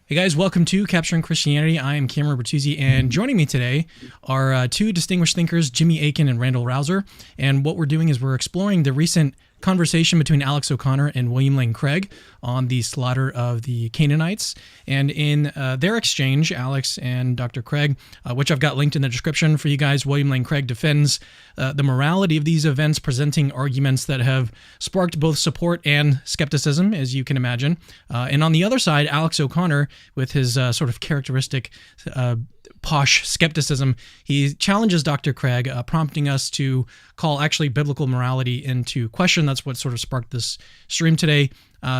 Hey guys, welcome to Capturing Christianity. I am Cameron Bertuzzi, and joining me today are two distinguished thinkers, Jimmy Akin and Randal Rauser. And what we're doing is we're exploring the recent conversation between Alex O'Connor and William Lane Craig on the slaughter of the Canaanites. And in their exchange, Alex and Dr. Craig, which I've got linked in the description for you guys, William Lane Craig defends the morality of these events, presenting arguments that have sparked both support and skepticism, as you can imagine. And on the other side, Alex O'Connor, with his sort of characteristic posh skepticism, he challenges Dr. Craig, prompting us to call actually biblical morality into question. That's what sort of sparked this stream today.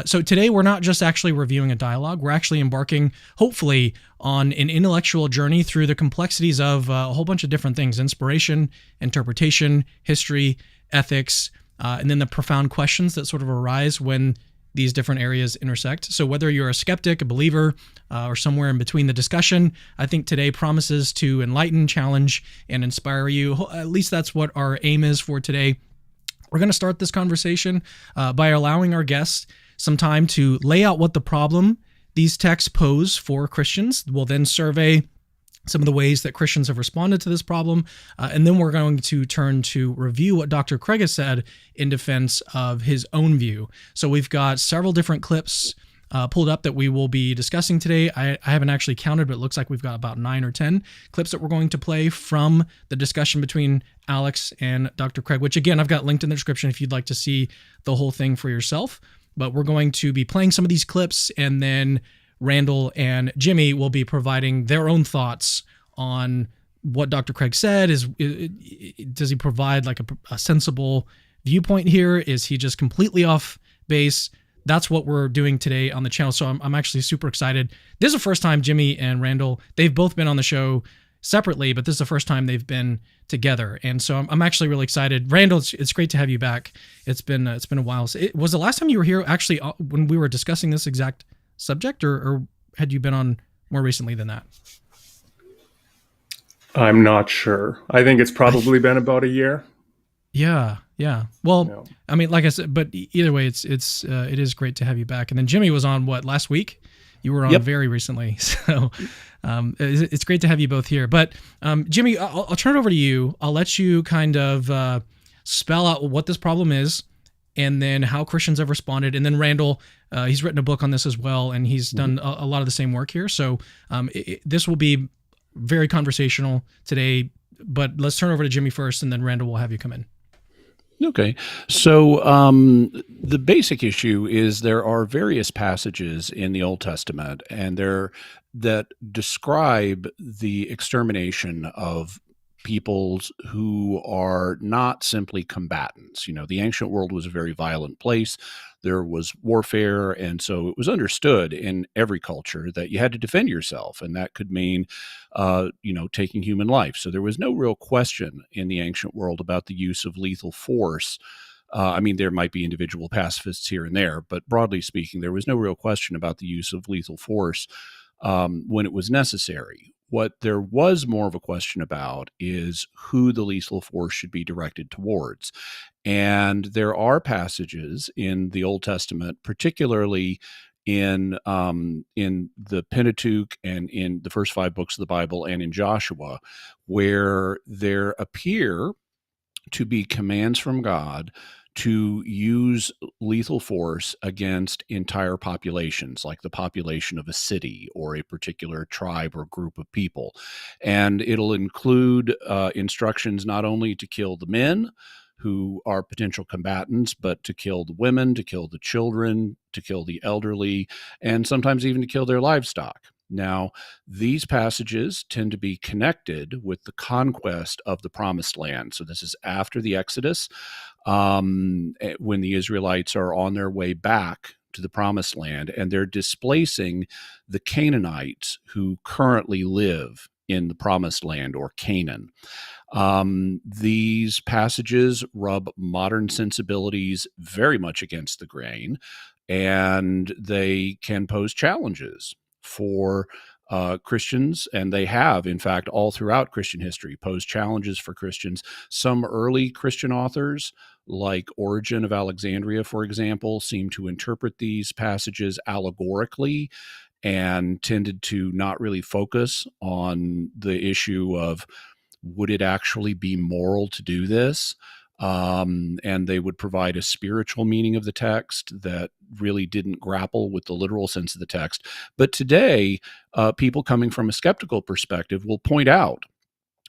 So today we're not just actually reviewing a dialogue, we're actually embarking, hopefully, on an intellectual journey through the complexities of a whole bunch of different things: inspiration, interpretation, history, ethics, and then the profound questions that sort of arise when these different areas intersect. So whether you're a skeptic, a believer, or somewhere in between the discussion, I think today promises to enlighten, challenge, and inspire you. At least that's what our aim is for today. We're going to start this conversation by allowing our guests some time to lay out what the problem these texts pose for Christians. We'll then survey some of the ways that Christians have responded to this problem, and then we're going to turn to review what Dr. Craig has said in defense of his own view. So we've got several different clips pulled up that we will be discussing today. I haven't actually counted, but it looks like we've got about 9 or 10 clips that we're going to play from the discussion between Alex and Dr. Craig, which again, I've got linked in the description if you'd like to see the whole thing for yourself. But we're going to be playing some of these clips, and then Randal and Jimmy will be providing their own thoughts on what Dr. Craig said. Does he provide like a sensible viewpoint here? Is he just completely off base? That's what we're doing today on the channel. So I'm actually super excited. This is the first time Jimmy and Randal, they've both been on the show separately, but this is the first time they've been together. And so I'm actually really excited. Randal, it's great to have you back. It's been a while. Was the last time you were here actually when we were discussing this exact subject, or had you been on more recently than that? I'm not sure. I think it's probably been about a year. Yeah. Well, no. I mean, like I said, but either way, it is great to have you back. And then Jimmy was on last week? You were on very recently, so it's great to have you both here. But Jimmy, I'll turn it over to you. I'll let you kind of spell out what this problem is, and then how Christians have responded. And then Randal, he's written a book on this as well, and he's done a lot of the same work here. So this will be very conversational today. But let's turn over to Jimmy first, and then Randal will have you come in. Okay. So the basic issue is there are various passages in the Old Testament that describe the extermination of peoples who are not simply combatants. You know, the ancient world was a very violent place. There was warfare, and so it was understood in every culture that you had to defend yourself, and that could mean, taking human life. So there was no real question in the ancient world about the use of lethal force. There might be individual pacifists here and there, but broadly speaking, there was no real question about the use of lethal force when it was necessary. What there was more of a question about is who the lethal force should be directed towards. And there are passages in the Old Testament, particularly in the Pentateuch and in the first 5 books of the Bible and in Joshua, where there appear to be commands from God to use lethal force against entire populations, like the population of a city or a particular tribe or group of people. And it'll include instructions not only to kill the men who are potential combatants, but to kill the women, to kill the children, to kill the elderly, and sometimes even to kill their livestock. Now, these passages tend to be connected with the conquest of the Promised Land. So this is after the Exodus, when the Israelites are on their way back to the Promised Land, and they're displacing the Canaanites who currently live in the Promised Land, or Canaan. These passages rub modern sensibilities very much against the grain, and they can pose challenges for Christians, and they have, in fact, all throughout Christian history, posed challenges for Christians. Some early Christian authors, like Origen of Alexandria, for example, seem to interpret these passages allegorically and tended to not really focus on the issue of would it actually be moral to do this? And they would provide a spiritual meaning of the text that really didn't grapple with the literal sense of the text. But today, people coming from a skeptical perspective will point out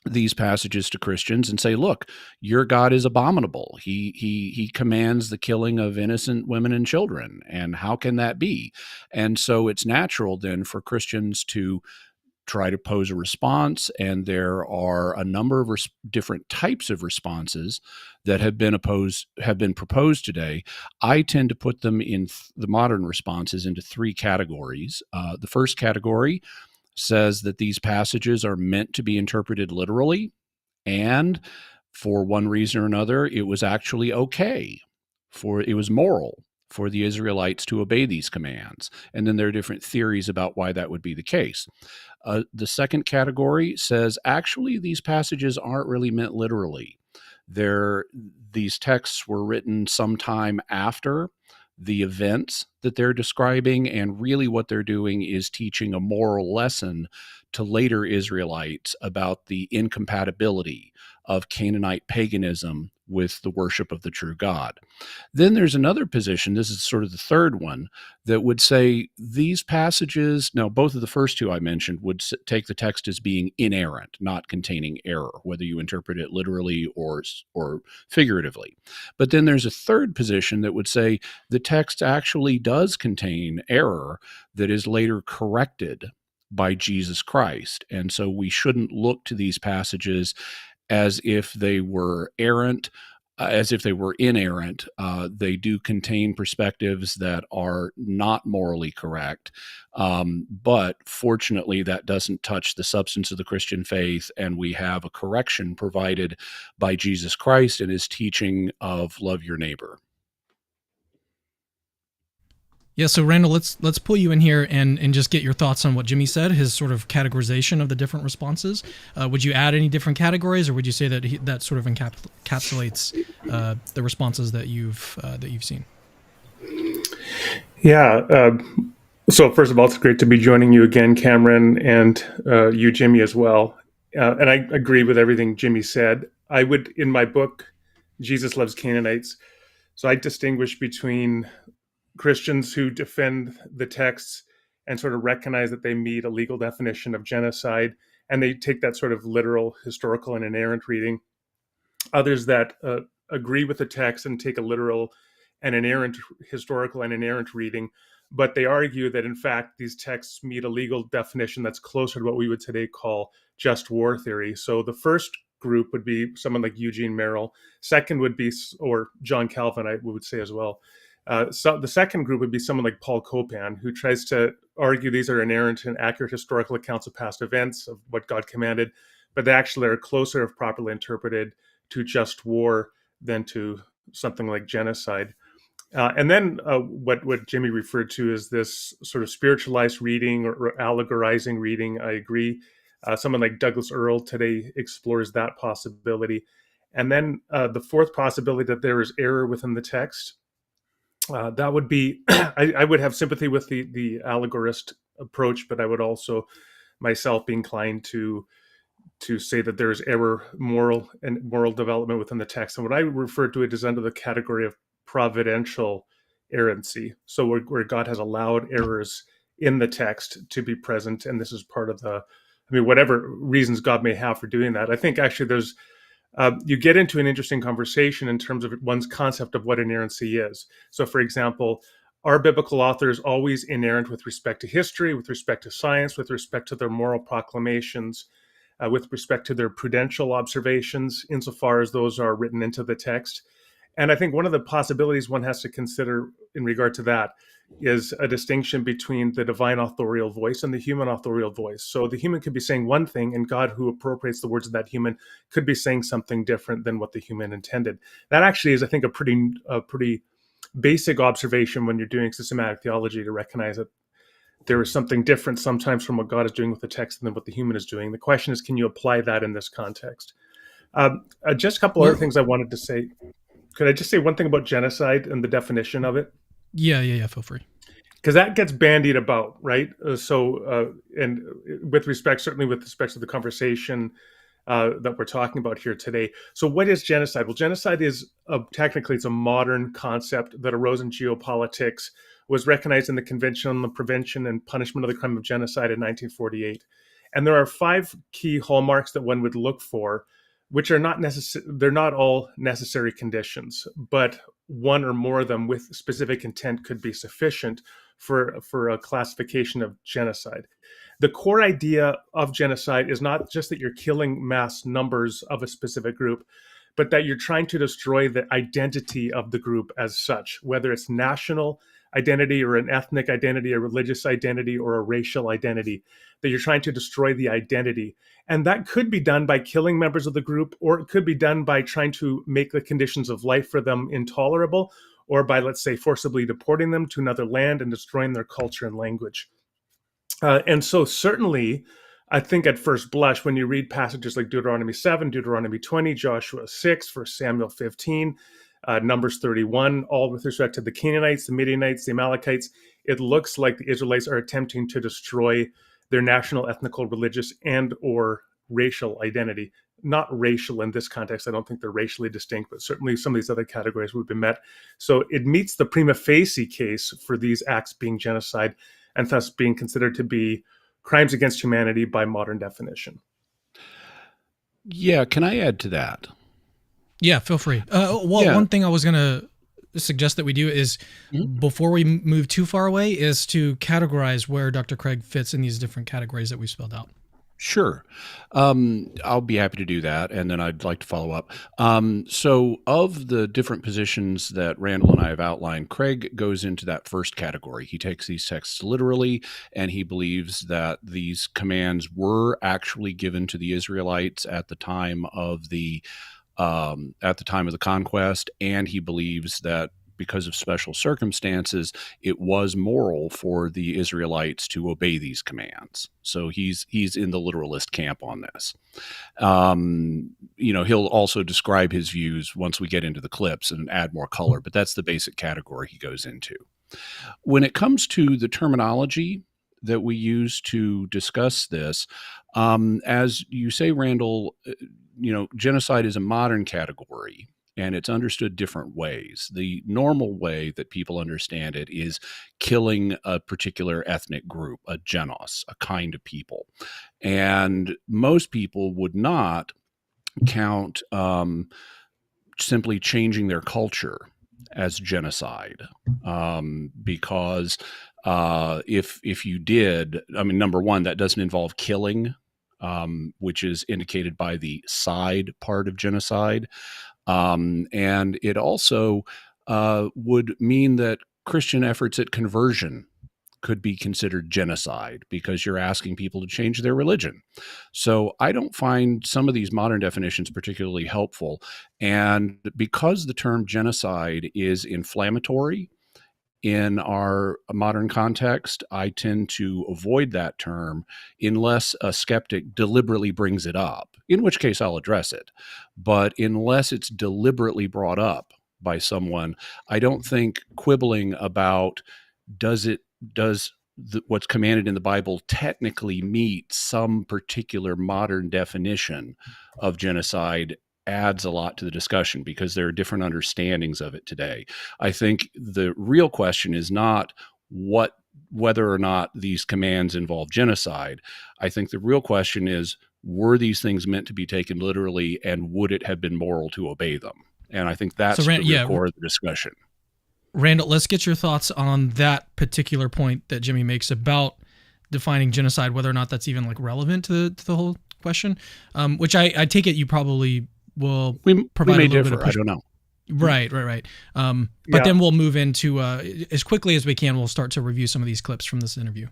these passages to Christians and say, look, your God is abominable. He commands the killing of innocent women and children. And how can that be? And so it's natural then for Christians to try to pose a response, and there are a number of different types of responses that have been proposed today. I tend to put them in the modern responses into three categories. The first category says that these passages are meant to be interpreted literally, and for one reason or another, it was actually okay, it was moral for the Israelites to obey these commands. And then there are different theories about why that would be the case. The second category says, actually, these passages aren't really meant literally. These texts were written sometime after the events that they're describing, and really what they're doing is teaching a moral lesson to later Israelites about the incompatibility of Canaanite paganism with the worship of the true God. Then there's another position, this is sort of the third one, that would say these passages, now both of the first two I mentioned would take the text as being inerrant, not containing error, whether you interpret it literally or figuratively. But then there's a third position that would say the text actually does contain error that is later corrected by Jesus Christ. And so we shouldn't look to these passages as if they were errant, as if they were inerrant. They do contain perspectives that are not morally correct. But fortunately, that doesn't touch the substance of the Christian faith, and we have a correction provided by Jesus Christ and his teaching of love your neighbor. Yeah, so Randall, let's pull you in here and just get your thoughts on what Jimmy said, his sort of categorization of the different responses. Would you add any different categories, or would you say that that sort of encapsulates the responses that you've seen? Yeah. So first of all, it's great to be joining you again, Cameron, and you, Jimmy, as well. And I agree with everything Jimmy said. I would, in my book, Jesus Loves Canaanites, so I distinguish between Christians who defend the texts and sort of recognize that they meet a legal definition of genocide, and they take that sort of literal, historical, and inerrant reading. Others that agree with the text and take a literal and inerrant, historical and inerrant reading, but they argue that, in fact, these texts meet a legal definition that's closer to what we would today call just war theory. So the first group would be someone like Eugene Merrill. Second would be, or John Calvin, I would say as well. So the second group would be someone like Paul Copan, who tries to argue these are inerrant and accurate historical accounts of past events, of what God commanded, but they actually are closer, if properly interpreted, to just war than to something like genocide. And then what Jimmy referred to is this sort of spiritualized reading or allegorizing reading. I agree. Someone like Douglas Earle today explores that possibility. And then the fourth possibility that there is error within the text. That would be, I would have sympathy with the allegorist approach, but I would also myself be inclined to say that there's error, moral development within the text. And what I refer to it is under the category of providential errancy. So where God has allowed errors in the text to be present, and this is part of whatever reasons God may have for doing that. I think actually there's you get into an interesting conversation in terms of one's concept of what inerrancy is. So, for example, are biblical authors always inerrant with respect to history, with respect to science, with respect to their moral proclamations, with respect to their prudential observations, insofar as those are written into the text? And I think one of the possibilities one has to consider in regard to that is a distinction between the divine authorial voice and the human authorial voice. So the human could be saying one thing, and God, who appropriates the words of that human, could be saying something different than what the human intended. That actually is, I think, a pretty basic observation when you're doing systematic theology, to recognize that there is something different sometimes from what God is doing with the text than what the human is doing. The question is, can you apply that in this context? Just a couple other things I wanted to say. Could I just say one thing about genocide and the definition of it? Yeah, feel free. because that gets bandied about, right? And with respect, certainly with respect to the conversation that we're talking about here today. So, what is genocide? Well, genocide is technically it's a modern concept that arose in geopolitics, was recognized in the Convention on the Prevention and Punishment of the Crime of Genocide in 1948, and there are 5 key hallmarks that one would look for, which are not necessary. They're not all necessary conditions, but one or more of them with specific intent could be sufficient for a classification of genocide. The core idea of genocide is not just that you're killing mass numbers of a specific group, but that you're trying to destroy the identity of the group as such, whether it's national identity or an ethnic identity, a religious identity, or a racial identity, that you're trying to destroy the identity. And that could be done by killing members of the group, or it could be done by trying to make the conditions of life for them intolerable, or by, let's say, forcibly deporting them to another land and destroying their culture and language. And so certainly, I think at first blush, when you read passages like Deuteronomy 7, Deuteronomy 20, Joshua 6, 1 Samuel 15, Numbers 31, all with respect to the Canaanites, the Midianites, the Amalekites, it looks like the Israelites are attempting to destroy their national, ethnical, religious, and or racial identity. Not racial in this context. I don't think they're racially distinct, but certainly some of these other categories would be met. So it meets the prima facie case for these acts being genocide and thus being considered to be crimes against humanity by modern definition. Yeah, can I add to that? Yeah, feel free. One thing I was going to suggest that we do is, before we move too far away, is to categorize where Dr. Craig fits in these different categories that we've spelled out. Sure. I'll be happy to do that, and then I'd like to follow up. So of the different positions that Randall and I have outlined, Craig goes into that first category. He takes these texts literally, and he believes that these commands were actually given to the Israelites at the time of the conquest, and he believes that because of special circumstances, it was moral for the Israelites to obey these commands. So he's in the literalist camp on this. He'll also describe his views once we get into the clips and add more color, but that's the basic category he goes into. When it comes to the terminology that we use to discuss this, as you say, Randall, genocide is a modern category, and it's understood different ways. The normal way that people understand it is killing a particular ethnic group, a genos, a kind of people. And most people would not count simply changing their culture as genocide, because if you did, number one, that doesn't involve killing, which is indicated by the side part of genocide. And it also would mean that Christian efforts at conversion could be considered genocide because you're asking people to change their religion. So I don't find some of these modern definitions particularly helpful. And because the term genocide is inflammatory in our modern context, I tend to avoid that term unless a skeptic deliberately brings it up, in which case I'll address it. But unless it's deliberately brought up by someone, I don't think quibbling about what's commanded in the Bible technically meet some particular modern definition of genocide adds a lot to the discussion, because there are different understandings of it today. I think the real question is not whether or not these commands involve genocide. I think the real question is, were these things meant to be taken literally, and would it have been moral to obey them? And I think that's the real core of the discussion. Randall, let's get your thoughts on that particular point that Jimmy makes about defining genocide, whether or not that's even relevant to the whole question, which I take it you probably will provide we may a little differ. bit of push. I don't know. Right. But then we'll move into, as quickly as we can, we'll start to review some of these clips from this interview.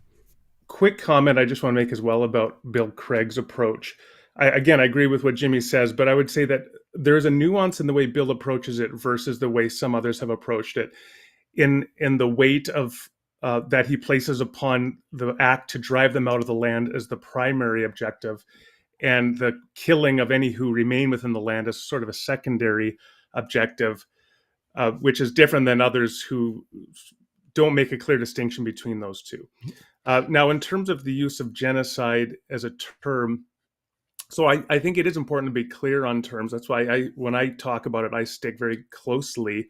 Quick comment I just want to make as well about Bill Craig's approach. I agree with what Jimmy says, but I would say that there is a nuance in the way Bill approaches it versus the way some others have approached it, in the weight of that he places upon the act to drive them out of the land as the primary objective, and the killing of any who remain within the land as sort of a secondary objective, which is different than others who don't make a clear distinction between those two. Now, in terms of the use of genocide as a term, so I think it is important to be clear on terms. That's why when I talk about it, I stick very closely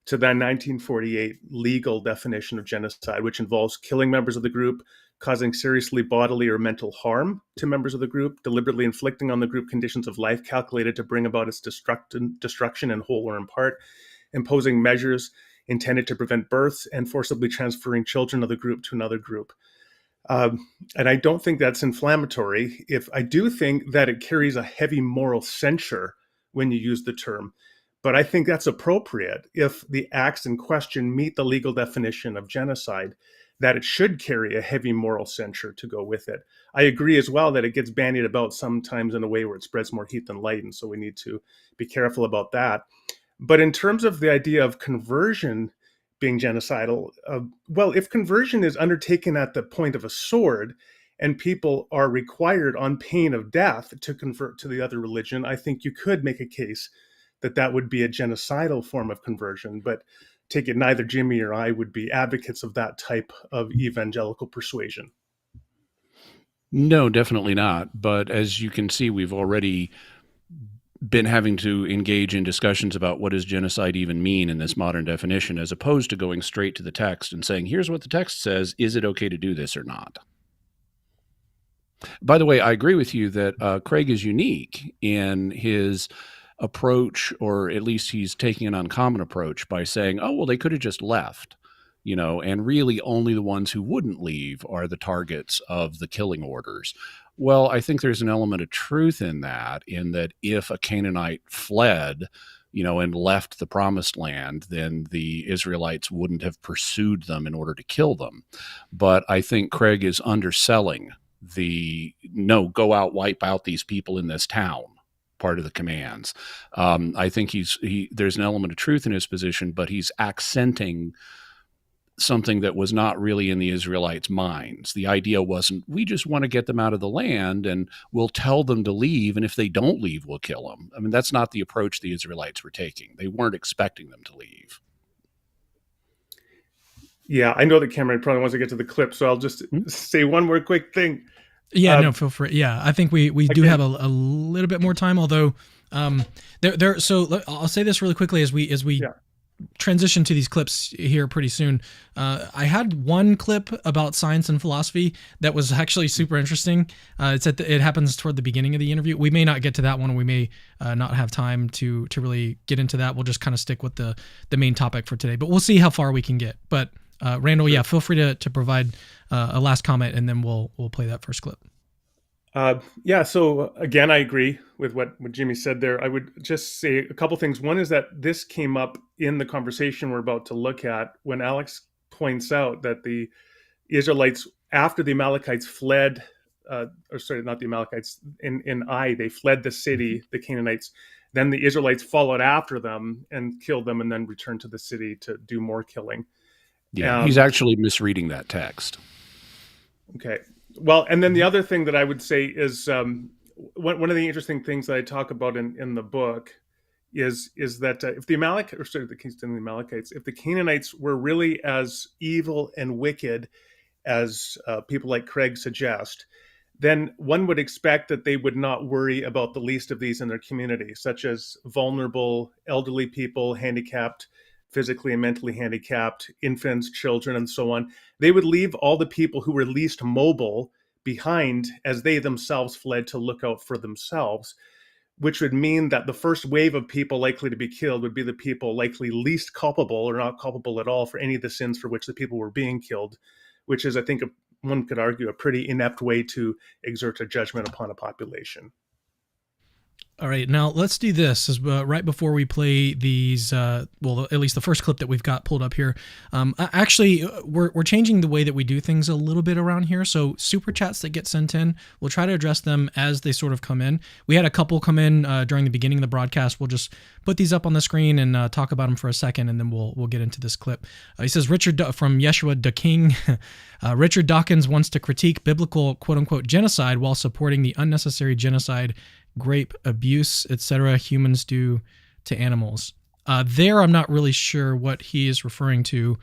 to the 1948 legal definition of genocide, which involves killing members of the group, causing seriously bodily or mental harm to members of the group, deliberately inflicting on the group conditions of life calculated to bring about its destruction in whole or in part, imposing measures intended to prevent births, and forcibly transferring children of the group to another group. And I don't think that's inflammatory. If I do think that it carries a heavy moral censure when you use the term, but I think that's appropriate if the acts in question meet the legal definition of genocide, that it should carry a heavy moral censure to go with it. I agree as well that it gets bandied about sometimes in a way where it spreads more heat than light, and so we need to be careful about that. But in terms of the idea of conversion being genocidal, well, if conversion is undertaken at the point of a sword and people are required on pain of death to convert to the other religion, I think you could make a case that that would be a genocidal form of conversion. But take it, neither Jimmy or I would be advocates of that type of evangelical persuasion. No, definitely not. But as you can see, we've already been having to engage in discussions about what does genocide even mean in this modern definition, as opposed to going straight to the text and saying, here's what the text says. Is it okay to do this or not? By the way, I agree with you that Craig is unique in his approach, or at least he's taking an uncommon approach by saying, oh, well, they could have just left, and really only the ones who wouldn't leave are the targets of the killing orders. Well, I think there's an element of truth in that if a Canaanite fled, and left the promised land, then the Israelites wouldn't have pursued them in order to kill them. But I think Craig is underselling no, go out, wipe out these people in this town part of the commands. I think there's an element of truth in his position, but he's accenting something that was not really in the Israelites' minds. The idea wasn't, we just want to get them out of the land and we'll tell them to leave, and if they don't leave, we'll kill them. I mean, that's not the approach the Israelites were taking. They weren't expecting them to leave. Yeah, I know that Cameron probably wants to get to the clip, so I'll just say one more quick thing. Yeah, no, feel free. Yeah, I think we do have a little bit more time, although so I'll say this really quickly as we transition to these clips here pretty soon. I had one clip about science and philosophy that was actually super interesting. It happens toward the beginning of the interview. We may not get to that one. We may not have time to really get into that. We'll just kind of stick with the main topic for today, but we'll see how far we can get. But Randall, yeah, feel free to provide a last comment, and then we'll play that first clip. So again, I agree with what Jimmy said there. I would just say a couple things. One is that this came up in the conversation we're about to look at when Alex points out that the Israelites, after the Amalekites fled, not the Amalekites, they fled the city, the Canaanites, then the Israelites followed after them and killed them and then returned to the city to do more killing. Yeah, he's actually misreading that text. Okay. Well, and then the other thing that I would say is one of the interesting things that I talk about in the book is that if the Amalekites, if the Canaanites were really as evil and wicked as people like Craig suggest, then one would expect that they would not worry about the least of these in their community, such as vulnerable, elderly people, handicapped, physically and mentally handicapped, infants, children, and so on. They would leave all the people who were least mobile behind as they themselves fled to look out for themselves, which would mean that the first wave of people likely to be killed would be the people likely least culpable or not culpable at all for any of the sins for which the people were being killed, which is, I think, one could argue, a pretty inept way to exert a judgment upon a population. All right, now let's do this as right before we play these. At least the first clip that we've got pulled up here. Actually, we're changing the way that we do things a little bit around here. So super chats that get sent in, we'll try to address them as they sort of come in. We had a couple come in during the beginning of the broadcast. We'll just put these up on the screen and talk about them for a second, and then we'll get into this clip. He says Richard from Yeshua the King. Richard Dawkins wants to critique biblical quote unquote genocide while supporting the unnecessary genocide, rape, abuse, etc. humans do to animals. There, I'm not really sure what he is referring to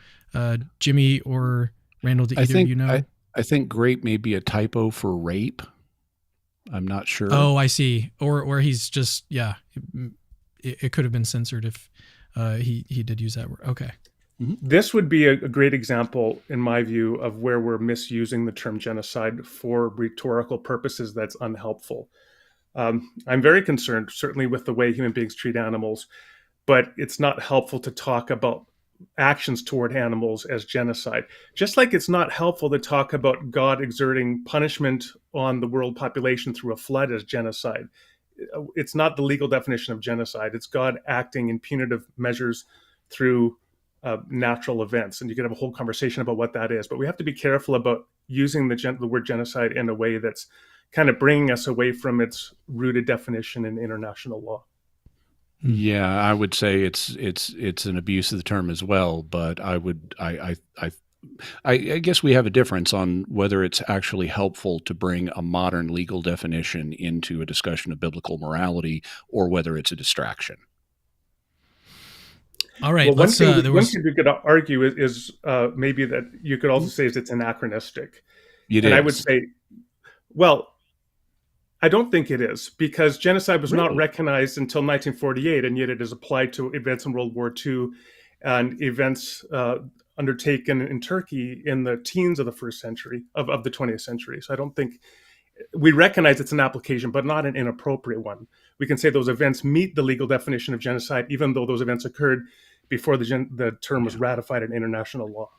Jimmy or Randall, do either of you know? I think grape may be a typo for rape. I'm not sure. Oh, I see. Or he's just, yeah, it could have been censored if he did use that word. Okay. This would be a great example, in my view, of where we're misusing the term genocide for rhetorical purposes that's unhelpful. I'm very concerned, certainly, with the way human beings treat animals, but it's not helpful to talk about actions toward animals as genocide. Just like it's not helpful to talk about God exerting punishment on the world population through a flood as genocide. It's not the legal definition of genocide. It's God acting in punitive measures through natural events. And you could have a whole conversation about what that is. But we have to be careful about using the word genocide in a way that's kind of bringing us away from its rooted definition in international law. Yeah, I would say it's an abuse of the term as well, but I guess we have a difference on whether it's actually helpful to bring a modern legal definition into a discussion of biblical morality or whether it's a distraction. All right. Well, one thing we could argue is maybe that you could also say is it's anachronistic. I would say, well, I don't think it is, because genocide was not recognized until 1948, and yet it is applied to events in World War II and events undertaken in Turkey in the teens of the first century, of the 20th century. So I don't think we recognize it's an application, but not an inappropriate one. We can say those events meet the legal definition of genocide, even though those events occurred before the term was ratified in international law.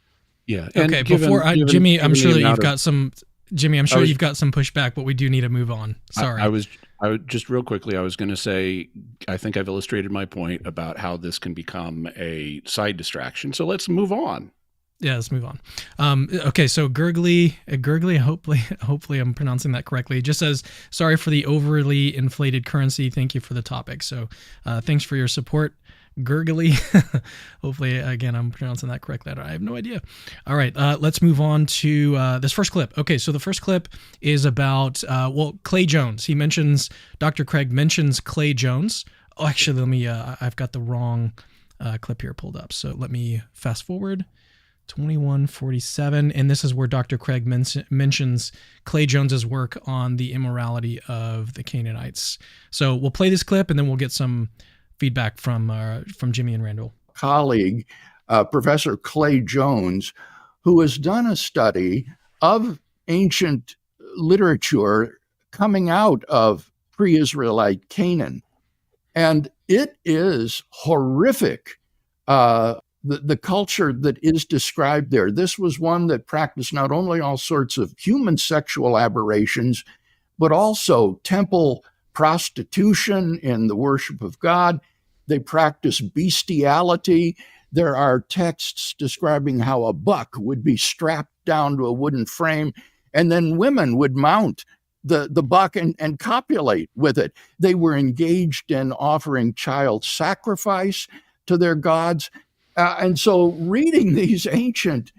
Yeah. Okay. Jimmy, I'm sure you've got some pushback, but we do need to move on. Sorry. I was just real quickly, I was going to say, I think I've illustrated my point about how this can become a side distraction. So let's move on. Yeah, let's move on. Okay, so Gurgly, hopefully I'm pronouncing that correctly. It just says, sorry for the overly inflated currency. Thank you for the topic. So thanks for your support, Gurgly. Hopefully, again, I'm pronouncing that correctly. I have no idea. All right, let's move on to this first clip. Okay, so the first clip is about, Clay Jones. Dr. Craig mentions Clay Jones. Oh, actually, I've got the wrong clip here pulled up. So let me fast forward. 2147, and this is where Dr. Craig mentions Clay Jones's work on the immorality of the Canaanites. So we'll play this clip, and then we'll get some feedback from Jimmy and Randall. Colleague, Professor Clay Jones, who has done a study of ancient literature coming out of pre-Israelite Canaan, and it is horrific. The culture that is described there. This was one that practiced not only all sorts of human sexual aberrations, but also temple prostitution in the worship of God. They practiced bestiality. There are texts describing how a buck would be strapped down to a wooden frame, and then women would mount the buck and copulate with it. They were engaged in offering child sacrifice to their gods. And so reading these ancient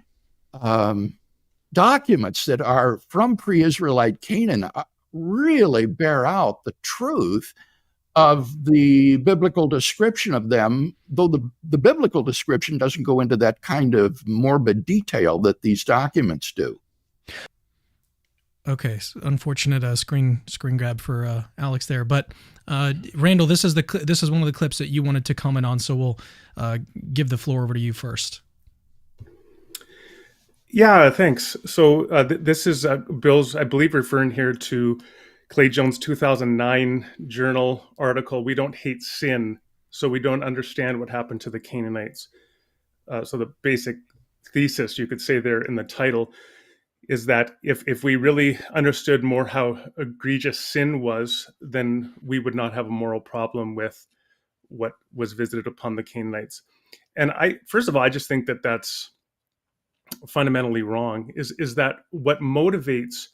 documents that are from pre-Israelite Canaan really bear out the truth of the biblical description of them, though the biblical description doesn't go into that kind of morbid detail that these documents do. Okay, so unfortunate screen grab for Alex there, but Randall, this is one of the clips that you wanted to comment on, so we'll give the floor over to you first. Yeah, thanks. So this is Bill's, I believe, referring here to Clay Jones' 2009 journal article, "We Don't Hate Sin, So We Don't Understand What Happened to the Canaanites." So the basic thesis, you could say there in the title, is that if we really understood more how egregious sin was, then we would not have a moral problem with what was visited upon the Canaanites. And first of all, I just think that that's fundamentally wrong, is that what motivates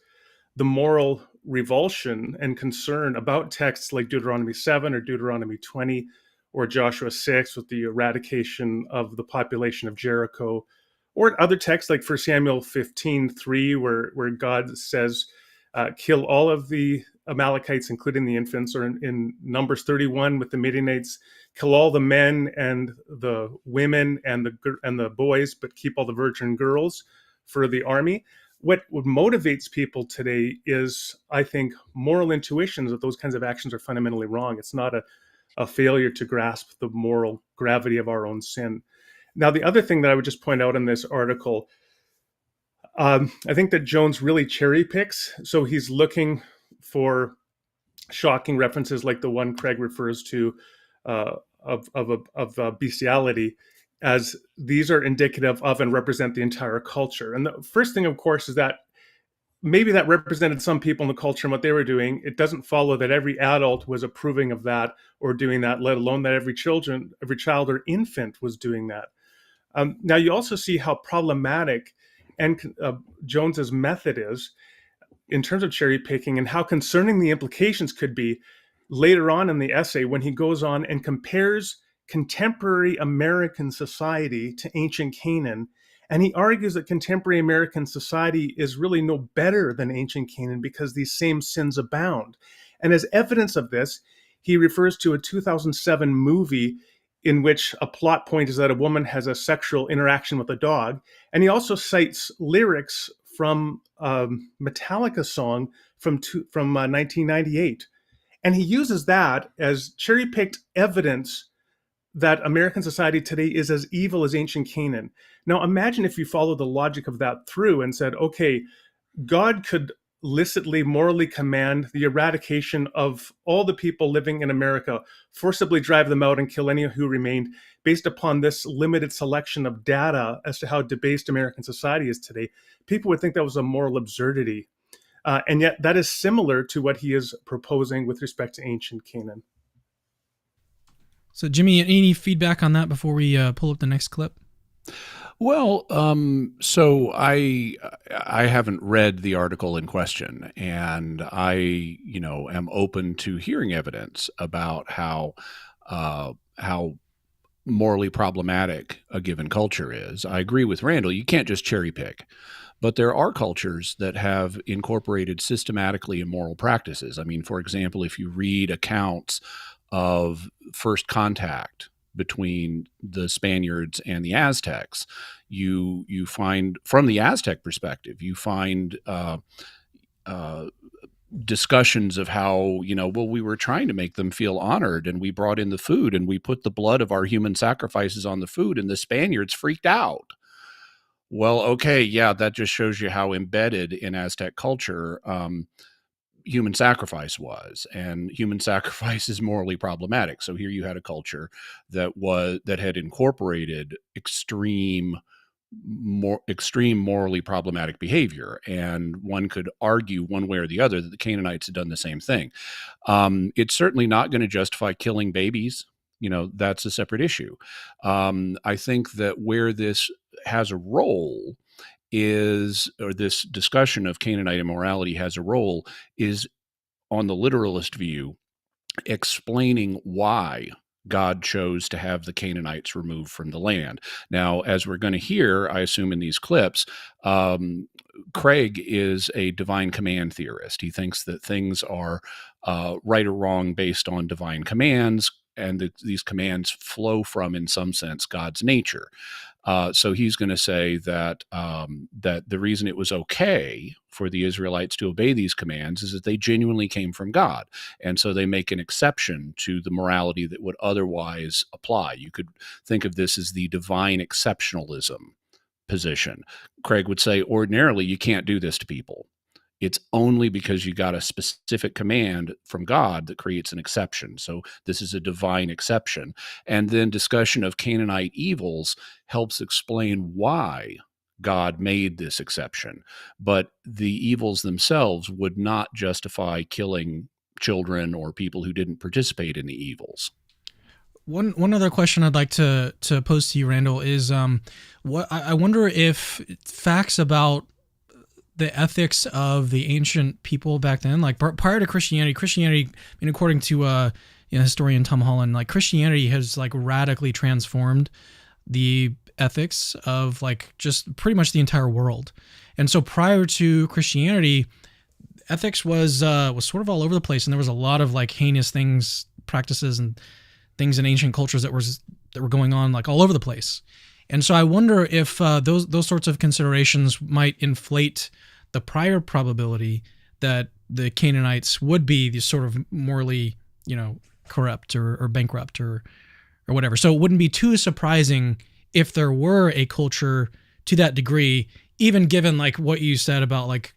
the moral revulsion and concern about texts like Deuteronomy 7 or Deuteronomy 20 or Joshua 6 with the eradication of the population of Jericho, or other texts like 1 Samuel 15:3, where God says, kill all of the Amalekites, including the infants, or in Numbers 31 with the Midianites, kill all the men and the women and the boys, but keep all the virgin girls for the army. What motivates people today is, I think, moral intuitions that those kinds of actions are fundamentally wrong. It's not a failure to grasp the moral gravity of our own sin. Now, the other thing that I would just point out in this article, I think that Jones really cherry picks. So he's looking for shocking references like the one Craig refers to of bestiality, as these are indicative of and represent the entire culture. And the first thing, of course, is that maybe that represented some people in the culture and what they were doing. It doesn't follow that every adult was approving of that or doing that, let alone that every child or infant was doing that. Now, you also see how problematic and Jones's method is in terms of cherry picking, and how concerning the implications could be later on in the essay when he goes on and compares contemporary American society to ancient Canaan. And he argues that contemporary American society is really no better than ancient Canaan because these same sins abound. And as evidence of this, he refers to a 2007 movie in which a plot point is that a woman has a sexual interaction with a dog. And he also cites lyrics from a Metallica song from 1998. And he uses that as cherry-picked evidence that American society today is as evil as ancient Canaan. Now, imagine if you followed the logic of that through and said, okay, God could licitly, morally command the eradication of all the people living in America, forcibly drive them out and kill any who remained, based upon this limited selection of data as to how debased American society is today. People would think that was a moral absurdity. And yet that is similar to what he is proposing with respect to ancient Canaan. So, Jimmy, any feedback on that before we pull up the next clip? Well, so I haven't read the article in question, and I, am open to hearing evidence about how morally problematic a given culture is. I agree with Randall. You can't just cherry pick. But there are cultures that have incorporated systematically immoral practices. I mean, for example, if you read accounts of first contact between the Spaniards and the Aztecs, you find, from the Aztec perspective, you find discussions of how, we were trying to make them feel honored, and we brought in the food and we put the blood of our human sacrifices on the food, and the Spaniards freaked out. Well, okay, yeah, that just shows you how embedded in Aztec culture human sacrifice was, and human sacrifice is morally problematic. So here you had a culture that had incorporated extreme morally problematic behavior, and one could argue one way or the other that the Canaanites had done the same thing. It's certainly not going to justify killing babies. That's a separate issue. I think that where this has a role or this discussion of Canaanite immorality has a role, is on the literalist view, explaining why God chose to have the Canaanites removed from the land. Now, as we're going to hear, I assume in these clips, Craig is a divine command theorist. He thinks that things are right or wrong based on divine commands, and these commands flow from, in some sense, God's nature. So he's going to say that that the reason it was okay for the Israelites to obey these commands is that they genuinely came from God. And so they make an exception to the morality that would otherwise apply. You could think of this as the divine exceptionalism position. Craig would say, ordinarily, you can't do this to people. It's only because you got a specific command from God that creates an exception. So this is a divine exception. And then discussion of Canaanite evils helps explain why God made this exception. But the evils themselves would not justify killing children or people who didn't participate in the evils. One other question I'd like to pose to you, Randall, is what I wonder if facts about the ethics of the ancient people back then, like prior to Christianity, and according to historian Tom Holland, like Christianity has like radically transformed the ethics of like just pretty much the entire world. And so prior to Christianity, ethics was sort of all over the place, and there was a lot of like heinous things, practices, and things in ancient cultures that were going on like all over the place. And so I wonder if those sorts of considerations might inflate the prior probability that the Canaanites would be these sort of morally, corrupt or bankrupt or whatever. So it wouldn't be too surprising if there were a culture to that degree, even given like what you said about like,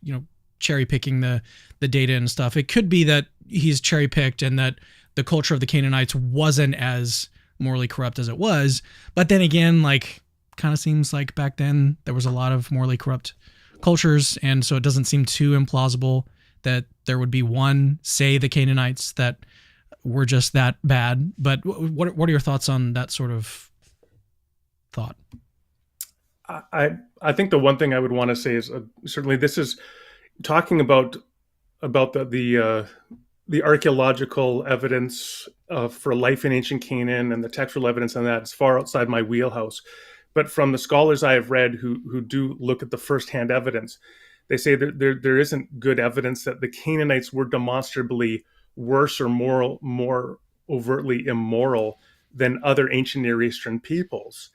cherry picking the data and stuff. It could be that he's cherry picked and that the culture of the Canaanites wasn't as morally corrupt as it was. But then again, like, kind of seems like back then there was a lot of morally corrupt cultures, and so it doesn't seem too implausible that there would be one, say the Canaanites, that were just that bad. But what are your thoughts on that sort of thought? I think the one thing I would want to say is certainly this is talking about the archaeological evidence for life in ancient Canaan and the textual evidence on that is far outside my wheelhouse. But from the scholars I have read who do look at the firsthand evidence, they say that there isn't good evidence that the Canaanites were demonstrably worse or more overtly immoral than other ancient Near Eastern peoples.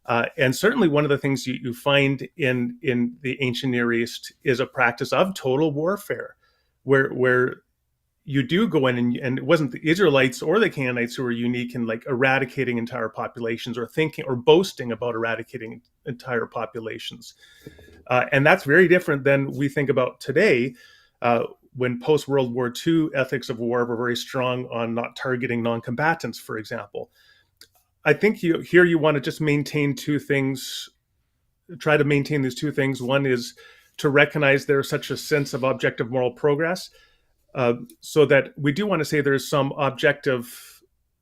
And certainly one of the things you find in the ancient Near East is a practice of total warfare, where you do go in and it wasn't the Israelites or the Canaanites who were unique in like eradicating entire populations or thinking or boasting about eradicating entire populations. And that's very different than we think about today, when post-World War II ethics of war were very strong on not targeting non-combatants, for example. I think you want to just maintain two things, try to maintain these two things. One is to recognize there's such a sense of objective moral progress, so that we do want to say there's some objective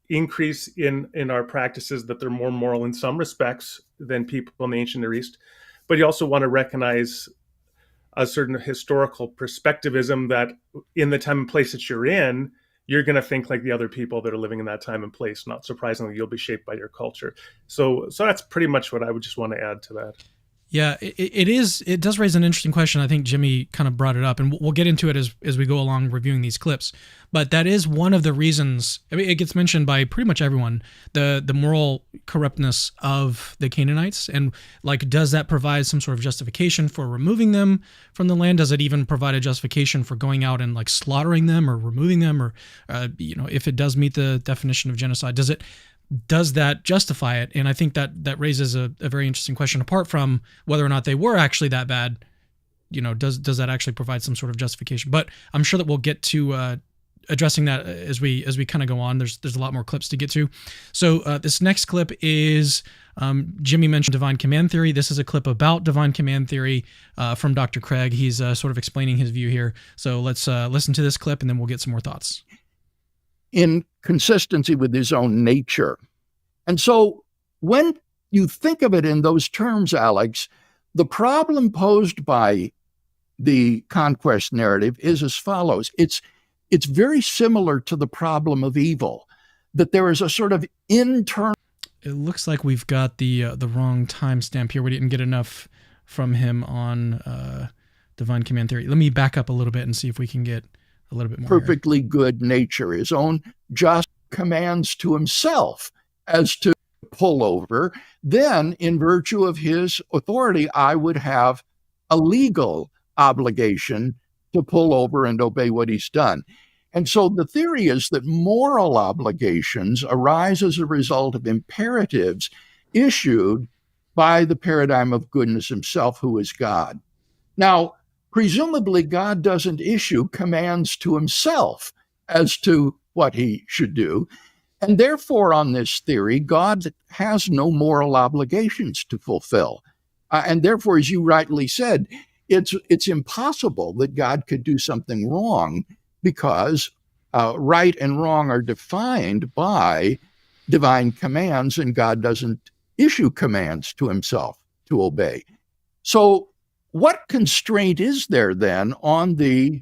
increase in our practices, that they're more moral in some respects than people in the ancient Near East. But you also want to recognize a certain historical perspectivism that in the time and place that you're in, you're going to think like the other people that are living in that time and place. Not surprisingly, you'll be shaped by your culture. So that's pretty much what I would just want to add to that. Yeah, it does raise an interesting question. I think Jimmy kind of brought it up, and we'll get into it as we go along reviewing these clips. But that is one of the reasons, I mean, it gets mentioned by pretty much everyone, the moral corruptness of the Canaanites. And like, does that provide some sort of justification for removing them from the land? Does it even provide a justification for going out and like slaughtering them or removing them? Or, if it does meet the definition of genocide, does that justify it? And I think that raises a very interesting question. Apart from whether or not they were actually that bad, does that actually provide some sort of justification? But I'm sure that we'll get to addressing that as we kind of go on. There's a lot more clips to get to. So this next clip is Jimmy mentioned divine command theory. This is a clip about divine command theory from Dr. Craig. He's sort of explaining his view here. So let's listen to this clip, and then we'll get some more thoughts. In consistency with his own nature. And so when you think of it in those terms, Alex, the problem posed by the conquest narrative is as follows. It's very similar to the problem of evil, that there is a sort of internal... It looks like we've got the wrong timestamp here. We didn't get enough from him on divine command theory. Let me back up a little bit and see if we can get a little bit more. Perfectly good nature, his own just commands to himself as to pull over. Then, in virtue of his authority, I would have a legal obligation to pull over and obey what he's done. And so the theory is that moral obligations arise as a result of imperatives issued by the paradigm of goodness himself, who is God. Now, presumably, God doesn't issue commands to himself as to what he should do. And therefore, on this theory, God has no moral obligations to fulfill. And therefore, as you rightly said, it's impossible that God could do something wrong, because right and wrong are defined by divine commands, and God doesn't issue commands to himself to obey. So what constraint is there then on the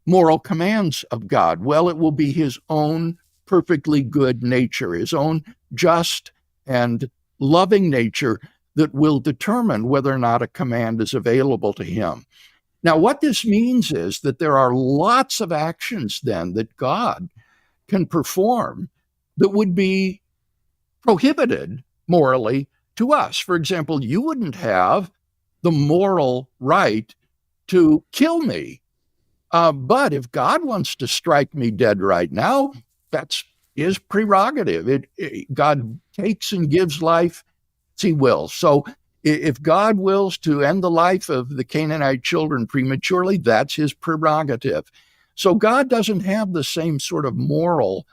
moral commands of God? Well, it will be his own perfectly good nature, his own just and loving nature, that will determine whether or not a command is available to him. Now, what this means is that there are lots of actions then that God can perform that would be prohibited morally to us. For example, you wouldn't have the moral right to kill me. But if God wants to strike me dead right now, that's his prerogative. God takes and gives life as he wills. So if God wills to end the life of the Canaanite children prematurely, that's his prerogative. So God doesn't have the same sort of moral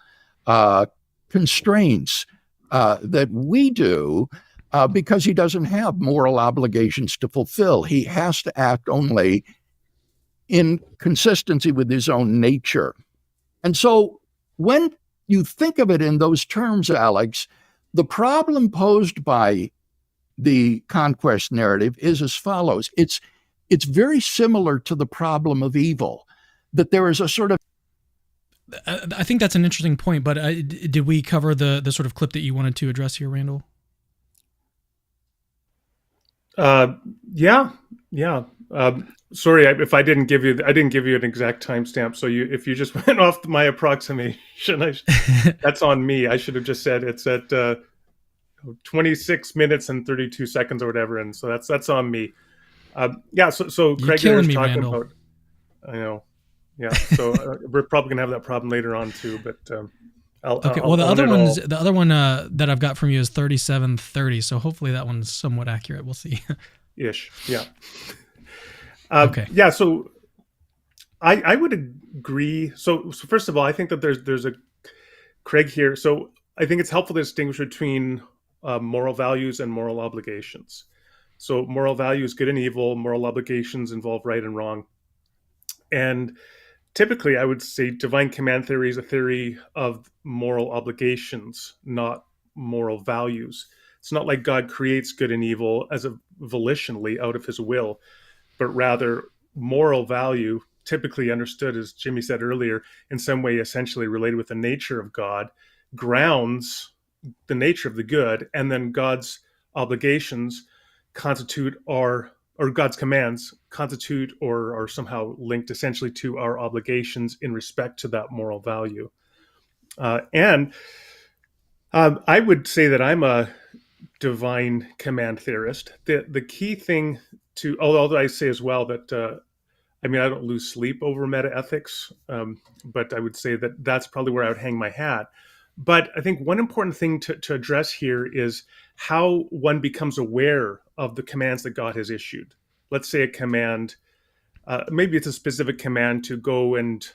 constraints that we do because he doesn't have moral obligations to fulfill. He has to act only in consistency with his own nature. And so when you think of it in those terms, Alex, the problem posed by the conquest narrative is as follows. It's very similar to the problem of evil, that there is a sort of... I think that's an interesting point, but did we cover the sort of clip that you wanted to address here, Randall? Yeah. Sorry if I didn't give you an exact timestamp. So if you just went off my approximation, that's on me. I should have just said it's at 26 minutes and 32 seconds or whatever, and so that's on me. So Craig was talking Randall. about. I know. Yeah. So we're probably gonna have that problem later on too, but. The other one that I've got from you is 37:30. So hopefully that one's somewhat accurate. We'll see. Ish. Yeah. Okay. Yeah. So I would agree. So first of all, I think that there's a Craig here. So I think it's helpful to distinguish between moral values and moral obligations. So moral values, good and evil. Moral obligations involve right and wrong. And typically, I would say divine command theory is a theory of moral obligations, not moral values. It's not like God creates good and evil as a volitionally out of his will, but rather moral value, typically understood, as Jimmy said earlier, in some way essentially related with the nature of God, grounds the nature of the good, and then God's obligations constitute or God's commands constitute or are somehow linked essentially to our obligations in respect to that moral value. And I would say that I'm a divine command theorist. The key thing to, although I say as well that, I don't lose sleep over metaethics, but I would say that that's probably where I would hang my hat. But I think one important thing to address here is how one becomes aware of the commands that God has issued. Let's say a command, maybe it's a specific command to go and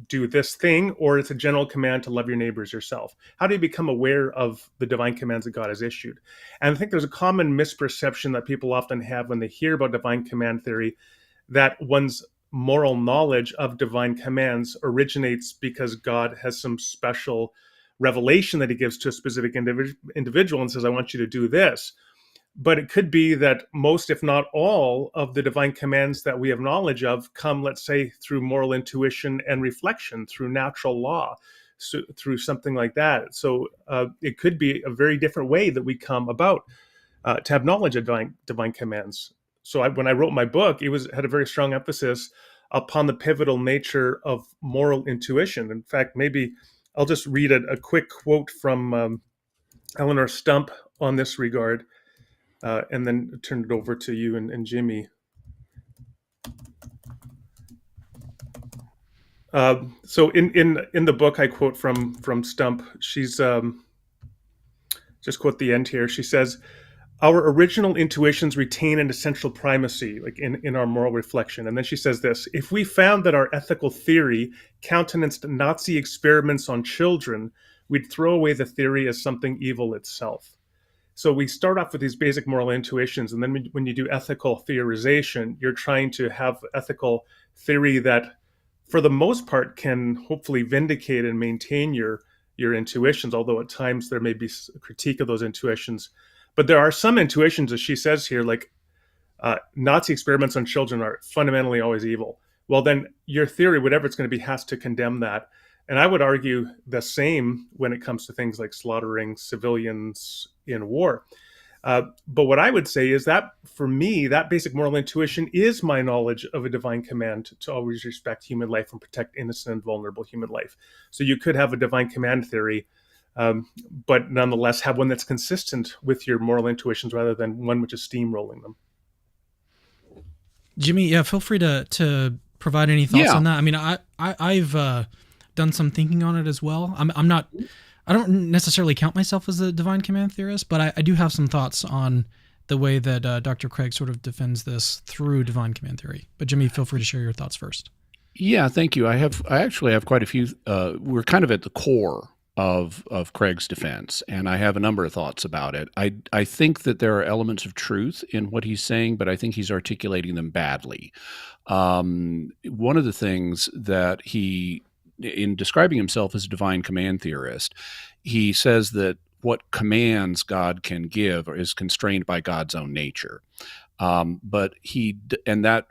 do this thing, or it's a general command to love your neighbors yourself. How do you become aware of the divine commands that God has issued? And I think there's a common misperception that people often have when they hear about divine command theory, that one's moral knowledge of divine commands originates because God has some special revelation that he gives to a specific individual and says, I want you to do this. But it could be that most, if not all, of the divine commands that we have knowledge of come, let's say, through moral intuition and reflection, through natural law, so through something like that. So it could be a very different way that we come about to have knowledge of divine commands. So when I wrote my book, it had a very strong emphasis upon the pivotal nature of moral intuition. In fact, maybe I'll just read a quick quote from Eleanor Stump on this regard, and then turn it over to you and Jimmy. So in the book, I quote from Stump. She's just quote the end here. She says, "Our original intuitions retain an essential primacy, like in our moral reflection." And then she says this: "If we found that our ethical theory countenanced Nazi experiments on children, we'd throw away the theory as something evil itself." So we start off with these basic moral intuitions, and then when you do ethical theorization, you're trying to have ethical theory that, for the most part, can hopefully vindicate and maintain your intuitions, although at times there may be a critique of those intuitions. But there are some intuitions, as she says here, like Nazi experiments on children are fundamentally always evil. Well, then your theory, whatever it's going to be, has to condemn that. And I would argue the same when it comes to things like slaughtering civilians in war. But what I would say is that for me, that basic moral intuition is my knowledge of a divine command to always respect human life and protect innocent and vulnerable human life. So you could have a divine command theory, but nonetheless have one that's consistent with your moral intuitions rather than one which is steamrolling them. Jimmy, yeah, feel free to provide any thoughts on that. I mean, I've done some thinking on it as well. I don't necessarily count myself as a divine command theorist, but I do have some thoughts on the way that Dr. Craig sort of defends this through divine command theory. But Jimmy, feel free to share your thoughts first. Yeah, thank you. I actually have quite a few. We're kind of at the core of Craig's defense, and I have a number of thoughts about it. I think that there are elements of truth in what he's saying, but I think he's articulating them badly. One of the things that he, in describing himself as a divine command theorist, he says that what commands God can give is constrained by God's own nature. And that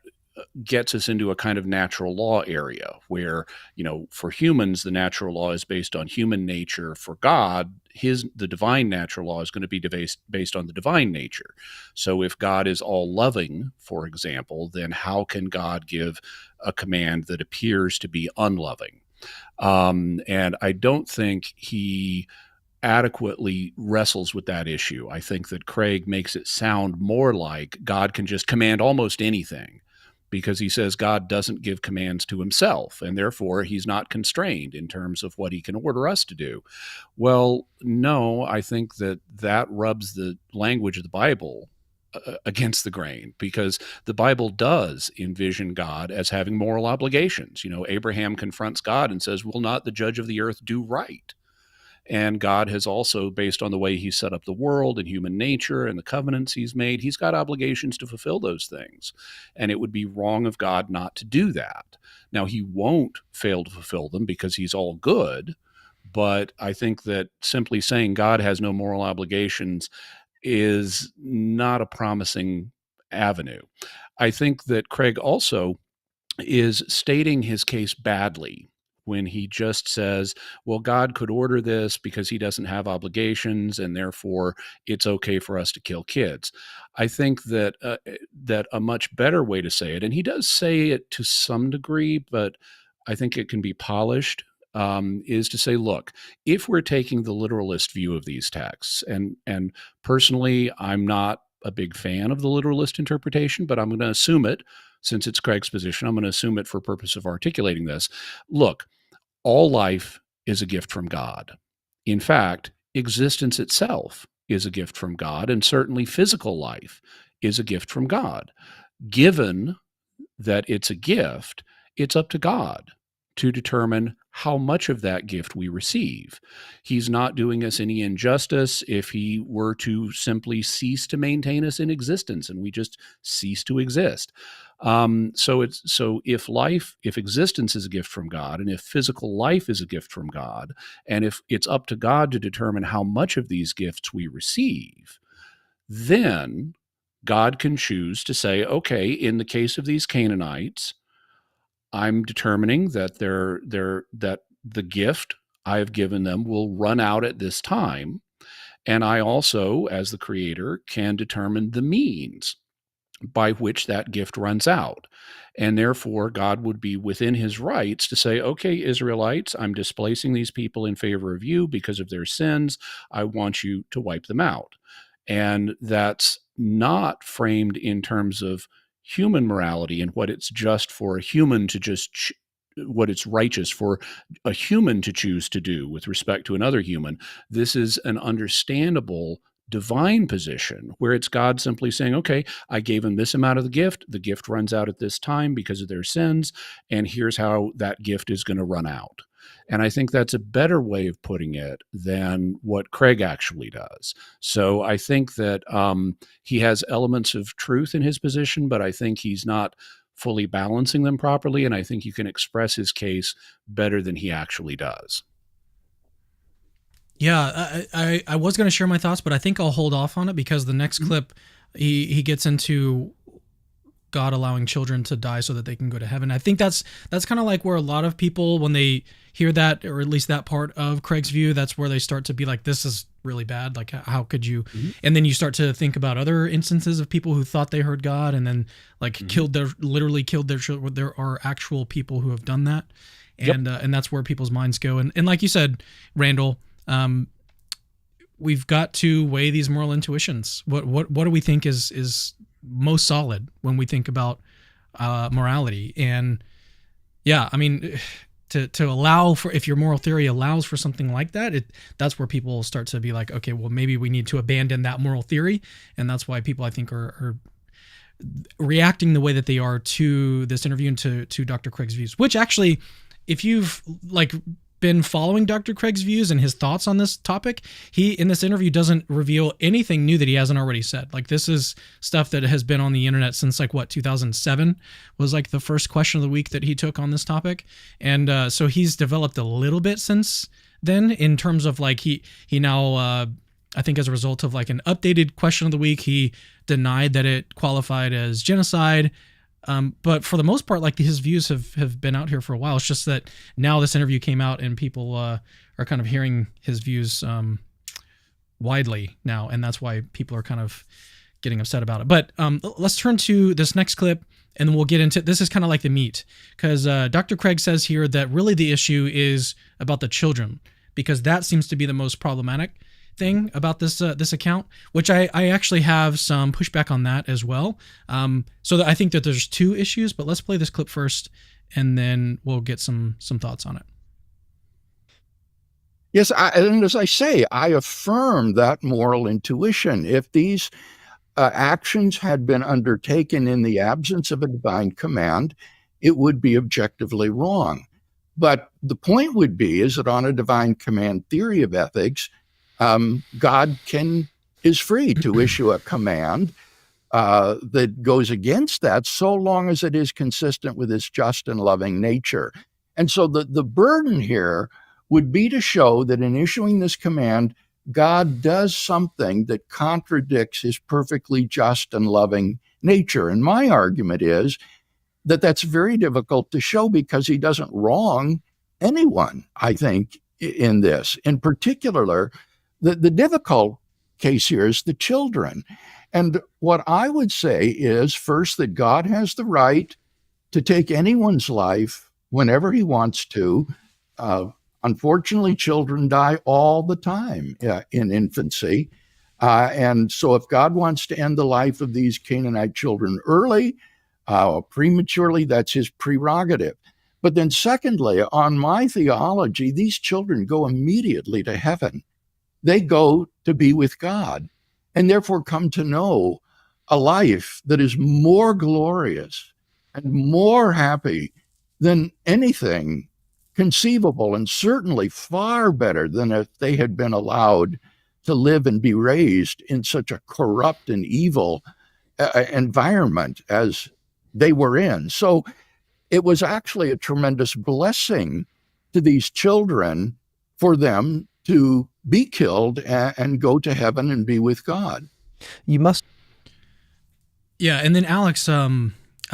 gets us into a kind of natural law area where, for humans, the natural law is based on human nature. For God, the divine natural law is going to be based on the divine nature. So if God is all loving, for example, then how can God give a command that appears to be unloving? And I don't think he adequately wrestles with that issue. I think that Craig makes it sound more like God can just command almost anything, because he says God doesn't give commands to himself, and therefore he's not constrained in terms of what he can order us to do. Well, no, I think that rubs the language of the Bible against the grain, because the Bible does envision God as having moral obligations. Abraham confronts God and says, "Will not the judge of the earth do right?" And God has also, based on the way he set up the world and human nature and the covenants he's made, he's got obligations to fulfill those things. And it would be wrong of God not to do that. Now, he won't fail to fulfill them because he's all good. But I think that simply saying God has no moral obligations is not a promising avenue. I think that Craig also is stating his case badly when he just says, well, God could order this because he doesn't have obligations, and therefore it's okay for us to kill kids. I think that a much better way to say it, and he does say it to some degree, but I think it can be polished, is to say, look, if we're taking the literalist view of these texts, and personally, I'm not a big fan of the literalist interpretation, but I'm going to assume it. Since it's Craig's position, I'm going to assume it for purpose of articulating this. Look, all life is a gift from God. In fact, existence itself is a gift from God, and certainly physical life is a gift from God. Given that it's a gift, it's up to God to determine how much of that gift we receive. He's not doing us any injustice if he were to simply cease to maintain us in existence and we just cease to exist. So if existence is a gift from God, and if physical life is a gift from God, and if it's up to God to determine how much of these gifts we receive, then God can choose to say, okay, in the case of these Canaanites, I'm determining that that the gift I have given them will run out at this time. And I also, as the creator, can determine the means by which that gift runs out. And therefore, God would be within his rights to say, okay, Israelites, I'm displacing these people in favor of you because of their sins. I want you to wipe them out. And that's not framed in terms of human morality and what it's just for a human to just what it's righteous for a human to choose to do with respect to another human. This is an understandable divine position where it's God simply saying, okay, I gave them this amount of the gift runs out at this time because of their sins, and here's how that gift is going to run out. And I think that's a better way of putting it than what Craig actually does. So I think that he has elements of truth in his position, but I think he's not fully balancing them properly. And I think you can express his case better than he actually does. Yeah, I was going to share my thoughts, but I think I'll hold off on it because the next clip, he gets into God allowing children to die so that they can go to heaven. I think that's kind of like where a lot of people, when they hear that, or at least that part of Craig's view, that's where they start to be like, this is really bad. Like, how could you? Mm-hmm. And then you start to think about other instances of people who thought they heard God and then like literally killed their children. There are actual people who have done that. And and that's where people's minds go. And like you said, Randall, we've got to weigh these moral intuitions. What do we think is most solid when we think about morality? And yeah, I mean, to allow for, if your moral theory allows for something like that, that's where people start to be like, okay, well, maybe we need to abandon that moral theory. And that's why people, I think, are reacting the way that they are to this interview and to Dr. Craig's views, which actually, if you've like been following Dr. Craig's views and his thoughts on this topic, he in this interview doesn't reveal anything new that he hasn't already said. Like, this is stuff that has been on the internet since like 2007 was like the first question of the week that he took on this topic. And so he's developed a little bit since then in terms of like he now I think as a result of like an updated question of the week, he denied that it qualified as genocide. But for the most part, like his views have been out here for a while. It's just that now this interview came out and people are kind of hearing his views widely now, and that's why people are kind of getting upset about it. But let's turn to this next clip, and then we'll get into this. Is kind of like the meat, because Dr. Craig says here that really the issue is about the children, because that seems to be the most problematic thing about this account, which I actually have some pushback on that as well. So that I think that there's two issues, but let's play this clip first, and then we'll get some thoughts on it. Yes, and as I say, I affirm that moral intuition. If these actions had been undertaken in the absence of a divine command, it would be objectively wrong. But the point would be is that on a divine command theory of ethics, God is free to issue a command that goes against that, so long as it is consistent with his just and loving nature. And so the burden here would be to show that in issuing this command, God does something that contradicts his perfectly just and loving nature. And my argument is that that's very difficult to show because he doesn't wrong anyone, I think, in this. In particular, the difficult case here is the children. And what I would say is, first, that God has the right to take anyone's life whenever he wants to. Unfortunately, children die all the time in infancy. And so if God wants to end the life of these Canaanite children early, prematurely, that's his prerogative. But then secondly, on my theology, these children go immediately to heaven. They go to be with God and therefore come to know a life that is more glorious and more happy than anything conceivable, and certainly far better than if they had been allowed to live and be raised in such a corrupt and evil environment as they were in. So it was actually a tremendous blessing to these children for them to be killed and go to heaven and be with God. You must. Yeah, and then Alex, I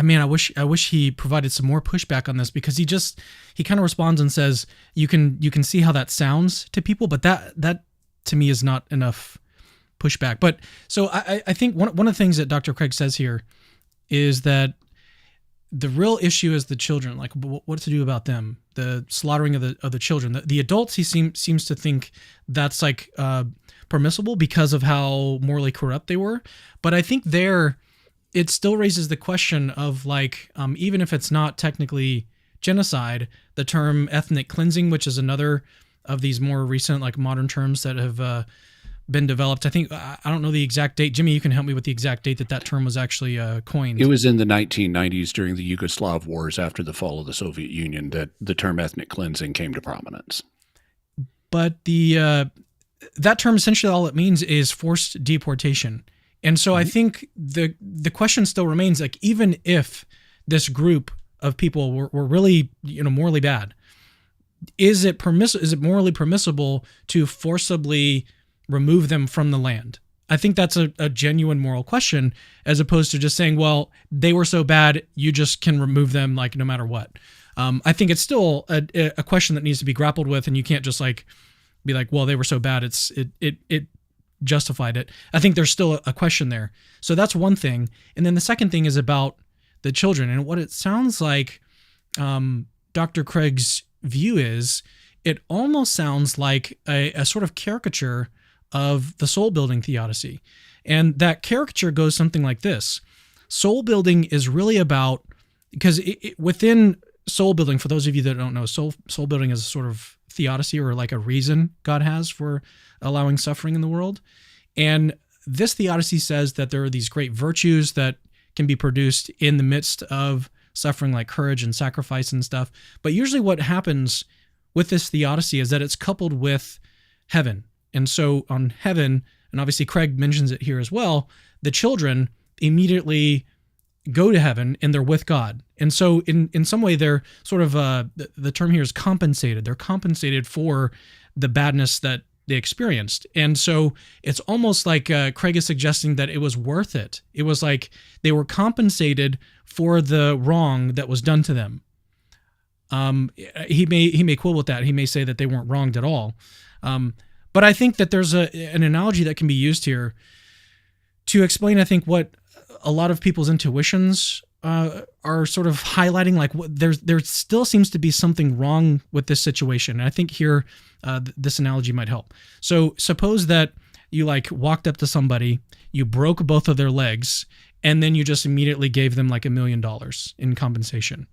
mean, I wish he provided some more pushback on this, because he kind of responds and says you can see how that sounds to people, but that to me is not enough pushback. But so I think one of the things that Dr. Craig says here is that the real issue is the children, like what to do about them, the slaughtering of the children. The adults, he seems to think that's like permissible because of how morally corrupt they were. But I think it still raises the question of like, even if it's not technically genocide, the term ethnic cleansing, which is another of these more recent like modern terms that have been developed. I think, I don't know the exact date. Jimmy, you can help me with the exact date that term was actually coined. It was in the 1990s during the Yugoslav wars after the fall of the Soviet Union that the term ethnic cleansing came to prominence. But that term, essentially all it means is forced deportation. And so I think the question still remains, like, even if this group of people were really, morally bad, is it morally permissible to forcibly remove them from the land? I think that's a genuine moral question, as opposed to just saying, well, they were so bad, you just can remove them like no matter what. I think it's still a question that needs to be grappled with, and you can't just like be like, well, they were so bad, it justified it. I think there's still a question there. So that's one thing. And then the second thing is about the children, and what it sounds like Dr. Craig's view is, it almost sounds like a sort of caricature of the soul building theodicy. And that caricature goes something like this. Soul building is really about, because within soul building, for those of you that don't know, soul building is a sort of theodicy, or like a reason God has for allowing suffering in the world. And this theodicy says that there are these great virtues that can be produced in the midst of suffering, like courage and sacrifice and stuff. But usually what happens with this theodicy is that it's coupled with heaven. And so on heaven, and obviously Craig mentions it here as well, the children immediately go to heaven and they're with God. And so in some way they're sort of, the term here is compensated. They're compensated for the badness that they experienced. And so it's almost like Craig is suggesting that it was worth it. It was like they were compensated for the wrong that was done to them. He may quibble with that. He may say that they weren't wronged at all. But I think that there's an analogy that can be used here to explain, I think, what a lot of people's intuitions are sort of highlighting. Like, there still seems to be something wrong with this situation. And I think here, this analogy might help. So suppose that you like walked up to somebody, you broke both of their legs, and then you just immediately gave them like $1 million in compensation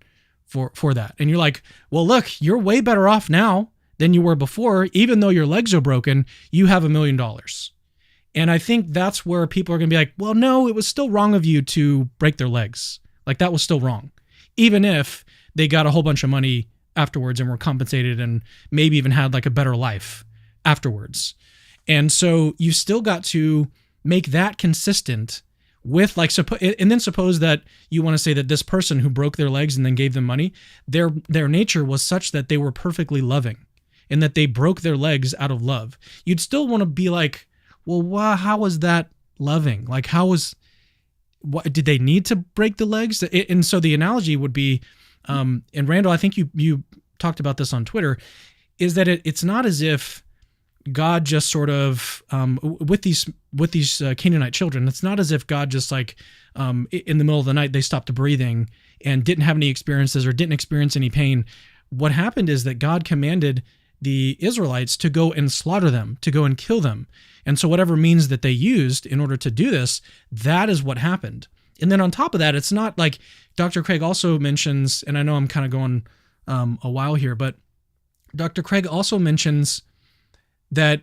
for that. And you're like, well, look, you're way better off now than you were before. Even though your legs are broken, you have $1 million. And I think that's where people are going to be like, well, no, it was still wrong of you to break their legs. Like, that was still wrong. Even if they got a whole bunch of money afterwards and were compensated and maybe even had like a better life afterwards. And so you still got to make that consistent with like, and then suppose that you want to say that this person who broke their legs and then gave them money, their nature was such that they were perfectly loving and that they broke their legs out of love. You'd still want to be like, well, how was that loving? Like, did they need to break the legs? And so the analogy would be, and Randall, I think you talked about this on Twitter, is that it's not as if God just sort of, with these Canaanite children, it's not as if God just like, in the middle of the night, they stopped breathing and didn't have any experiences or didn't experience any pain. What happened is that God commanded the Israelites to go and slaughter them, to go and kill them. And so whatever means that they used in order to do this, that is what happened. And then on top of that, it's not like Dr. Craig also mentions, and I know I'm kind of going a while here, but Dr. Craig also mentions that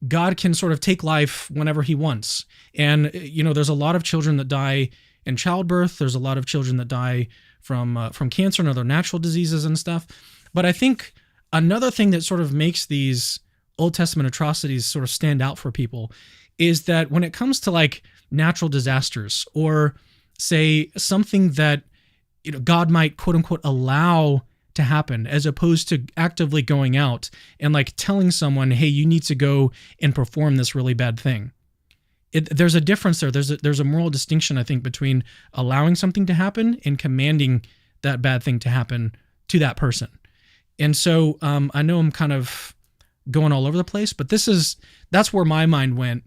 God can sort of take life whenever he wants. And, there's a lot of children that die in childbirth. There's a lot of children that die from cancer and other natural diseases and stuff. But I think another thing that sort of makes these Old Testament atrocities sort of stand out for people is that when it comes to like natural disasters, or say something that God might quote unquote allow to happen, as opposed to actively going out and like telling someone, hey, you need to go and perform this really bad thing. There's a difference there. There's a moral distinction, I think, between allowing something to happen and commanding that bad thing to happen to that person. And so I know I'm kind of going all over the place, but that's where my mind went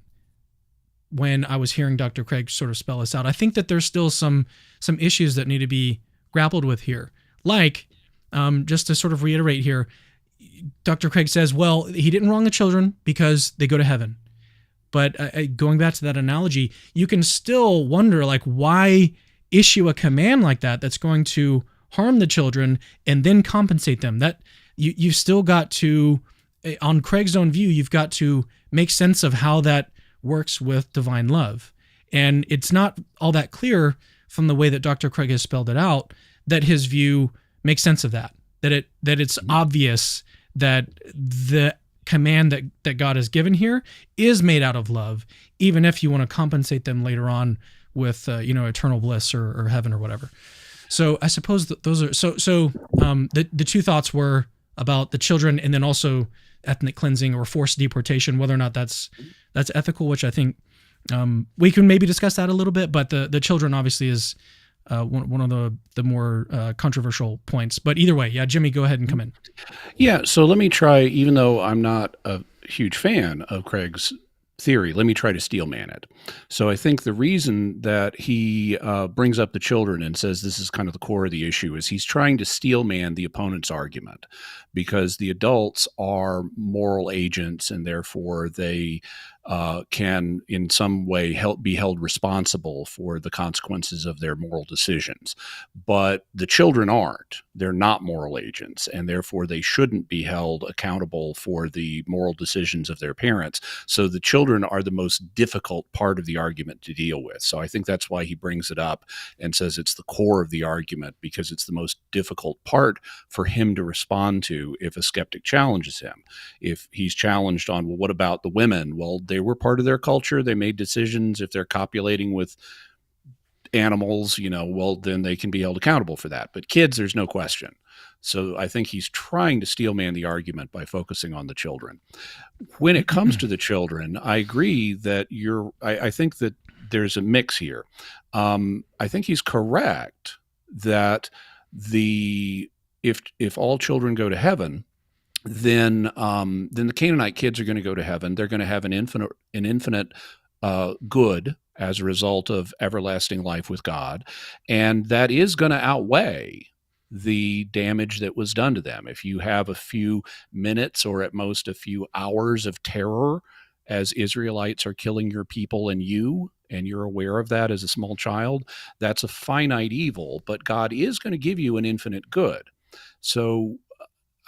when I was hearing Dr. Craig sort of spell this out. I think that there's still some issues that need to be grappled with here. Like, just to sort of reiterate here, Dr. Craig says, well, he didn't wrong the children because they go to heaven. But going back to that analogy, you can still wonder, like, why issue a command like that that's going to harm the children and then compensate them? That you've still got to, on Craig's own view, you've got to make sense of how that works with divine love. And it's not all that clear from the way that Dr. Craig has spelled it out that his view makes sense of that it's obvious that the command that God has given here is made out of love, even if you want to compensate them later on with eternal bliss or heaven or whatever. So I suppose that those are the two thoughts were about the children, and then also ethnic cleansing or forced deportation, whether or not that's ethical, which I think We can maybe discuss that a little bit, but the children obviously is one of the more controversial points. But either way, yeah, Jimmy, go ahead and come in. Yeah, so let me try, even though I'm not a huge fan of Craig's theory, let me try to steelman it. So I think the reason that he brings up the children and says this is kind of the core of the issue is he's trying to steelman the opponent's argument, because the adults are moral agents and therefore they can in some way be held responsible for the consequences of their moral decisions. But the children aren't. They're not moral agents, and therefore they shouldn't be held accountable for the moral decisions of their parents. So the children are the most difficult part of the argument to deal with. So I think that's why he brings it up and says it's the core of the argument, because it's the most difficult part for him to respond to if a skeptic challenges him. If he's challenged on, well, what about the women? Well, they were part of their culture. They made decisions. If they're copulating with animals, well, then they can be held accountable for that. But kids, there's no question. So I think he's trying to steelman the argument by focusing on the children. When it comes to the children, I agree that I think that there's a mix here. I think he's correct that if all children go to heaven, then the Canaanite kids are going to go to heaven. They're going to have an infinite good as a result of everlasting life with God, and that is going to outweigh the damage that was done to them. If you have a few minutes or at most a few hours of terror as Israelites are killing your people and you're aware of that as a small child, that's a finite evil, but God is going to give you an infinite good. So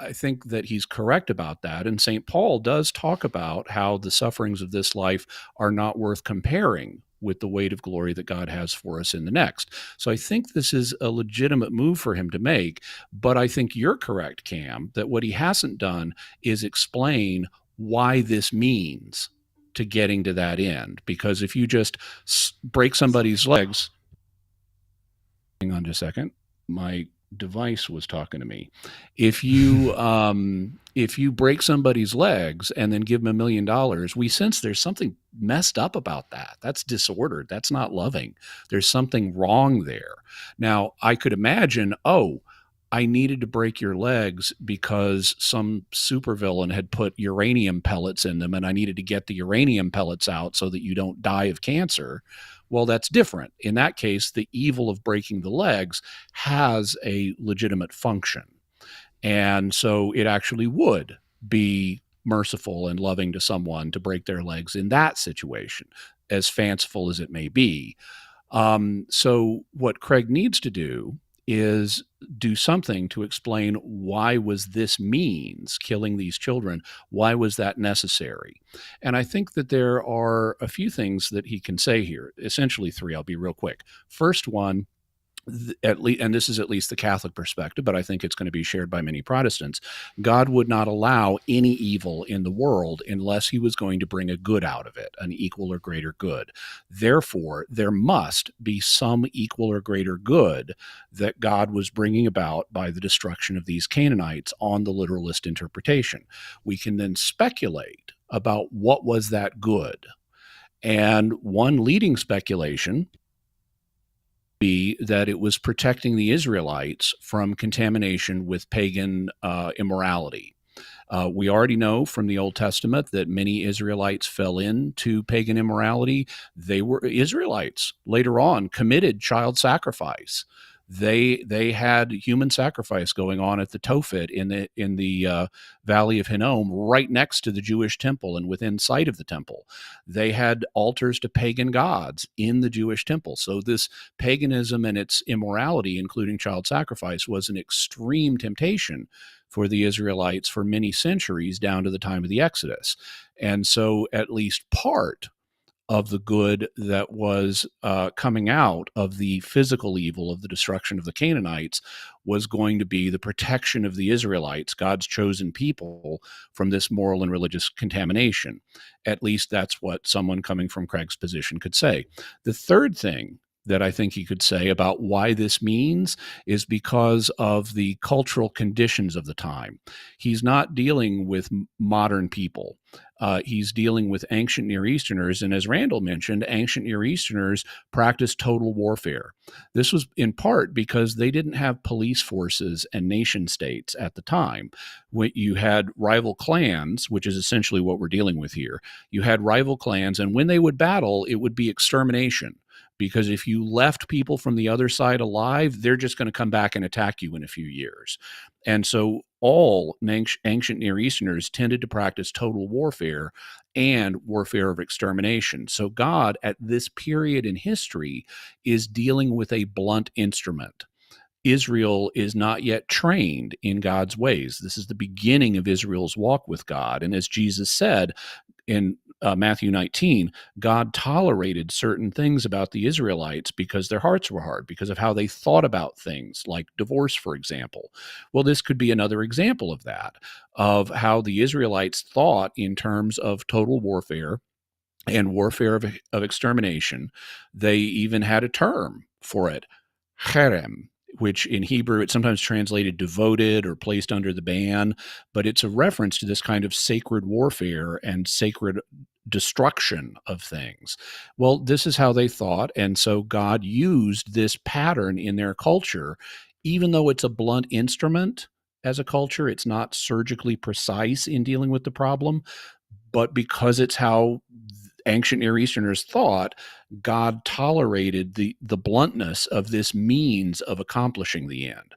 I think that he's correct about that. And St. Paul does talk about how the sufferings of this life are not worth comparing with the weight of glory that God has for us in the next. So I think this is a legitimate move for him to make. But I think you're correct, Cam, that what he hasn't done is explain why this means to getting to that end. Because if you just break somebody's legs, hang on just a second, my device was talking to me. If you break somebody's legs and then give them $1 million, we sense there's something messed up about that. That's disordered. That's not loving. There's something wrong there. Now, I could imagine, I needed to break your legs because some supervillain had put uranium pellets in them and I needed to get the uranium pellets out so that you don't die of cancer. Well, that's different. In that case, the evil of breaking the legs has a legitimate function. And so it actually would be merciful and loving to someone to break their legs in that situation, as fanciful as it may be. So what Craig needs to do is do something to explain why was this means, killing these children, why was that necessary? And I think that there are a few things that he can say here, essentially 3. I'll be real quick. First one, and this is at least the Catholic perspective, but I think it's going to be shared by many Protestants, God would not allow any evil in the world unless he was going to bring a good out of it, an equal or greater good. Therefore, there must be some equal or greater good that God was bringing about by the destruction of these Canaanites on the literalist interpretation. We can then speculate about what was that good. And one leading speculation be that it was protecting the Israelites from contamination with pagan immorality. We already know from the Old Testament that many Israelites fell into pagan immorality. They were Israelites later on committed child sacrifice. They had human sacrifice going on at the Tophet in the Valley of Hinnom, right next to the Jewish temple and within sight of the temple. They had altars to pagan gods in the Jewish temple. So this paganism and its immorality, including child sacrifice, was an extreme temptation for the Israelites for many centuries down to the time of the Exodus. And so at least part of the good that was coming out of the physical evil of the destruction of the Canaanites was going to be the protection of the Israelites, God's chosen people, from this moral and religious contamination. At least that's what someone coming from Craig's position could say. The third thing that I think he could say about why this means is because of the cultural conditions of the time. He's not dealing with modern people. He's dealing with ancient Near Easterners. And as Randall mentioned, ancient Near Easterners practiced total warfare. This was in part because they didn't have police forces and nation states at the time. When you had rival clans, which is essentially what we're dealing with here. You had rival clans, and when they would battle, it would be extermination. Because if you left people from the other side alive, they're just going to come back and attack you in a few years. And so all ancient Near Easterners tended to practice total warfare and warfare of extermination. So God, at this period in history, is dealing with a blunt instrument. Israel is not yet trained in God's ways. This is the beginning of Israel's walk with God. And as Jesus said in Matthew 19, God tolerated certain things about the Israelites because their hearts were hard, because of how they thought about things like divorce, for example. Well, this could be another example of that, of how the Israelites thought in terms of total warfare and warfare of extermination. They even had a term for it, cherem, which in Hebrew it's sometimes translated devoted or placed under the ban, but it's a reference to this kind of sacred warfare and sacred destruction of things. Well, this is how they thought, and so God used this pattern in their culture, even though it's a blunt instrument as a culture. It's not surgically precise in dealing with the problem, but because it's how ancient Near Easterners thought, God tolerated the bluntness of this means of accomplishing the end.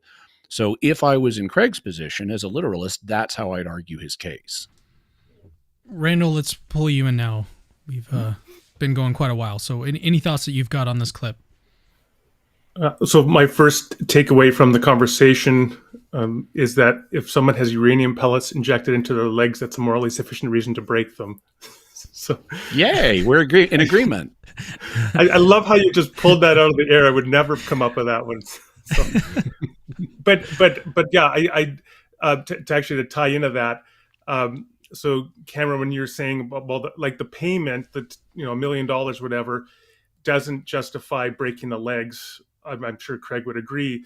So if I was in Craig's position as a literalist, that's how I'd argue his case. Randall, let's pull you in now. We've been going quite a while. So any thoughts that you've got on this clip? So my first takeaway from the conversation is that if someone has uranium pellets injected into their legs, that's a morally sufficient reason to break them. So, yay, we're in agreement. I love how you just pulled that out of the air. I would never have come up with that one. So, but yeah, to tie into that. So Cameron, when you're saying, well, like the payment that, $1 million, whatever, doesn't justify breaking the legs. I'm sure Craig would agree.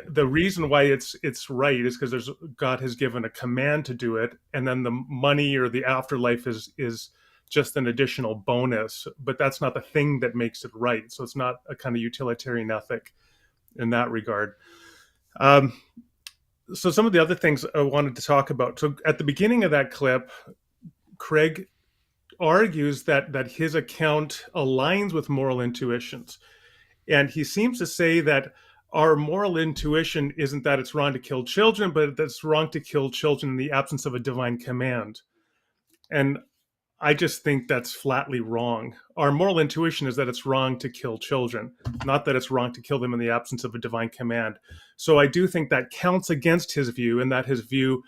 The reason why it's right is because God has given a command to do it, and then the money or the afterlife is just an additional bonus. But that's not the thing that makes it right. So it's not a kind of utilitarian ethic in that regard. So some of the other things I wanted to talk about. So at the beginning of that clip, Craig argues that his account aligns with moral intuitions. And he seems to say that our moral intuition isn't that it's wrong to kill children, but that it's wrong to kill children in the absence of a divine command. And I just think that's flatly wrong. Our moral intuition is that it's wrong to kill children, not that it's wrong to kill them in the absence of a divine command. So I do think that counts against his view, and that his view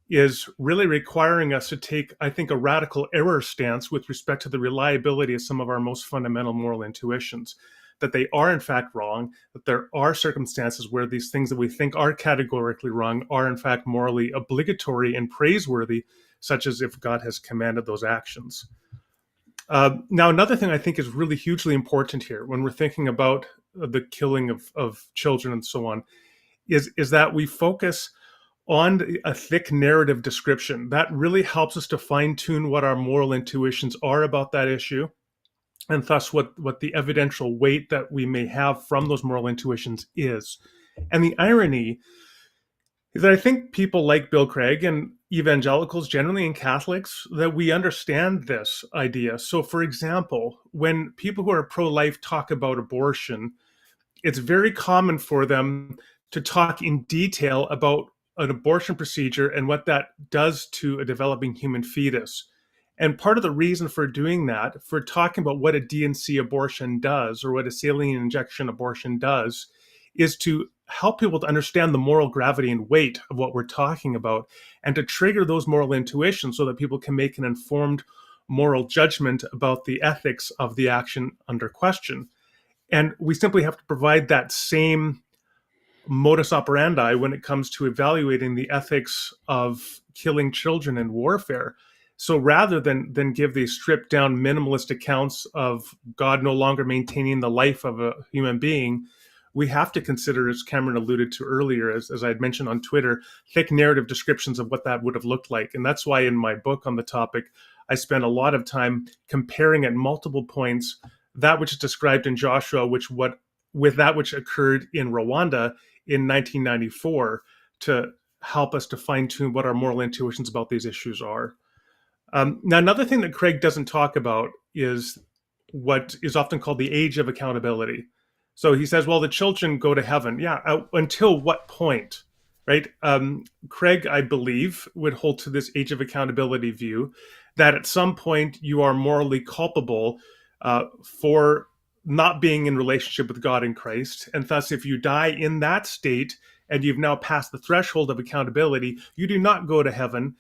is really requiring us to take, I think, a radical error stance with respect to the reliability of some of our most fundamental moral intuitions, that they are in fact wrong, that there are circumstances where these things that we think are categorically wrong are in fact morally obligatory and praiseworthy, such as if God has commanded those actions. Now, another thing I think is really hugely important here when we're thinking about the killing of children and so on, is that we focus on a thick narrative description. That really helps us to fine-tune what our moral intuitions are about that issue, and thus what the evidential weight that we may have from those moral intuitions is. And the irony is that I think people like Bill Craig and evangelicals generally and Catholics, that we understand this idea. So for example, when people who are pro-life talk about abortion, it's very common for them to talk in detail about an abortion procedure and what that does to a developing human fetus. And part of the reason for doing that, for talking about what a D&C abortion does or what a saline injection abortion does, is to help people to understand the moral gravity and weight of what we're talking about, and to trigger those moral intuitions so that people can make an informed moral judgment about the ethics of the action under question. And we simply have to provide that same modus operandi when it comes to evaluating the ethics of killing children in warfare. So rather than give these stripped down minimalist accounts of God no longer maintaining the life of a human being, we have to consider, as Cameron alluded to earlier, as I had mentioned on Twitter, thick narrative descriptions of what that would have looked like. And that's why in my book on the topic, I spent a lot of time comparing at multiple points that which is described in Joshua, with that which occurred in Rwanda in 1994, to help us to fine-tune what our moral intuitions about these issues are. Now, another thing that Craig doesn't talk about is what is often called the age of accountability. So he says, well, the children go to heaven. Yeah, until what point, right? Craig, I believe, would hold to this age of accountability view, that at some point you are morally culpable for not being in relationship with God in Christ. And thus, if you die in that state and you've now passed the threshold of accountability, you do not go to heaven.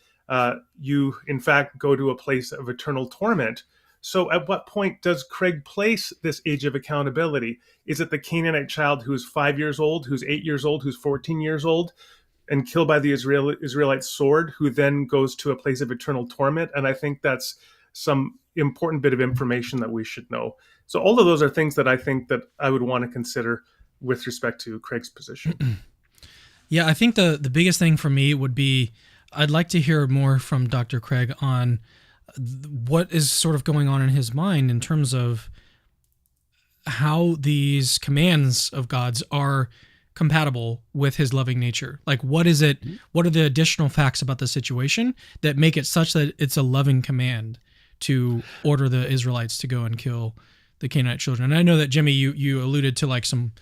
You, in fact, go to a place of eternal torment. So at what point does Craig place this age of accountability? Is it the Canaanite child who's 5 years old, who's 8 years old, who's 14 years old, and killed by the Israelite sword, who then goes to a place of eternal torment? And I think that's some important bit of information that we should know. So all of those are things that I think that I would want to consider with respect to Craig's position. Yeah, I think the biggest thing for me would be, I'd like to hear more from Dr. Craig on what is sort of going on in his mind in terms of how these commands of God's are compatible with his loving nature. Like, what is it? What are the additional facts about the situation that make it such that it's a loving command to order the Israelites to go and kill the Canaanite children? And I know that, Jimmy, you alluded to like some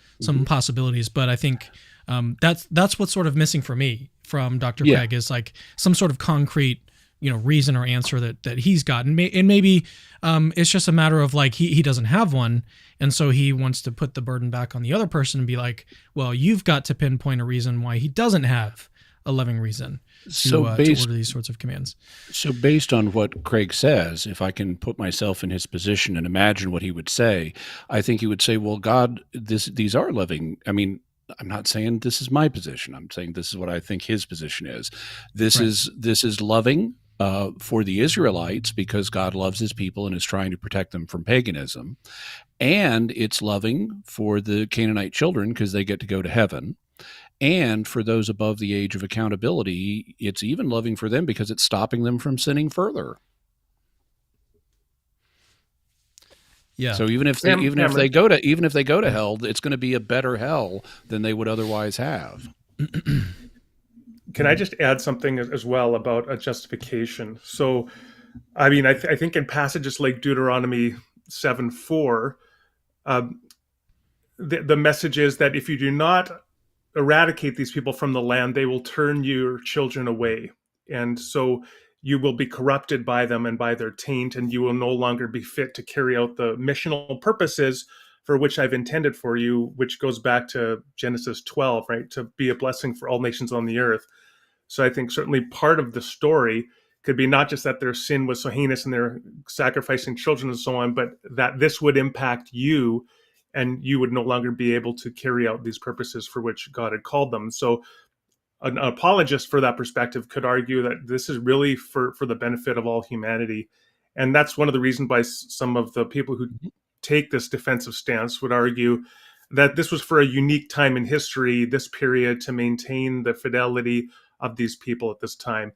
possibilities, but I think that's what's sort of missing for me from Dr. Craig is like some sort of concrete, reason or answer that he's gotten. And maybe it's just a matter of like, he doesn't have one. And so he wants to put the burden back on the other person and be like, well, you've got to pinpoint a reason why he doesn't have a loving reason to order these sorts of commands. So based on what Craig says, if I can put myself in his position and imagine what he would say, I think he would say, well, God, these are loving. I mean, I'm not saying this is my position. I'm saying this is what I think his position is. This is loving for the Israelites because God loves his people and is trying to protect them from paganism. And it's loving for the Canaanite children because they get to go to heaven. And for those above the age of accountability, it's even loving for them because it's stopping them from sinning further. Yeah. So even if they go to hell, it's going to be a better hell than they would otherwise have. Can I just add something as well about a justification? So, I mean, I think in passages like Deuteronomy 7:4, the message is that if you do not eradicate these people from the land, they will turn your children away. And so you will be corrupted by them and by their taint, and you will no longer be fit to carry out the missional purposes for which I've intended for you, which goes back to Genesis 12, right? To be a blessing for all nations on the earth. So I think certainly part of the story could be not just that their sin was so heinous and they're sacrificing children and so on, but that this would impact you and you would no longer be able to carry out these purposes for which God had called them. So an apologist for that perspective could argue that this is really for the benefit of all humanity. And that's one of the reasons why some of the people who take this defensive stance would argue that this was for a unique time in history, this period, to maintain the fidelity of these people at this time.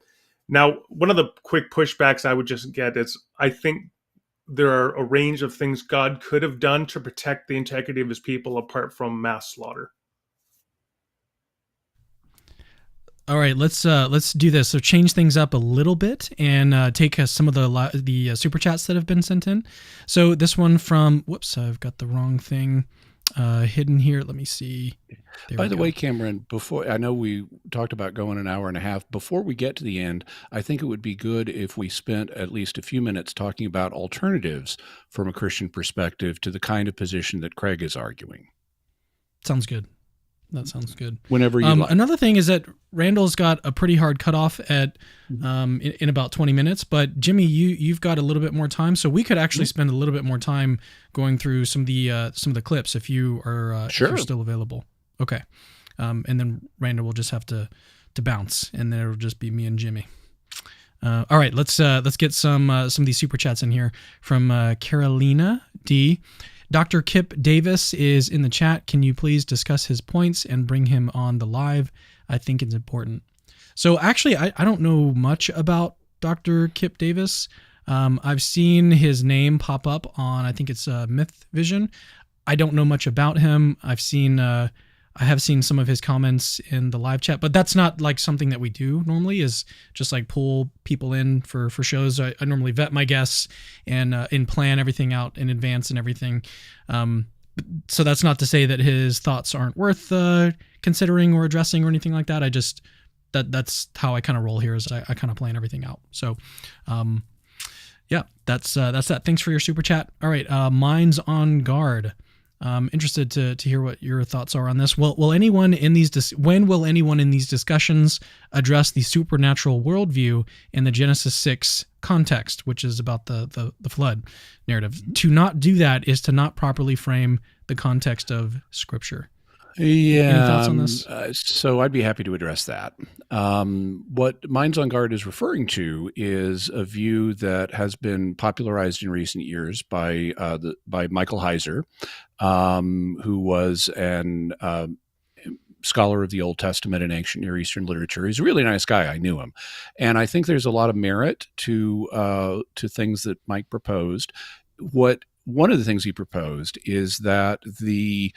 Now, one of the quick pushbacks I would just get is, I think there are a range of things God could have done to protect the integrity of his people apart from mass slaughter. All right, let's do this. So change things up a little bit and take some of the super chats that have been sent in. So this one from, whoops, I've got the wrong thing hidden here. Let me see. By the way, Cameron, before, I know we talked about going an hour and a half. Before we get to the end, I think it would be good if we spent at least a few minutes talking about alternatives from a Christian perspective to the kind of position that Craig is arguing. Sounds good. That sounds good. Whenever you like. Another thing is that Randall's got a pretty hard cutoff at in about 20 minutes, but Jimmy, you've got a little bit more time, so we could actually spend a little bit more time going through some of the clips if you are sure. If you're still available. Okay, and then Randall will just have to bounce, and then it'll just be me and Jimmy. All right, let's get some of these super chats in here from Carolina D. Dr. Kip Davis is in the chat. Can you please discuss his points and bring him on the live? I think it's important. So actually, I don't know much about Dr. Kip Davis. I've seen his name pop up on, I think it's Myth Vision. I don't know much about him. I have seen some of his comments in the live chat, but that's not like something that we do normally, is just like pull people in for shows. I normally vet my guests and plan everything out in advance and everything. So that's not to say that his thoughts aren't worth considering or addressing or anything like that. That's how I kind of roll here, is I kind of plan everything out. So, yeah, that's that. Thanks for your super chat. All right. Minds on Guard. Interested to hear what your thoughts are on this. When will anyone in these discussions address the supernatural worldview in the Genesis 6 context, which is about the flood narrative? To not do that is to not properly frame the context of Scripture. Yeah. Any thoughts on this? So I'd be happy to address that. What Minds on Guard is referring to is a view that has been popularized in recent years by Michael Heiser, who was an scholar of the Old Testament and ancient Near Eastern literature. He's a really nice guy. I knew him, and I think there's a lot of merit to things that Mike proposed. One of the things he proposed is that the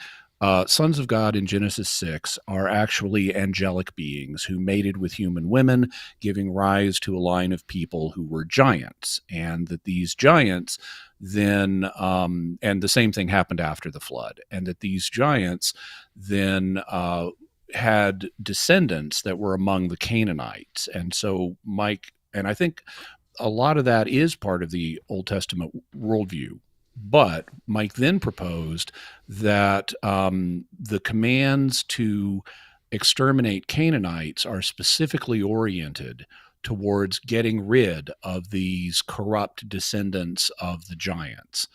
sons of God in Genesis 6 are actually angelic beings who mated with human women, giving rise to a line of people who were giants, and that these giants then, and the same thing happened after the flood, and that these giants then had descendants that were among the Canaanites. And so Mike, and I think a lot of that is part of the Old Testament worldview. But Mike then proposed that the commands to exterminate Canaanites are specifically oriented towards getting rid of these corrupt descendants of the giants.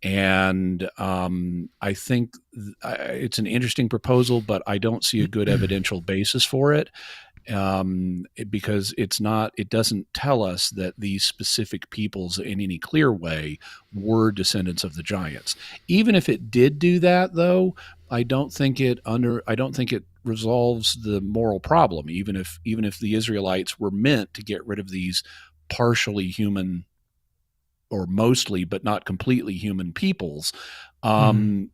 And I think it's an interesting proposal, but I don't see a good evidential basis for it. Because it doesn't tell us that these specific peoples in any clear way were descendants of the giants. Even if it did do that, though, I don't think it resolves the moral problem. Even if the Israelites were meant to get rid of these partially human, or mostly but not completely human peoples,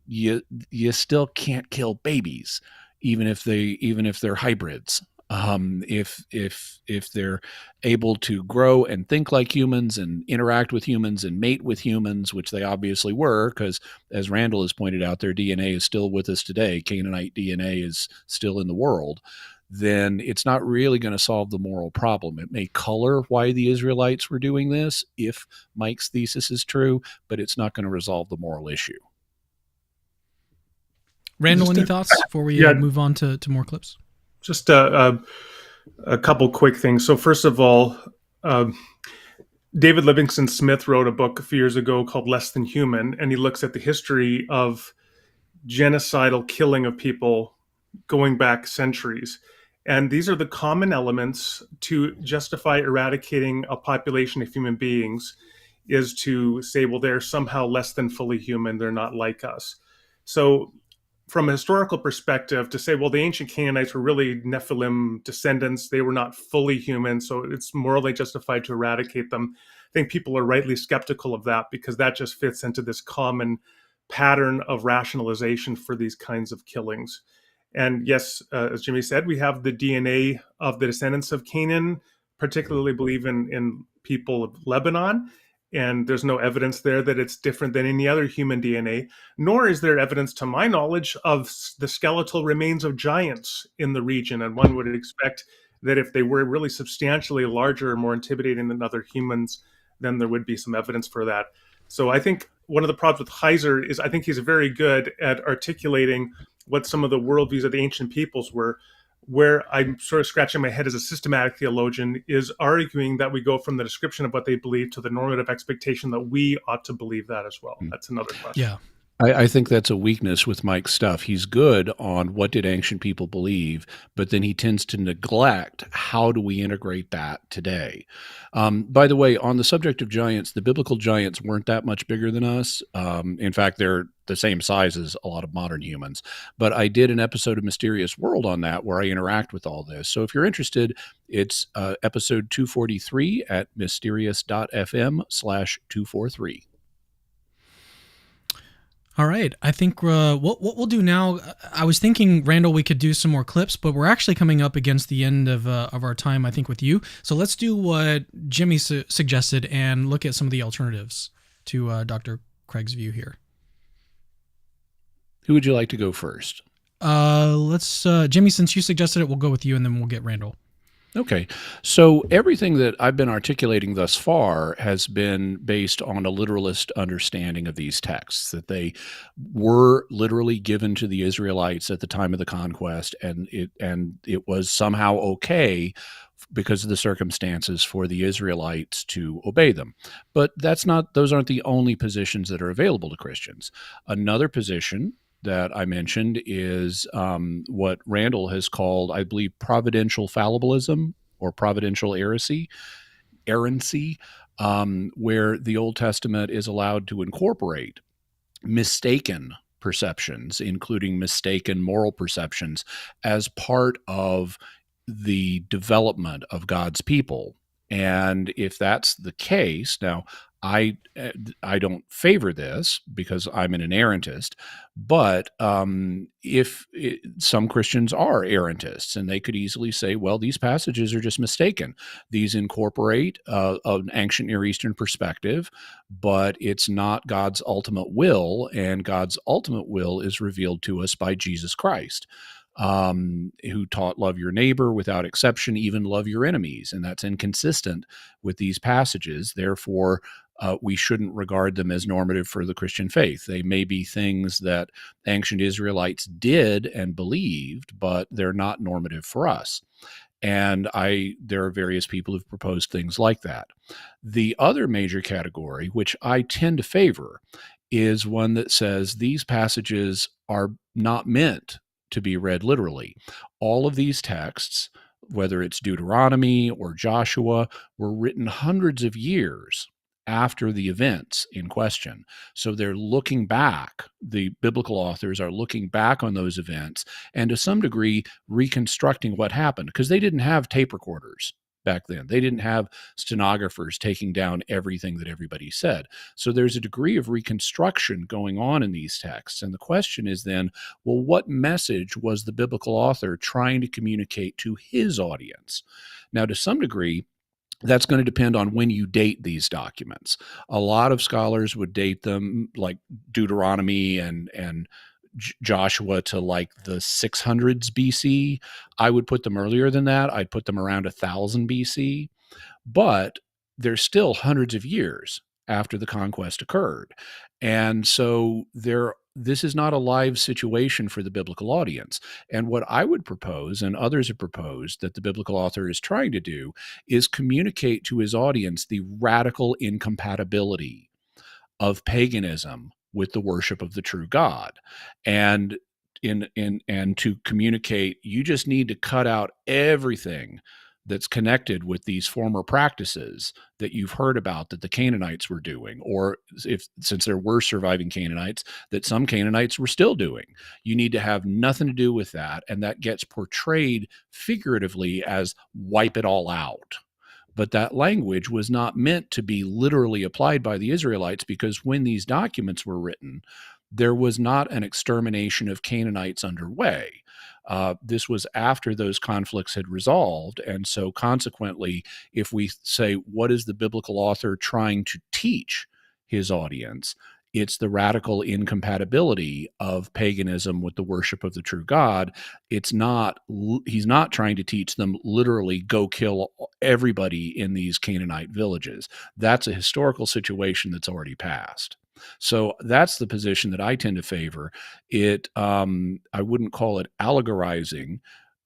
you still can't kill babies, even if they're hybrids. If they're able to grow and think like humans and interact with humans and mate with humans, which they obviously were, because as Randall has pointed out, their DNA is still with us today. Canaanite DNA is still in the world. Then it's not really going to solve the moral problem. It may color why the Israelites were doing this, if Mike's thesis is true, but it's not going to resolve the moral issue. Randall, any thoughts before we move on to more clips? Just a couple quick things. So first of all, David Livingston Smith wrote a book a few years ago called Less Than Human, and he looks at the history of genocidal killing of people going back centuries. And these are the common elements to justify eradicating a population of human beings, is to say, well, they're somehow less than fully human. They're not like us. So from a historical perspective, to say, well, the ancient Canaanites were really Nephilim descendants, they were not fully human, so it's morally justified to eradicate them. I think people are rightly skeptical of that, because that just fits into this common pattern of rationalization for these kinds of killings. And yes, as Jimmy said, we have the DNA of the descendants of Canaan, particularly believe in people of Lebanon. And there's no evidence there that it's different than any other human DNA, nor is there evidence, to my knowledge, of the skeletal remains of giants in the region. And one would expect that if they were really substantially larger and more intimidating than other humans, then there would be some evidence for that. So I think one of the problems with Heiser is I think he's very good at articulating what some of the worldviews of the ancient peoples were. Where I'm sort of scratching my head as a systematic theologian is arguing that we go from the description of what they believe to the normative expectation that we ought to believe that as well. That's another question. Yeah. I think that's a weakness with Mike's stuff. He's good on what did ancient people believe, but then he tends to neglect how do we integrate that today. By the way, on the subject of giants, the biblical giants weren't that much bigger than us. In fact, they're the same size as a lot of modern humans. But I did an episode of Mysterious World on that where I interact with all this. So if you're interested, it's episode 243 at mysterious.fm/243. All right. I think what we'll do now, I was thinking, Randall, we could do some more clips, but we're actually coming up against the end of our time, I think, with you. So let's do what Jimmy suggested and look at some of the alternatives to Dr. Craig's view here. Who would you like to go first? Let's Jimmy, since you suggested it, we'll go with you, and then we'll get Randall. Okay. So everything that I've been articulating thus far has been based on a literalist understanding of these texts, that they were literally given to the Israelites at the time of the conquest, and it was somehow okay because of the circumstances for the Israelites to obey them. But those aren't the only positions that are available to Christians. Another position that I mentioned is what Randall has called, I believe, providential fallibilism or providential errancy, where the Old Testament is allowed to incorporate mistaken perceptions, including mistaken moral perceptions, as part of the development of God's people. And if that's the case, now I don't favor this because I'm an inerrantist, but some Christians are errantists, and they could easily say, well, these passages are just mistaken. These incorporate an ancient Near Eastern perspective, but it's not God's ultimate will, and God's ultimate will is revealed to us by Jesus Christ, who taught love your neighbor without exception, even love your enemies. And that's inconsistent with these passages. Therefore, we shouldn't regard them as normative for the Christian faith. They may be things that ancient Israelites did and believed, but they're not normative for us. And there are various people who've proposed things like that. The other major category, which I tend to favor, is one that says these passages are not meant to be read literally. All of these texts, whether it's Deuteronomy or Joshua, were written hundreds of years after the events in question. So they're looking back, the biblical authors are looking back on those events and to some degree reconstructing what happened, because they didn't have tape recorders back then. They didn't have stenographers taking down everything that everybody said. So there's a degree of reconstruction going on in these texts. And the question is then, well, what message was the biblical author trying to communicate to his audience? Now, to some degree, that's going to depend on when you date these documents. A lot of scholars would date them like Deuteronomy and Joshua to like the 600s BC. I would put them earlier than that. I'd put them around 1000 BC, but they're still hundreds of years after the conquest occurred. And so this is not a live situation for the biblical audience. And what I would propose, and others have proposed, that the biblical author is trying to do is communicate to his audience the radical incompatibility of paganism with the worship of the true God. And to communicate, you just need to cut out everything that's connected with these former practices that you've heard about that the Canaanites were doing, or since there were surviving Canaanites, that some Canaanites were still doing. You need to have nothing to do with that, and that gets portrayed figuratively as wipe it all out. But that language was not meant to be literally applied by the Israelites, because when these documents were written, there was not an extermination of Canaanites underway. This was after those conflicts had resolved. And so consequently, if we say, what is the biblical author trying to teach his audience? It's the radical incompatibility of paganism with the worship of the true God. He's not trying to teach them literally go kill everybody in these Canaanite villages. That's a historical situation that's already passed. So that's the position that I tend to favor. I wouldn't call it allegorizing.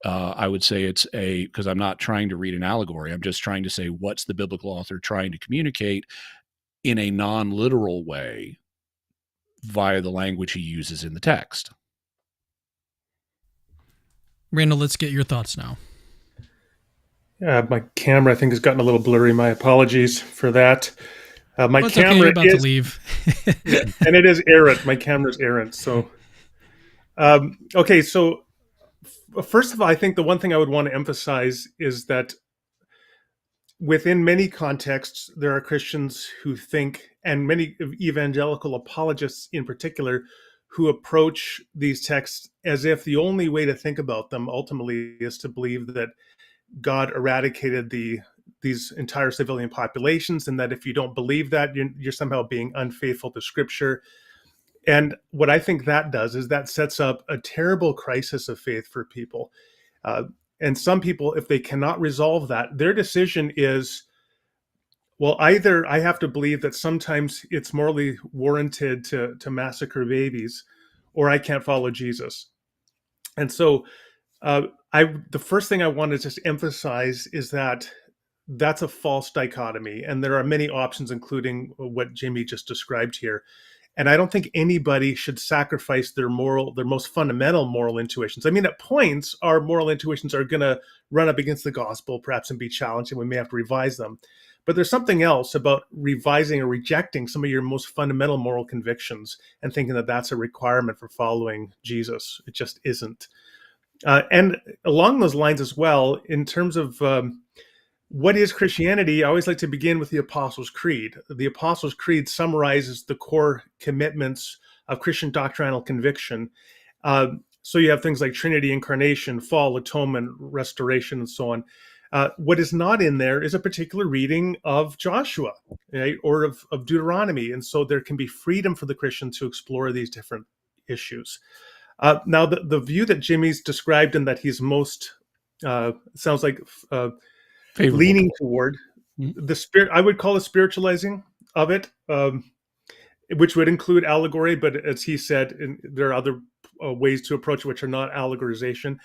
I would say because I'm not trying to read an allegory. I'm just trying to say, what's the biblical author trying to communicate in a non-literal way via the language he uses in the text. Randall, let's get your thoughts now. My camera, I think, has gotten a little blurry. My apologies for that. My It's camera okay, you're about is to leave. yeah, and it is errant. My camera's errant. So, okay. So, first of all, I think the one thing I would want to emphasize is that within many contexts, there are Christians who think, and many evangelical apologists in particular, who approach these texts as if the only way to think about them ultimately is to believe that God eradicated these entire civilian populations, and that if you don't believe that, you're somehow being unfaithful to Scripture. And what I think that does is that sets up a terrible crisis of faith for people. And some people, if they cannot resolve that, their decision is, well, either I have to believe that sometimes it's morally warranted to massacre babies, or I can't follow Jesus. And so the first thing I want to just emphasize is that that's a false dichotomy. And there are many options, including what Jimmy just described here. And I don't think anybody should sacrifice their most fundamental moral intuitions. I mean, at points, our moral intuitions are going to run up against the gospel, perhaps, and be challenged, and we may have to revise them. But there's something else about revising or rejecting some of your most fundamental moral convictions and thinking that that's a requirement for following Jesus. It just isn't. And along those lines as well, in terms of what is Christianity, I always like to begin with the Apostles' Creed. The Apostles' Creed summarizes the core commitments of Christian doctrinal conviction. So you have things like Trinity, incarnation, fall, atonement, restoration, and so on. What is not in there is a particular reading of Joshua, right, or of Deuteronomy. And so there can be freedom for the Christian to explore these different issues. Now, the view that Jimmy's described and that he's most, sounds like leaning toward, the spirit, I would call it spiritualizing of it, which would include allegory. But as he said, there are other ways to approach it which are not allegorization.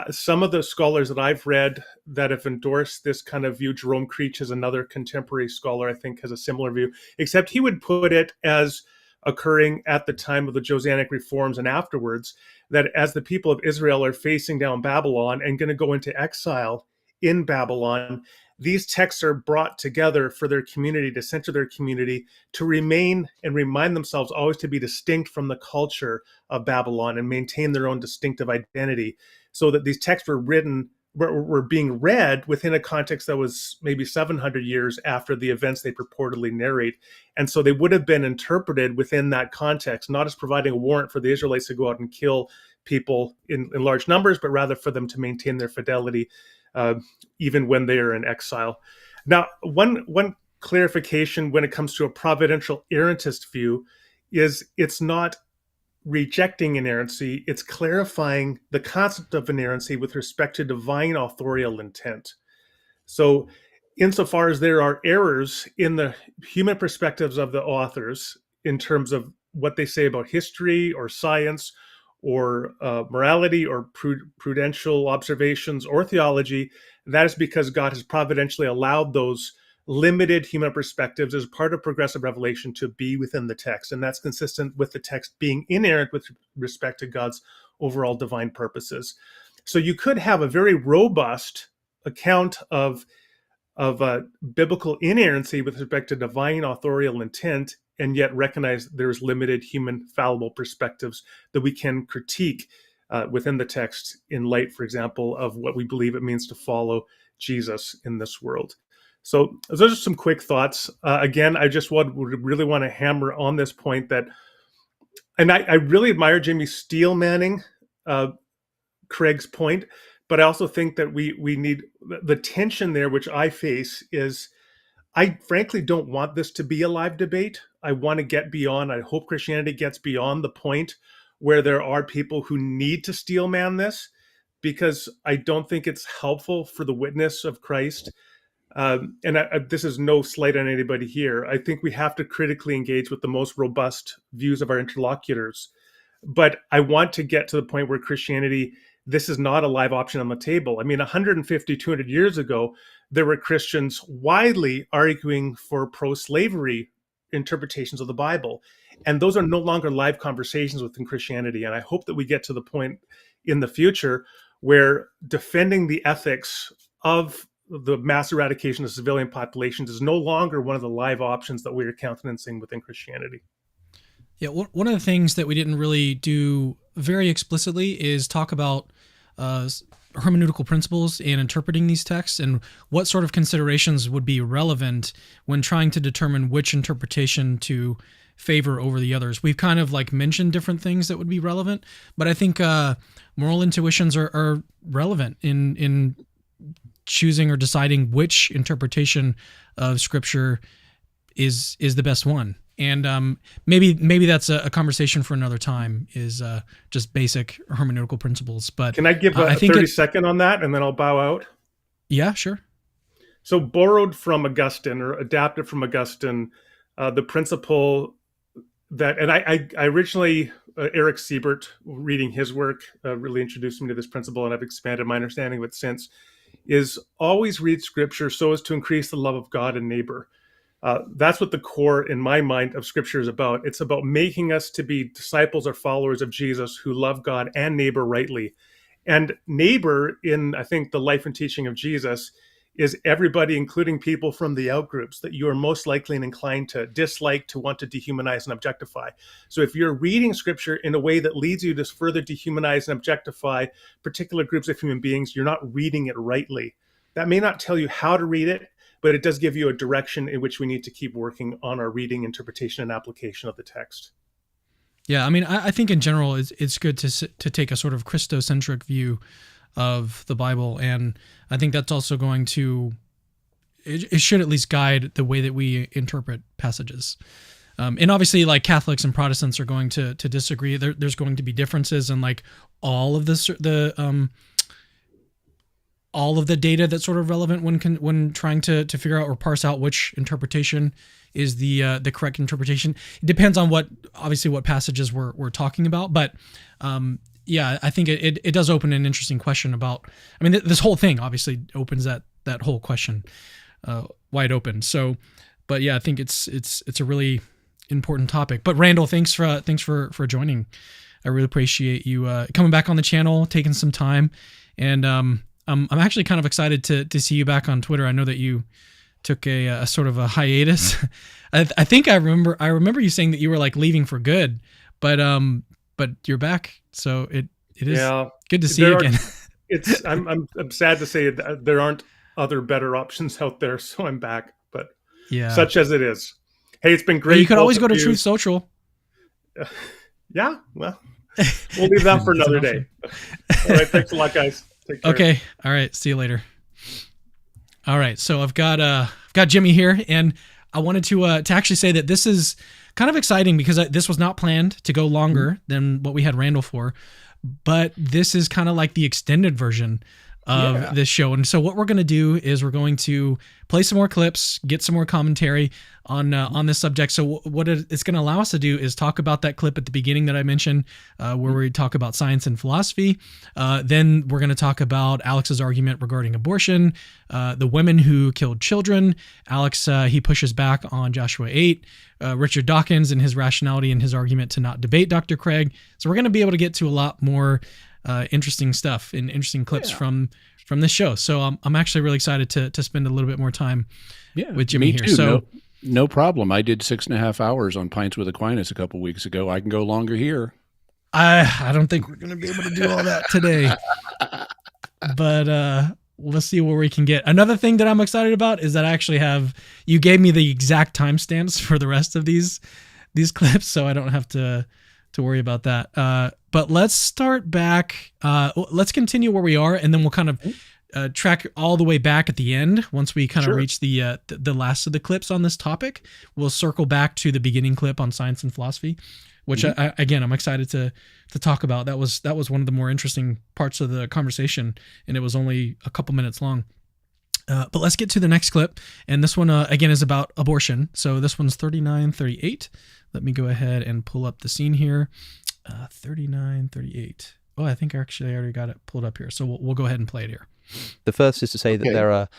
Some of the scholars that I've read that have endorsed this kind of view, Jerome Creech is another contemporary scholar, I think, has a similar view, except he would put it as occurring at the time of the Josianic reforms and afterwards, that as the people of Israel are facing down Babylon and going to go into exile in Babylon, these texts are brought together for their community, to center their community, to remain and remind themselves always to be distinct from the culture of Babylon and maintain their own distinctive identity. So that these texts were being read within a context that was maybe 700 years after the events they purportedly narrate. And so they would have been interpreted within that context, not as providing a warrant for the Israelites to go out and kill people in large numbers, but rather for them to maintain their fidelity even when they are in exile. Now, one clarification when it comes to a providential errantist view is it's not rejecting inerrancy, it's clarifying the concept of inerrancy with respect to divine authorial intent. So insofar as there are errors in the human perspectives of the authors in terms of what they say about history or science or morality or prudential observations or theology, that is because God has providentially allowed those limited human perspectives as part of progressive revelation to be within the text. And that's consistent with the text being inerrant with respect to God's overall divine purposes. So you could have a very robust account of biblical inerrancy with respect to divine authorial intent, and yet recognize there's limited human fallible perspectives that we can critique within the text in light, for example, of what we believe it means to follow Jesus in this world. So those are some quick thoughts. Again, I just would really want to hammer on this point that, and I really admire Jimmy Steelmanning Craig's point, but I also think that we need the tension there, which I face, is I frankly don't want this to be a live debate. I want to get beyond, I hope Christianity gets beyond the point where there are people who need to steelman this, because I don't think it's helpful for the witness of Christ. This is no slight on anybody here. I think we have to critically engage with the most robust views of our interlocutors. But I want to get to the point where Christianity, this is not a live option on the table. I mean, 150, 200 years ago, there were Christians widely arguing for pro-slavery interpretations of the Bible. And those are no longer live conversations within Christianity. And I hope that we get to the point in the future where defending the ethics of the mass eradication of civilian populations is no longer one of the live options that we are countenancing within Christianity. Yeah, one of the things that we didn't really do very explicitly is talk about hermeneutical principles in interpreting these texts and what sort of considerations would be relevant when trying to determine which interpretation to favor over the others. We've kind of like mentioned different things that would be relevant, but I think moral intuitions are relevant in choosing or deciding which interpretation of Scripture is the best one. And maybe that's a conversation for another time, is just basic hermeneutical principles. But can I give a 30-second on that, and then I'll bow out? Yeah, sure. So borrowed from Augustine, or adapted from Augustine, the principle that, and I originally, Eric Siebert, reading his work, really introduced me to this principle, and I've expanded my understanding of it since, is always read Scripture so as to increase the love of God and neighbor. That's what the core, in my mind, of Scripture is about. It's about making us to be disciples or followers of Jesus who love God and neighbor rightly. And neighbor, in, I think, the life and teaching of Jesus, is everybody, including people from the outgroups that you are most likely and inclined to dislike, to want to dehumanize and objectify. So if you're reading Scripture in a way that leads you to further dehumanize and objectify particular groups of human beings, you're not reading it rightly. That may not tell you how to read it, but it does give you a direction in which we need to keep working on our reading, interpretation, and application of the text. Yeah, I mean, I think in general it's good to take a sort of Christocentric view of the Bible, and I think that's also going to, it should at least guide the way that we interpret passages. And obviously, like, Catholics and Protestants are going to disagree. There's going to be differences in like all of all of the data that's sort of relevant when trying to figure out or parse out which interpretation is the correct interpretation. It depends on what passages we're talking about, but yeah, I think it does open an interesting question about, I mean, this whole thing obviously opens that whole question wide open. So, but yeah, I think it's a really important topic. But Randall, thanks for joining. I really appreciate you coming back on the channel, taking some time, and I'm actually kind of excited to see you back on Twitter. I know that you took a sort of a hiatus. I think I remember you saying that you were like leaving for good, but you're back, so it is good to see you again. I'm sad to say that there aren't other better options out there, so I'm back. But yeah, such as it is. Hey, it's been great. Well, you could always go to Truth Social. Yeah, well, we'll leave that for another day. All right, thanks a lot, guys. Take care. Okay. All right. See you later. All right. So I've got Jimmy here, and I wanted to actually say that this is kind of exciting because this was not planned to go longer than what we had Randall for, but this is kind of like the extended version of this show. And so what we're going to do is we're going to play some more clips, get some more commentary on this subject. So what it's going to allow us to do is talk about that clip at the beginning that I mentioned, where we talk about science and philosophy. Then we're going to talk about Alex's argument regarding abortion, the women who killed children. Alex, he pushes back on Joshua 8, Richard Dawkins and his rationality and his argument to not debate Dr. Craig. So we're going to be able to get to a lot more interesting stuff and interesting clips from this show. So I'm actually really excited to spend a little bit more time with Jimmy me here. Too. So no problem. I did 6.5 hours on Pints with Aquinas a couple weeks ago. I can go longer here. I don't think we're going to be able to do all that today, but let's see where we can get. Another thing that I'm excited about is that I actually you gave me the exact timestamps for the rest of these clips, so I don't have to worry about that. But let's start back. Let's continue where we are, and then we'll kind of track all the way back at the end. Once we kind of reach the last of the clips on this topic, we'll circle back to the beginning clip on science and philosophy, which I'm excited to talk about. That was one of the more interesting parts of the conversation, and it was only a couple minutes long. But let's get to the next clip, and this one again is about abortion. So this one's 39:38. Let me go ahead and pull up the scene here. 39:38. Oh, I think I already got it pulled up here. So we'll go ahead and play it here. The first is to say that there are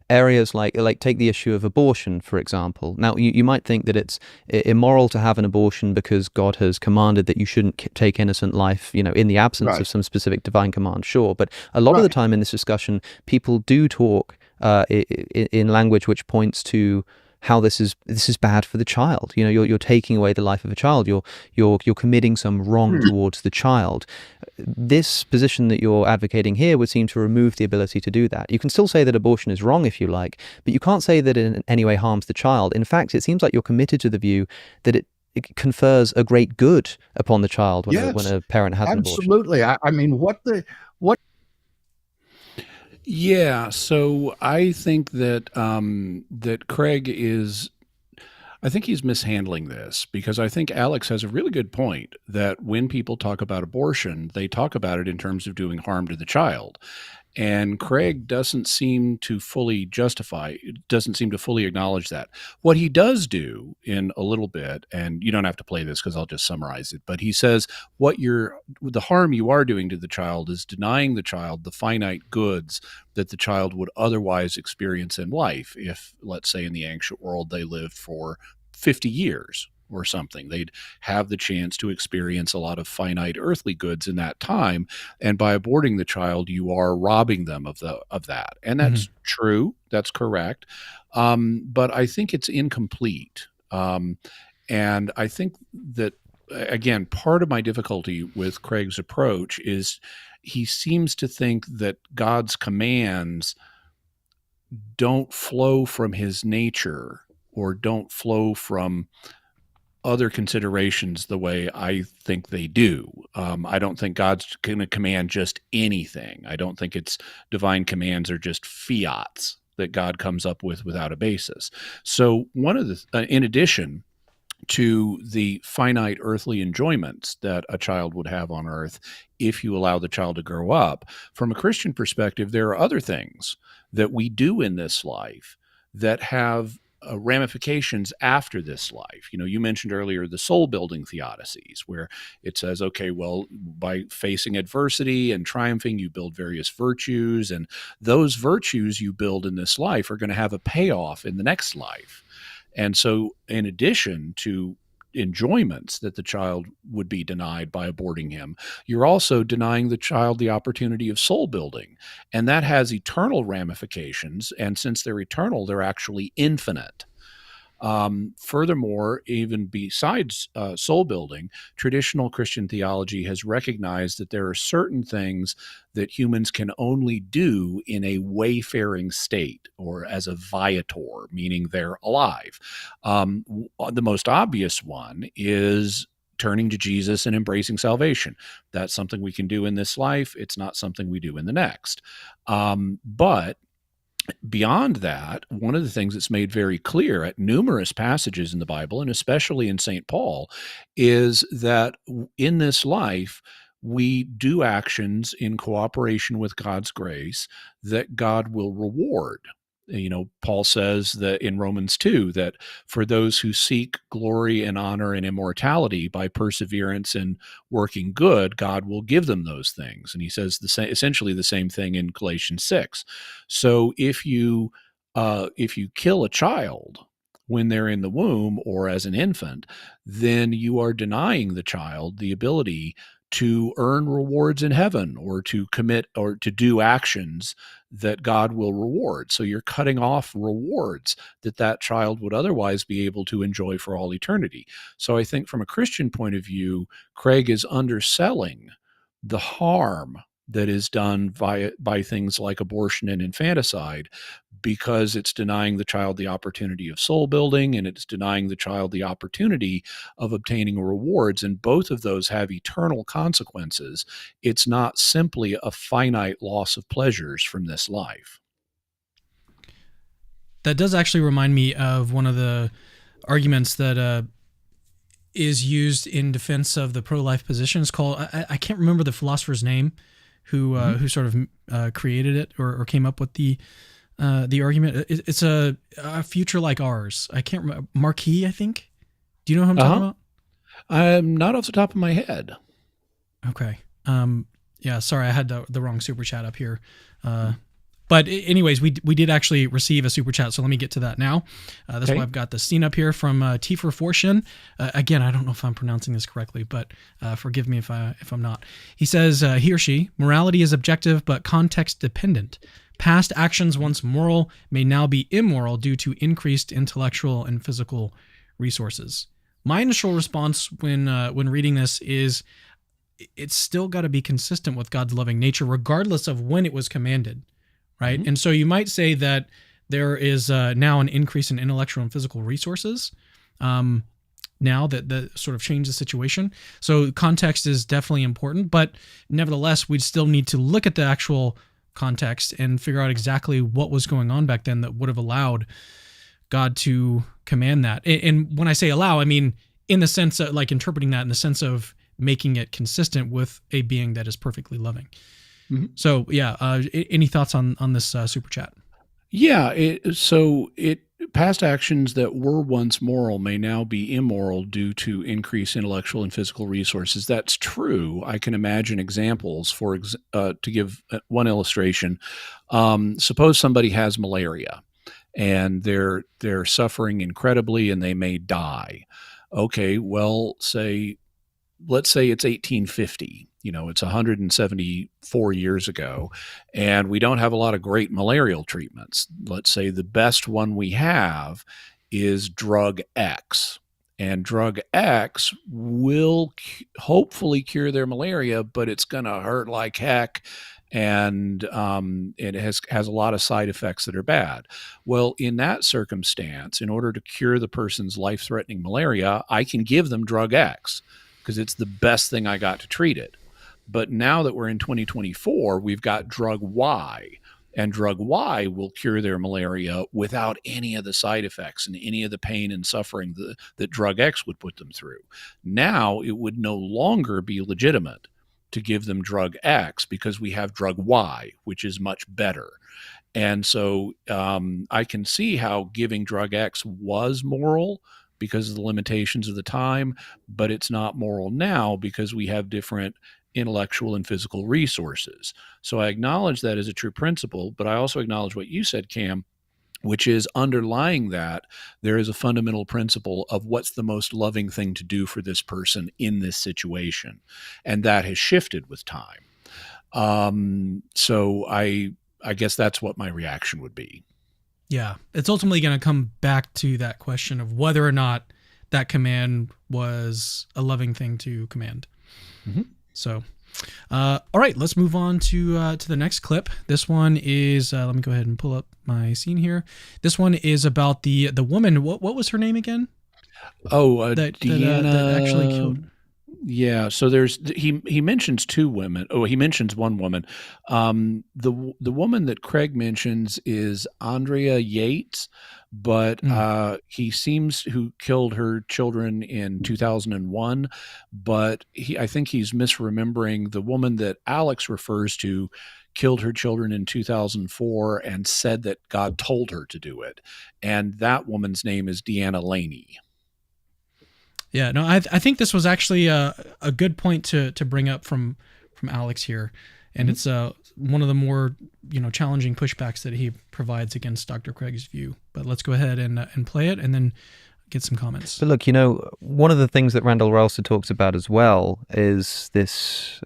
areas like take the issue of abortion, for example. Now, you might think that it's immoral to have an abortion because God has commanded that you shouldn't take innocent life, in the absence of some specific divine command, sure. But a lot of the time in this discussion, people do talk in language which points to how this is bad for the child. You're taking away the life of a child. You're committing some wrong towards the child. This position that you're advocating here would seem to remove the ability to do that. You can still say that abortion is wrong if you like, but you can't say that it in any way harms the child. In fact, it seems like you're committed to the view that it confers a great good upon the child when a parent has an abortion. Absolutely. I mean, what? Yeah, so I think that that Craig is, I think he's mishandling this, because I think Alex has a really good point that when people talk about abortion, they talk about it in terms of doing harm to the child. And Craig doesn't seem to fully acknowledge that. What he does do in a little bit, and you don't have to play this because I'll just summarize it, but he says the harm you are doing to the child is denying the child the finite goods that the child would otherwise experience in life if, let's say, in the ancient world, they lived for 50 years or something. They'd have the chance to experience a lot of finite earthly goods in that time. And by aborting the child, you are robbing them of that. And that's true. That's correct. But I think it's incomplete. And I think that, again, part of my difficulty with Craig's approach is he seems to think that God's commands don't flow from his nature or don't flow from other considerations the way I think they do. I don't think God's going to command just anything. I don't think its divine commands are just fiats that God comes up with without a basis. So one of the, in addition to the finite earthly enjoyments that a child would have on earth if you allow the child to grow up, from a Christian perspective, there are other things that we do in this life that have ramifications after this life. You mentioned earlier the soul-building theodicies, where it says, okay, well, by facing adversity and triumphing, you build various virtues, and those virtues you build in this life are going to have a payoff in the next life. And so in addition to enjoyments that the child would be denied by aborting him, you're also denying the child the opportunity of soul building. And that has eternal ramifications. And since they're eternal, they're actually infinite. Furthermore, even besides soul building, traditional Christian theology has recognized that there are certain things that humans can only do in a wayfaring state or as a viator, meaning they're alive. The most obvious one is turning to Jesus and embracing salvation. That's something we can do in this life. It's not something we do in the next. But beyond that, one of the things that's made very clear at numerous passages in the Bible, and especially in St. Paul, is that in this life, we do actions in cooperation with God's grace that God will reward. Paul says that in Romans 2, that for those who seek glory and honor and immortality by perseverance and working good, God will give them those things. And he says essentially the same thing in Galatians 6. So if you kill a child when they're in the womb or as an infant, then you are denying the child the ability to earn rewards in heaven or to commit or to do actions that God will reward. So you're cutting off rewards that child would otherwise be able to enjoy for all eternity. So I think from a Christian point of view, Craig is underselling the harm that is done by things like abortion and infanticide, because it's denying the child the opportunity of soul building and it's denying the child the opportunity of obtaining rewards. And both of those have eternal consequences. It's not simply a finite loss of pleasures from this life. That does actually remind me of one of the arguments that is used in defense of the pro-life position. It's called, I can't remember the philosopher's name who sort of created it or came up with the argument. It's a future like ours. I can't remember. Marquis, I think. Do you know who I'm talking about? I'm not off the top of my head. Okay. Yeah, sorry, I had the wrong super chat up here. But anyways, we did actually receive a super chat, so let me get to that now. That's why I've got the scene up here from Tifer Forshin. Again, I don't know if I'm pronouncing this correctly, but forgive me if I'm not. He says, he or she, morality is objective but context dependent. Past actions once moral may now be immoral due to increased intellectual and physical resources. My initial response when reading this is it's still got to be consistent with God's loving nature, regardless of when it was commanded. Right. Mm-hmm. And so you might say that there is now an increase in intellectual and physical resources now that sort of changed the situation. So context is definitely important, but nevertheless, we'd still need to look at the actual context and figure out exactly what was going on back then that would have allowed God to command that. And when I say allow, I mean in the sense of like interpreting that in the sense of making it consistent with a being that is perfectly loving. Mm-hmm. So yeah, any thoughts on this super chat? Yeah, past actions that were once moral may now be immoral due to increased intellectual and physical resources. That's true. I can imagine examples. To give one illustration, suppose somebody has malaria and they're suffering incredibly and they may die. Okay, well, let's say it's 1850. It's 174 years ago, and we don't have a lot of great malarial treatments. Let's say the best one we have is drug X, and drug X will hopefully cure their malaria, but it's going to hurt like heck, and it has a lot of side effects that are bad. Well, in that circumstance, in order to cure the person's life-threatening malaria, I can give them drug X because it's the best thing I got to treat it. But now that we're in 2024, we've got drug Y, and drug Y will cure their malaria without any of the side effects and any of the pain and suffering that drug X would put them through. Now it would no longer be legitimate to give them drug X because we have drug Y, which is much better. And so I can see how giving drug X was moral because of the limitations of the time, but it's not moral now because we have different intellectual and physical resources. So I acknowledge that as a true principle, but I also acknowledge what you said, Cam, which is underlying that there is a fundamental principle of what's the most loving thing to do for this person in this situation. And that has shifted with time. So I guess that's what my reaction would be. Yeah, it's ultimately going to come back to that question of whether or not that command was a loving thing to command. Mm-hmm. So, all right, let's move on to the next clip. This one is, let me go ahead and pull up my scene here. This one is about the woman. What was her name again? Oh, Deanna. That actually killed. Yeah. So he mentions two women. Oh, he mentions one woman. The woman that Craig mentions is Andrea Yates, but he seems who killed her children in 2001. But I think he's misremembering the woman that Alex refers to killed her children in 2004 and said that God told her to do it. And that woman's name is Deanna Laney. Yeah, no, I think this was actually a good point to bring up from Alex here, and it's one of the more challenging pushbacks that he provides against Dr. Craig's view. But let's go ahead and play it, and then get some comments. But look, one of the things that Randal Rauser talks about as well is this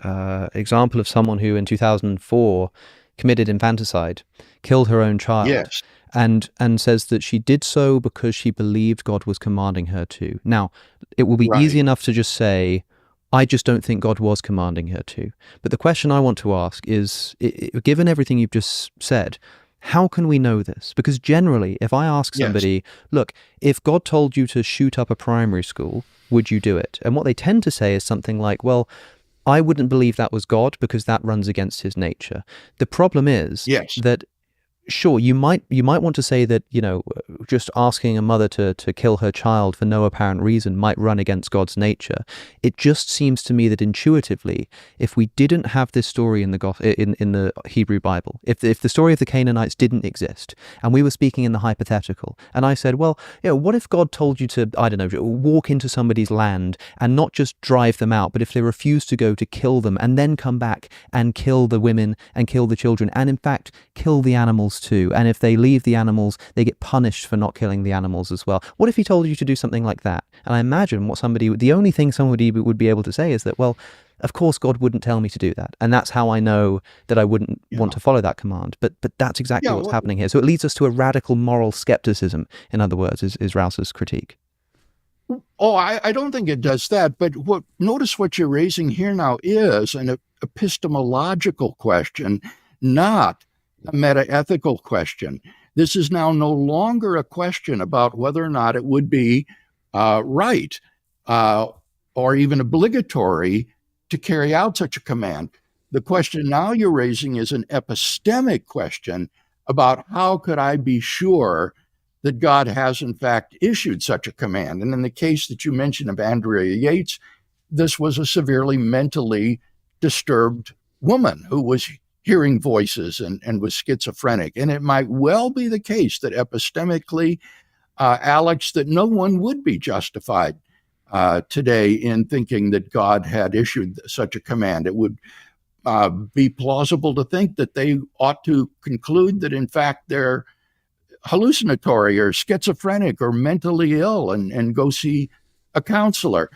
example of someone who in 2004 committed infanticide, killed her own child. Yes. And says that she did so because she believed God was commanding her to. Now, it will be easy enough to just say, I just don't think God was commanding her to. But the question I want to ask is, given everything you've just said, how can we know this? Because generally, if I ask somebody, look, if God told you to shoot up a primary school, would you do it? And what they tend to say is something like, well, I wouldn't believe that was God because that runs against his nature. The problem is that sure, you might want to say that, just asking a mother to kill her child for no apparent reason might run against God's nature. It just seems to me that intuitively, if we didn't have this story in the Hebrew Bible, if the story of the Canaanites didn't exist, and we were speaking in the hypothetical, and I said, well, what if God told you to, I don't know, walk into somebody's land and not just drive them out, but if they refuse to go, to kill them, and then come back and kill the women and kill the children, and in fact kill the animals too, and if they leave the animals, they get punished for not killing the animals as well. What if he told you to do something like that? And I imagine the only thing somebody would be able to say is that, well, of course God wouldn't tell me to do that, and that's how I know that I wouldn't want to follow that command. But that's exactly what's happening here. So it leads us to a radical moral skepticism, in other words, is Rauser's critique. Oh, I don't think it does that. But notice what you're raising here now is an epistemological question, not a meta-ethical question. This is now no longer a question about whether or not it would be right or even obligatory to carry out such a command. The question now you're raising is an epistemic question about how could I be sure that God has in fact issued such a command. And in the case that you mentioned of Andrea Yates, this was a severely mentally disturbed woman who was hearing voices and was schizophrenic. And it might well be the case that epistemically, Alex, that no one would be justified today in thinking that God had issued such a command. It would be plausible to think that they ought to conclude that in fact they're hallucinatory or schizophrenic or mentally ill and go see a counselor.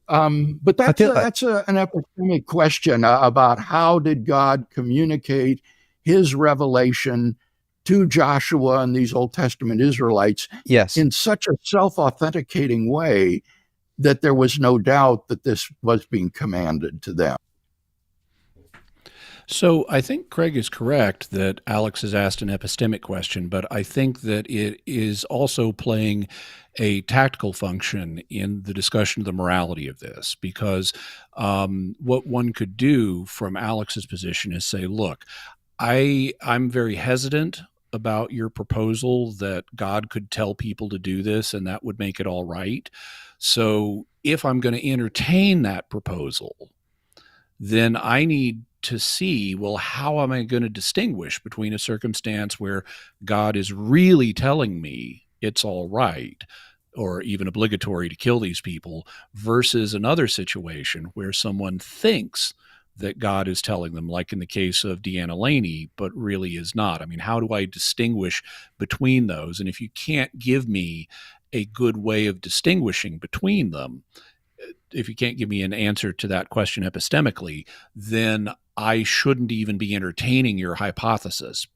But that's an epistemic question about how did God communicate his revelation to Joshua and these Old Testament Israelites in such a self-authenticating way that there was no doubt that this was being commanded to them. So I think Craig is correct that Alex has asked an epistemic question, but I think that it is also playing a tactical function in the discussion of the morality of this, because what one could do from Alex's position is say, look, I'm very hesitant about your proposal that God could tell people to do this and that would make it all right. So if I'm going to entertain that proposal, then I need to see, well, how am I going to distinguish between a circumstance where God is really telling me it's all right or even obligatory to kill these people versus another situation where someone thinks that God is telling them, like in the case of Deanna Laney, but really is not. I mean, how do I distinguish between those? And if you can't give me a good way of distinguishing between them, if you can't give me an answer to that question epistemically, then I shouldn't even be entertaining your hypothesis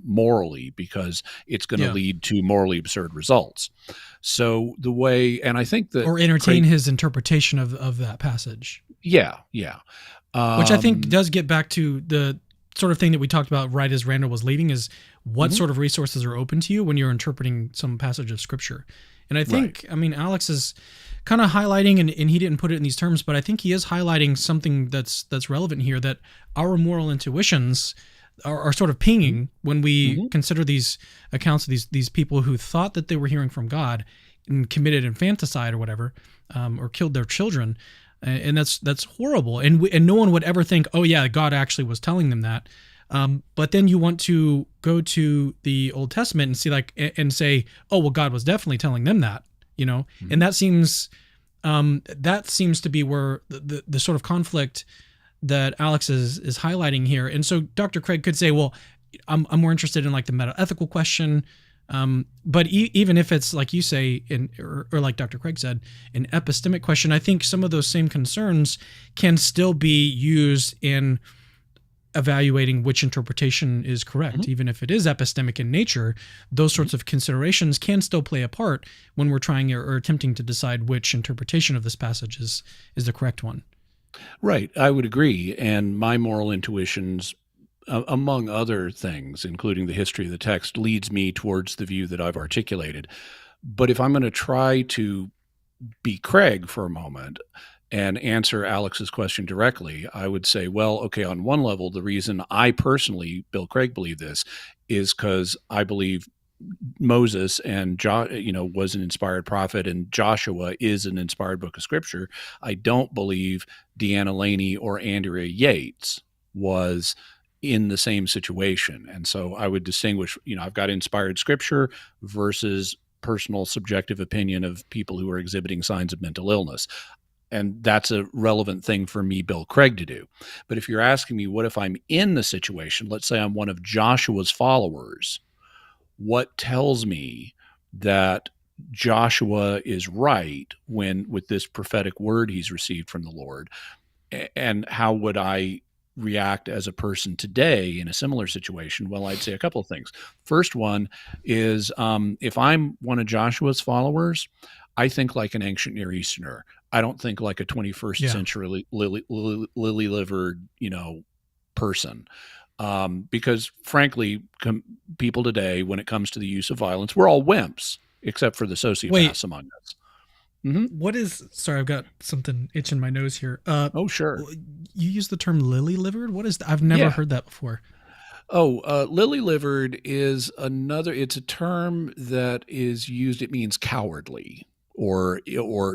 morally, because it's going to lead to morally absurd results. So the way, and I think that— Or entertain his interpretation of that passage. Yeah. Which I think does get back to the sort of thing that we talked about right as Randall was leaving, is what sort of resources are open to you when you're interpreting some passage of Scripture. And I think, I mean, Alex is kind of highlighting, and he didn't put it in these terms, but I think he is highlighting something that's relevant here, that our moral intuitions are sort of pinging when we consider these accounts of these people who thought that they were hearing from God and committed infanticide or whatever, or killed their children. And that's horrible. And no one would ever think, oh yeah, God actually was telling them that. But then you want to go to the Old Testament and see and say, oh, well, God was definitely telling them that, and that seems to be where the sort of conflict that Alex is highlighting here. And so Dr. Craig could say, well, I'm more interested in like the meta-ethical question. But even if it's like you say, or like Dr. Craig said, an epistemic question, I think some of those same concerns can still be used in evaluating which interpretation is correct. Even if it is epistemic in nature, those sorts of considerations can still play a part when we're trying or attempting to decide which interpretation of this passage is the correct one. Right. I would agree. And my moral intuitions, among other things, including the history of the text, leads me towards the view that I've articulated. But if I'm going to try to be Craig for a moment and answer Alex's question directly, I would say, well, okay, on one level, the reason I personally, Bill Craig, believe this is because I believe Moses and was an inspired prophet, and Joshua is an inspired book of scripture. I don't believe Deanna Laney or Andrea Yates was in the same situation. And so I would distinguish, I've got inspired scripture versus personal subjective opinion of people who are exhibiting signs of mental illness. And that's a relevant thing for me, Bill Craig, to do. But if you're asking me, what if I'm in the situation? Let's say I'm one of Joshua's followers. What tells me that Joshua is right with this prophetic word he's received from the Lord? And how would I react as a person today in a similar situation? Well, I'd say a couple of things. First one is if I'm one of Joshua's followers, I think like an ancient Near Easterner. I don't think like a 21st century lily-livered, person. Because frankly, people today, when it comes to the use of violence, we're all wimps, except for the sociopaths among us. Mm-hmm. What is? Sorry, I've got something itching my nose here. Oh, sure. You use the term lily-livered. What is that? I've never heard that before. Oh, lily-livered is another. It's a term that is used. It means cowardly or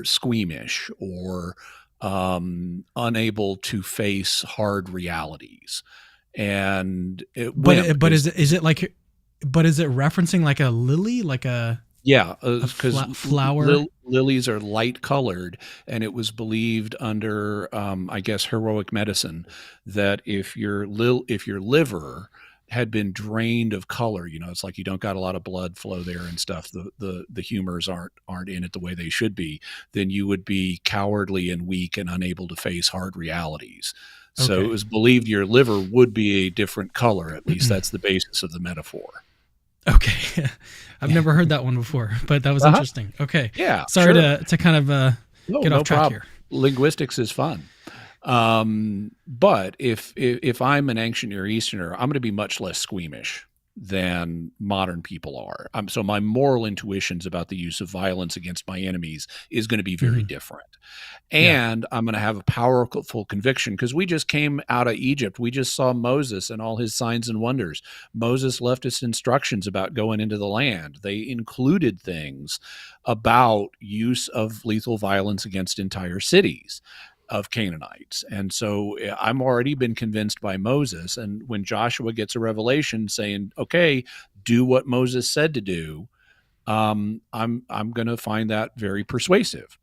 squeamish or unable to face hard realities. And is it referencing like a lily, like a because flower? Lilies are light colored, and it was believed under I guess heroic medicine that if your liver had been drained of color, it's like you don't got a lot of blood flow there and stuff, the humors aren't in it the way they should be, then you would be cowardly and weak and unable to face hard realities. So it was believed your liver would be a different color. At least that's the basis of the metaphor. Okay. I've never heard that one before, but that was interesting. Okay. Yeah. Sorry to kind of get off track here. Linguistics is fun. But if I'm an ancient Near Easterner, I'm going to be much less squeamish than modern people are. So my moral intuitions about the use of violence against my enemies is going to be very different. And I'm going to have a powerful conviction because we just came out of Egypt. We just saw Moses and all his signs and wonders. Moses left us instructions about going into the land. They included things about use of lethal violence against entire cities of Canaanites. And so I'm already been convinced by Moses. And when Joshua gets a revelation saying, okay, do what Moses said to do, I'm going to find that very persuasive.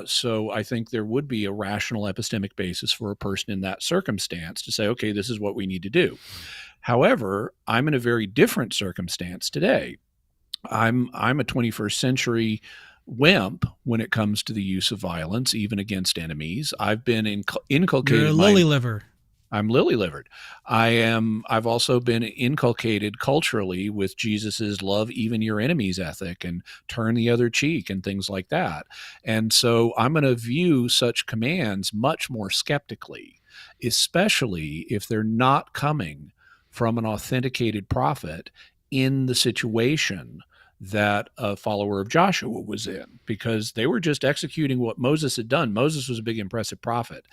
So I think there would be a rational epistemic basis for a person in that circumstance to say, okay, this is what we need to do. However, I'm in a very different circumstance today. I'm a 21st century wimp when it comes to the use of violence, even against enemies. I've been inculcated. You're a lily-liver. I'm lily-livered. I've also been inculcated culturally with Jesus's love even your enemies ethic and turn the other cheek and things like that. And so I'm going to view such commands much more skeptically, especially if they're not coming from an authenticated prophet in the situation that a follower of Joshua was in, because they were just executing what Moses had done. Moses was a big, impressive prophet.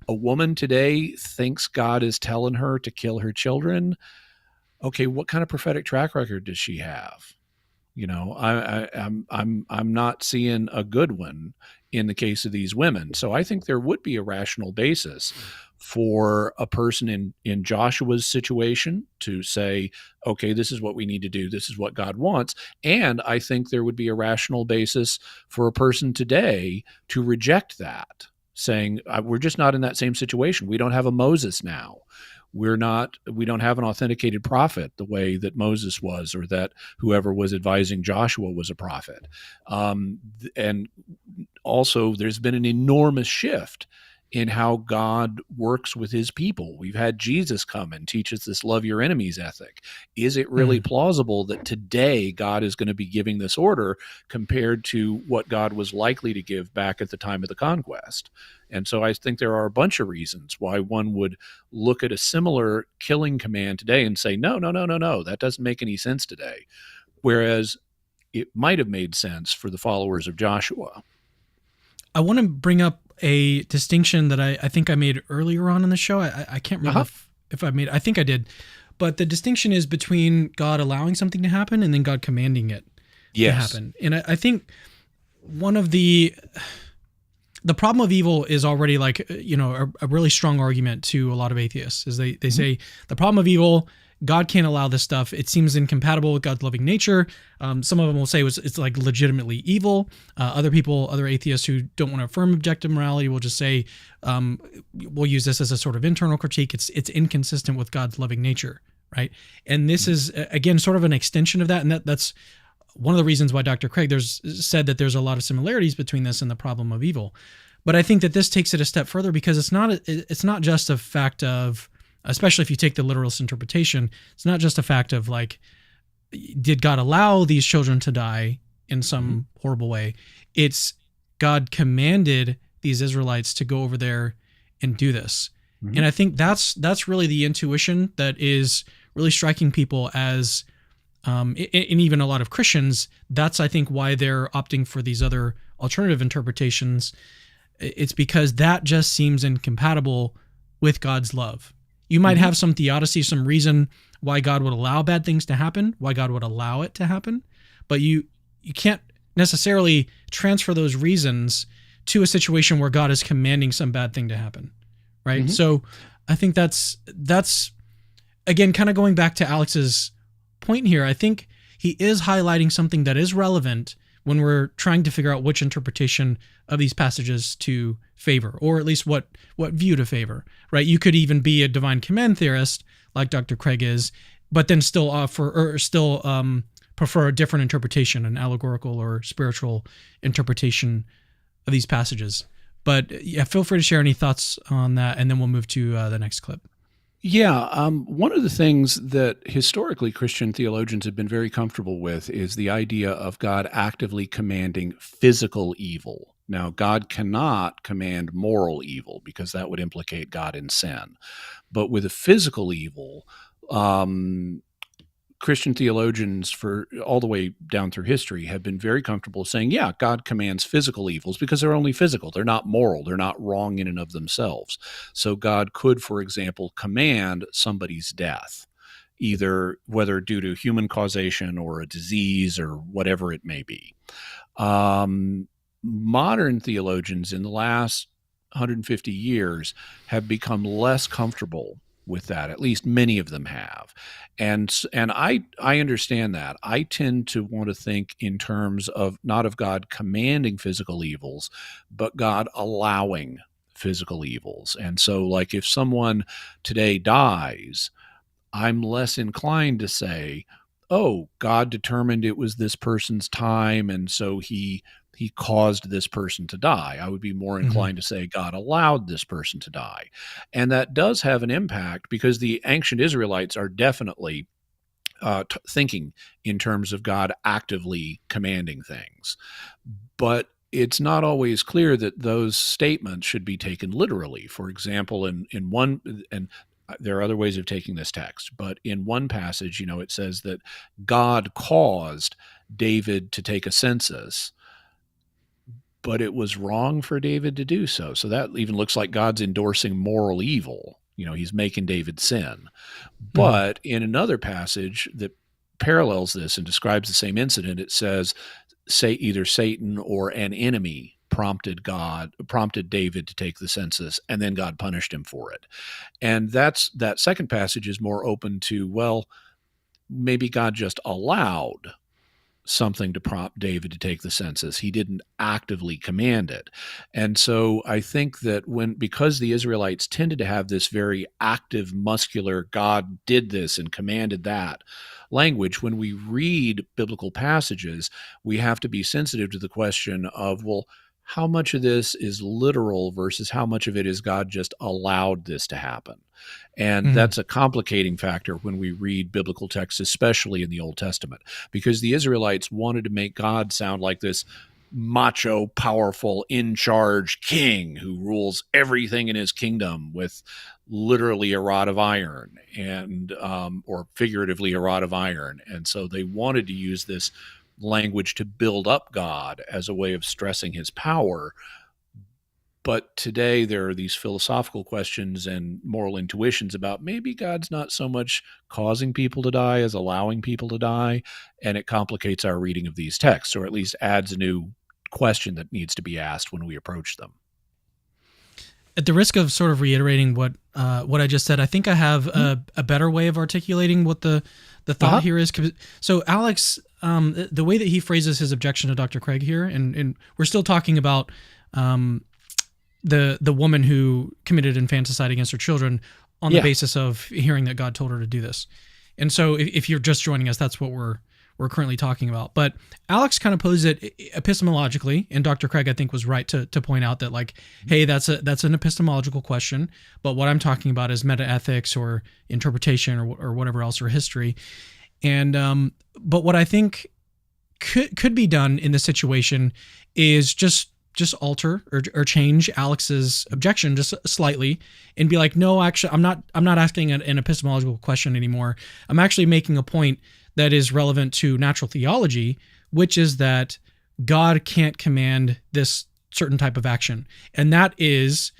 A woman today thinks God is telling her to kill her children. Okay, what kind of prophetic track record does she have? I'm not seeing a good one in the case of these women. So I think there would be a rational basis for a person in Joshua's situation to say, okay, this is what we need to do. This is what God wants. And I think there would be a rational basis for a person today to reject that, saying, we're just not in that same situation. We don't have a Moses now. We don't have an authenticated prophet the way that Moses was, or that whoever was advising Joshua was a prophet. And also there's been an enormous shift in how God works with his people. We've had Jesus come and teach us this love your enemies ethic. Is it really plausible that today God is going to be giving this order compared to what God was likely to give back at the time of the conquest? And so I think there are a bunch of reasons why one would look at a similar killing command today and say, no, that doesn't make any sense today. Whereas it might have made sense for the followers of Joshua. I want to bring up a distinction that I think I made earlier on in the show. I can't remember if I made. I think I did, but the distinction is between God allowing something to happen and then God commanding it to happen. And I think one of the problem of evil is already like, a really strong argument to a lot of atheists is they say the problem of evil, God can't allow this stuff. It seems incompatible with God's loving nature. Some of them will say it's like legitimately evil. Other atheists who don't want to affirm objective morality will just say, we'll use this as a sort of internal critique. It's inconsistent with God's loving nature, right? And this is, again, sort of an extension of that. And that's one of the reasons why Dr. Craig said that there's a lot of similarities between this and the problem of evil. But I think that this takes it a step further because it's not just a fact of, especially if you take the literalist interpretation, it's not just a fact of like, did God allow these children to die in some horrible way? It's God commanded these Israelites to go over there and do this. And I think that's really the intuition that is really striking people as, and even a lot of Christians, that's I think why they're opting for these other alternative interpretations. It's because that just seems incompatible with God's love. You might have some theodicy, some reason why God would allow bad things to happen, why God would allow it to happen, but you can't necessarily transfer those reasons to a situation where God is commanding some bad thing to happen, right? So I think that's again, kind of going back to Alex's point here. I think he is highlighting something that is relevant when we're trying to figure out which interpretation of these passages to favor, or at least what view to favor, right? You could even be a divine command theorist like Dr. Craig is, but then still prefer a different interpretation, an allegorical or spiritual interpretation of these passages. But yeah, feel free to share any thoughts on that, and then we'll move to the next clip. Yeah, one of the things that historically Christian theologians have been very comfortable with is the idea of God actively commanding physical evil. Now, God cannot command moral evil because that would implicate God in sin. But with a physical evil, Christian theologians for all the way down through history have been very comfortable saying, yeah, God commands physical evils because they're only physical. They're not moral. They're not wrong in and of themselves. So God could, for example, command somebody's death, either whether due to human causation or a disease or whatever it may be. Modern theologians in the last 150 years have become less comfortable with that. At least many of them have. And I understand that. I tend to want to think in terms of not of God commanding physical evils, but God allowing physical evils. And so like if someone today dies, I'm less inclined to say, oh, God determined it was this person's time, and so he caused this person to die. I would be more inclined to say God allowed this person to die. And that does have an impact because the ancient Israelites are definitely thinking in terms of God actively commanding things. But it's not always clear that those statements should be taken literally. For example, in one, and there are other ways of taking this text, but in one passage, it says that God caused David to take a census, but it was wrong for David to do so. So that even looks like God's endorsing moral evil. He's making David sin. But in another passage that parallels this and describes the same incident, it says, say either Satan or an enemy prompted David to take the census, and then God punished him for it. And that second passage is more open to, well, maybe God just allowed something to prompt David to take the census. He didn't actively command it. And so I think that because the Israelites tended to have this very active, muscular, God did this and commanded that language, when we read biblical passages, we have to be sensitive to the question of, well, how much of this is literal versus how much of it is God just allowed this to happen? And that's a complicating factor when we read biblical texts, especially in the Old Testament, because the Israelites wanted to make God sound like this macho, powerful, in-charge king who rules everything in his kingdom with literally a rod of iron and or figuratively a rod of iron. And so they wanted to use this language to build up God as a way of stressing his power. But today there are these philosophical questions and moral intuitions about maybe God's not so much causing people to die as allowing people to die, and it complicates our reading of these texts, or at least adds a new question that needs to be asked when we approach them. At the risk of sort of reiterating what I just said, I think I have a better way of articulating what the thought here is. So Alex, the way that he phrases his objection to Dr. Craig here, and we're still talking about the woman who committed infanticide against her children on the basis of hearing that God told her to do this. And so if you're just joining us, that's what we're currently talking about. But Alex kind of posed it epistemologically, and Dr. Craig, I think, was right to point out that, like, hey, that's an epistemological question, but what I'm talking about is metaethics or interpretation or whatever else, or history. And but what I think could be done in this situation is just alter or change Alex's objection just slightly and be like, no, actually, I'm not asking an epistemological question anymore. I'm actually making a point that is relevant to natural theology, which is that God can't command this certain type of action. And that is,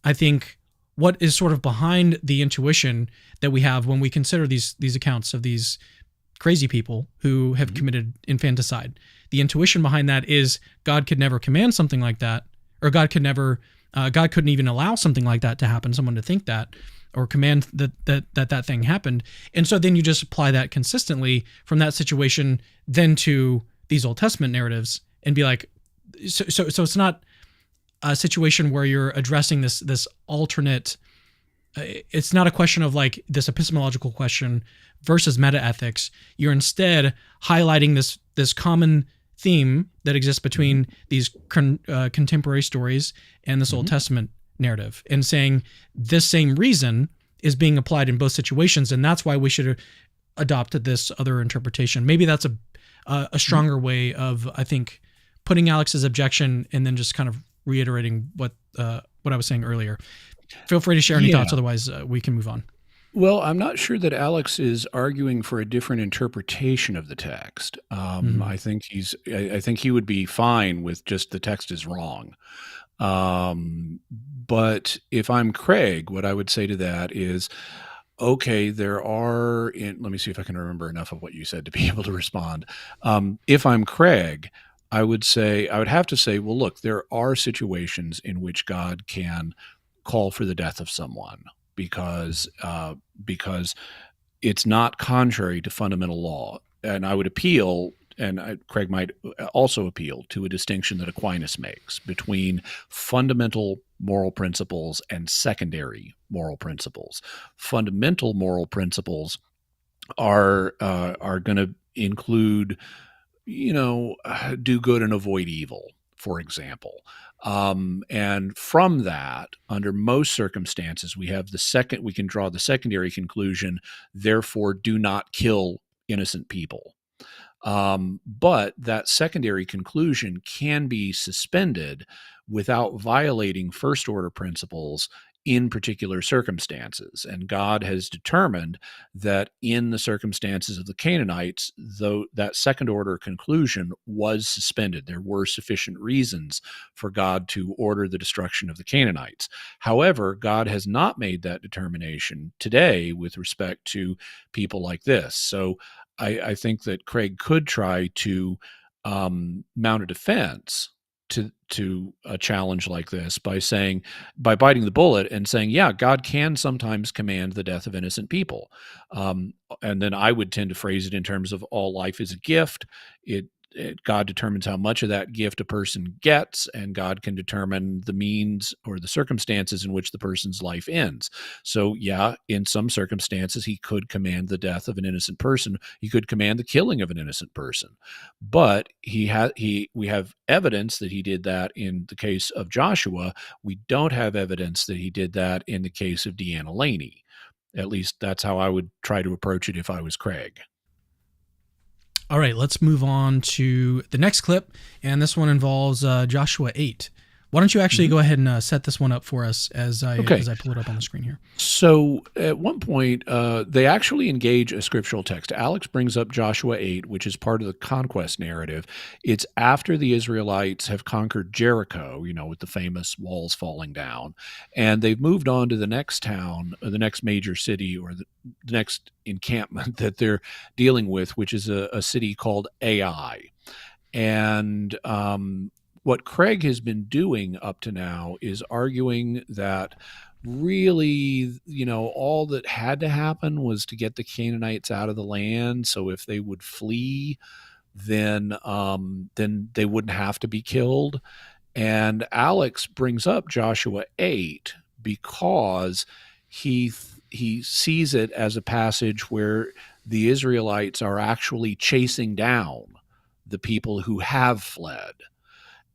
I think, what is sort of behind the intuition that we have when we consider these accounts of these crazy people who have committed infanticide. The intuition behind that is God could never command something like that, or God couldn't even allow something like that to happen, someone to think that, or command that thing happened. And so then you just apply that consistently from that situation then to these Old Testament narratives and be like, so it's not a situation where you're addressing this alternate, it's not a question of like this epistemological question versus metaethics. You're instead highlighting this common theme that exists between these contemporary stories and this Old Testament narrative, and saying this same reason is being applied in both situations, and that's why we should have adopted this other interpretation. Maybe that's a stronger way of, I think, putting Alex's objection and then just kind of reiterating what I was saying earlier. Feel free to share any thoughts, otherwise we can move on. Well, I'm not sure that Alex is arguing for a different interpretation of the text. I think he would be fine with just the text is wrong. But if I'm Craig, what I would say to that is, okay, let me see if I can remember enough of what you said to be able to respond. If I'm Craig, I would have to say, well, look, there are situations in which God can call for the death of someone because it's not contrary to fundamental law. And I would appeal, and Craig might also appeal to a distinction that Aquinas makes between fundamental moral principles and secondary moral principles. Fundamental moral principles are going to include, do good and avoid evil, for example. And from that, under most circumstances, we can draw the secondary conclusion, therefore do not kill innocent people. But that secondary conclusion can be suspended without violating first order principles in particular circumstances. And God has determined that in the circumstances of the Canaanites, though that second order conclusion was suspended, there were sufficient reasons for God to order the destruction of the Canaanites. However, God has not made that determination today with respect to people like this. So I think that Craig could try to mount a defense to a challenge like this by biting the bullet and saying, yeah, God can sometimes command the death of innocent people. And then I would tend to phrase it in terms of all life is a gift. God determines how much of that gift a person gets, and God can determine the means or the circumstances in which the person's life ends. So yeah, in some circumstances, he could command the death of an innocent person. He could command the killing of an innocent person. But we have evidence that he did that in the case of Joshua. We don't have evidence that he did that in the case of Deanna Laney. At least that's how I would try to approach it if I was Craig. All right, let's move on to the next clip, and this one involves Joshua 8. Why don't you actually go ahead and set this one up for us as I pull it up on the screen here? So at one point, they actually engage a scriptural text. Alex brings up Joshua 8, which is part of the conquest narrative. It's after the Israelites have conquered Jericho, with the famous walls falling down, and they've moved on to the next town, or the next major city, or the next encampment that they're dealing with, which is a city called Ai. And what Craig has been doing up to now is arguing that really, all that had to happen was to get the Canaanites out of the land. So if they would flee, then they wouldn't have to be killed. And Alex brings up Joshua 8 because he sees it as a passage where the Israelites are actually chasing down the people who have fled.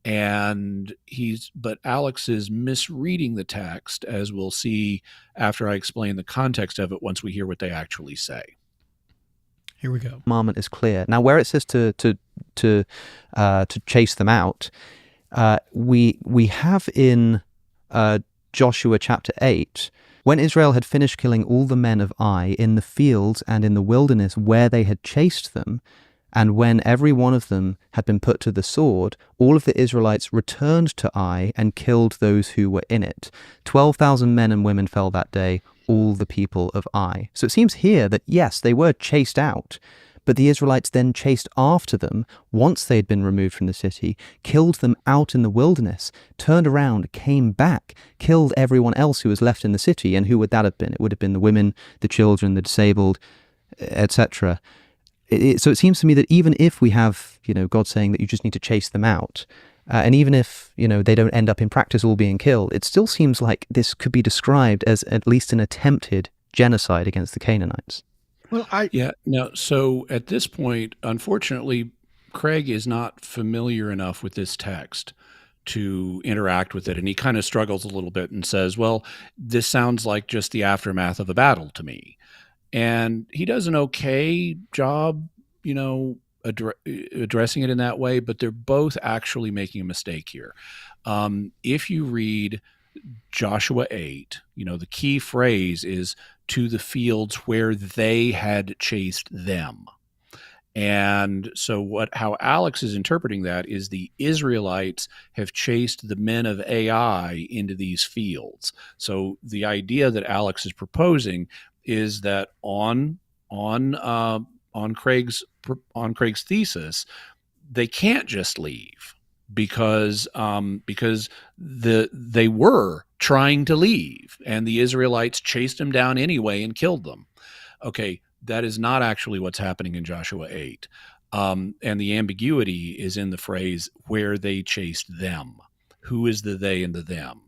But Alex is misreading the text, as we'll see after I explain the context of it once we hear what they actually say. Here we go. Commandment is clear. Now, where it says to chase them out, we have in Joshua chapter 8, when Israel had finished killing all the men of Ai in the fields and in the wilderness where they had chased them, and when every one of them had been put to the sword, all of the Israelites returned to Ai and killed those who were in it. 12,000 men and women fell that day, all the people of Ai. So it seems here that, yes, they were chased out, but the Israelites then chased after them once they had been removed from the city, killed them out in the wilderness, turned around, came back, killed everyone else who was left in the city. And who would that have been? It would have been the women, the children, the disabled, etc. So it seems to me that even if we have, God saying that you just need to chase them out, and even if, they don't end up in practice all being killed, it still seems like this could be described as at least an attempted genocide against the Canaanites. Well, so at this point, unfortunately, Craig is not familiar enough with this text to interact with it. And he kind of struggles a little bit and says, well, this sounds like just the aftermath of a battle to me. And he does an okay job, addressing it in that way, but they're both actually making a mistake here. If you read Joshua 8, the key phrase is to the fields where they had chased them. And so how Alex is interpreting that is the Israelites have chased the men of Ai into these fields. So the idea that Alex is proposing is that on Craig's thesis, they can't just leave because they were trying to leave, and the Israelites chased them down anyway and killed them. Okay, that is not actually what's happening in Joshua 8, and the ambiguity is in the phrase where they chased them. Who is the they and the them?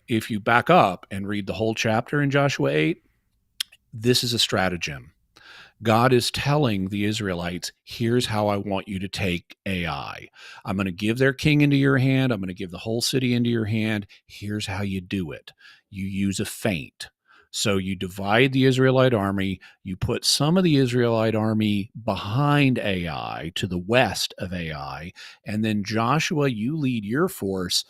If you back up and read the whole chapter in Joshua 8, this is a stratagem. God is telling the Israelites, here's how I want you to take Ai. I'm going to give their king into your hand. I'm going to give the whole city into your hand. Here's how you do it. You use a feint. So you divide the Israelite army. You put some of the Israelite army behind Ai to the west of Ai. And then Joshua, you lead your force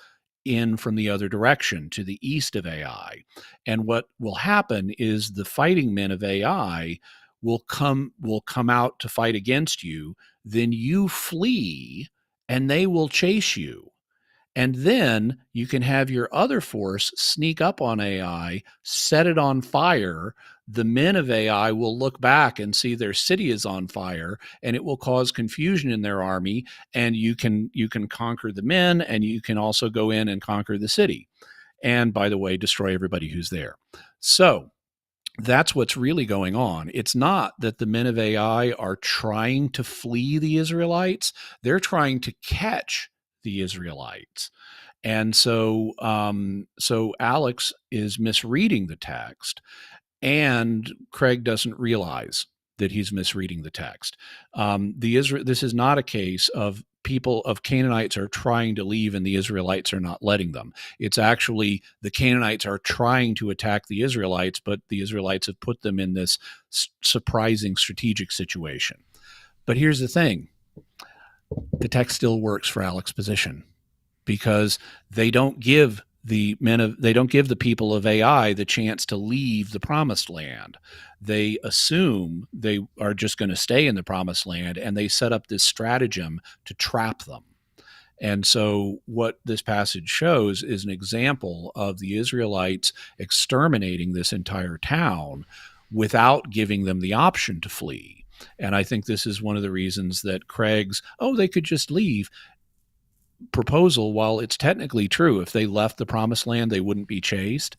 in from the other direction to the east of Ai. And what will happen is the fighting men of Ai will come out to fight against you. Then you flee and they will chase you. And then you can have your other force sneak up on Ai, set it on fire. The men of Ai will look back and see their city is on fire, and it will cause confusion in their army. And you can conquer the men, and you can also go in and conquer the city. And by the way, destroy everybody who's there. So that's what's really going on. It's not that the men of Ai are trying to flee the Israelites. They're trying to catch the Israelites. And so Alex is misreading the text, and Craig doesn't realize that he's misreading the text. This is not a case of people of Canaanites are trying to leave and the Israelites are not letting them. It's actually the Canaanites are trying to attack the Israelites, but the Israelites have put them in this surprising strategic situation. But here's the thing. The text still works for Alex's position. because they don't give the people of AI the chance to leave the promised land. They assume they are just going to stay in the promised land, and they set up this stratagem to trap them. And so what this passage shows is an example of the Israelites exterminating this entire town without giving them the option to flee. And I think this is one of the reasons that Craig's, they could just leave proposal, while it's technically true, if they left the promised land, they wouldn't be chased.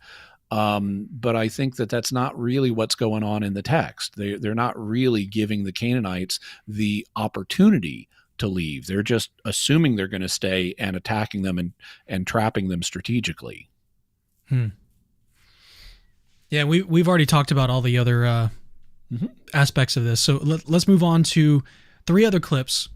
But I think that that's not really what's going on in the text. They're not really giving the Canaanites the opportunity to leave. They're just assuming they're going to stay and attacking them and trapping them strategically. Yeah, we've already talked about all the other aspects of this. So let's move on to 3 other clips.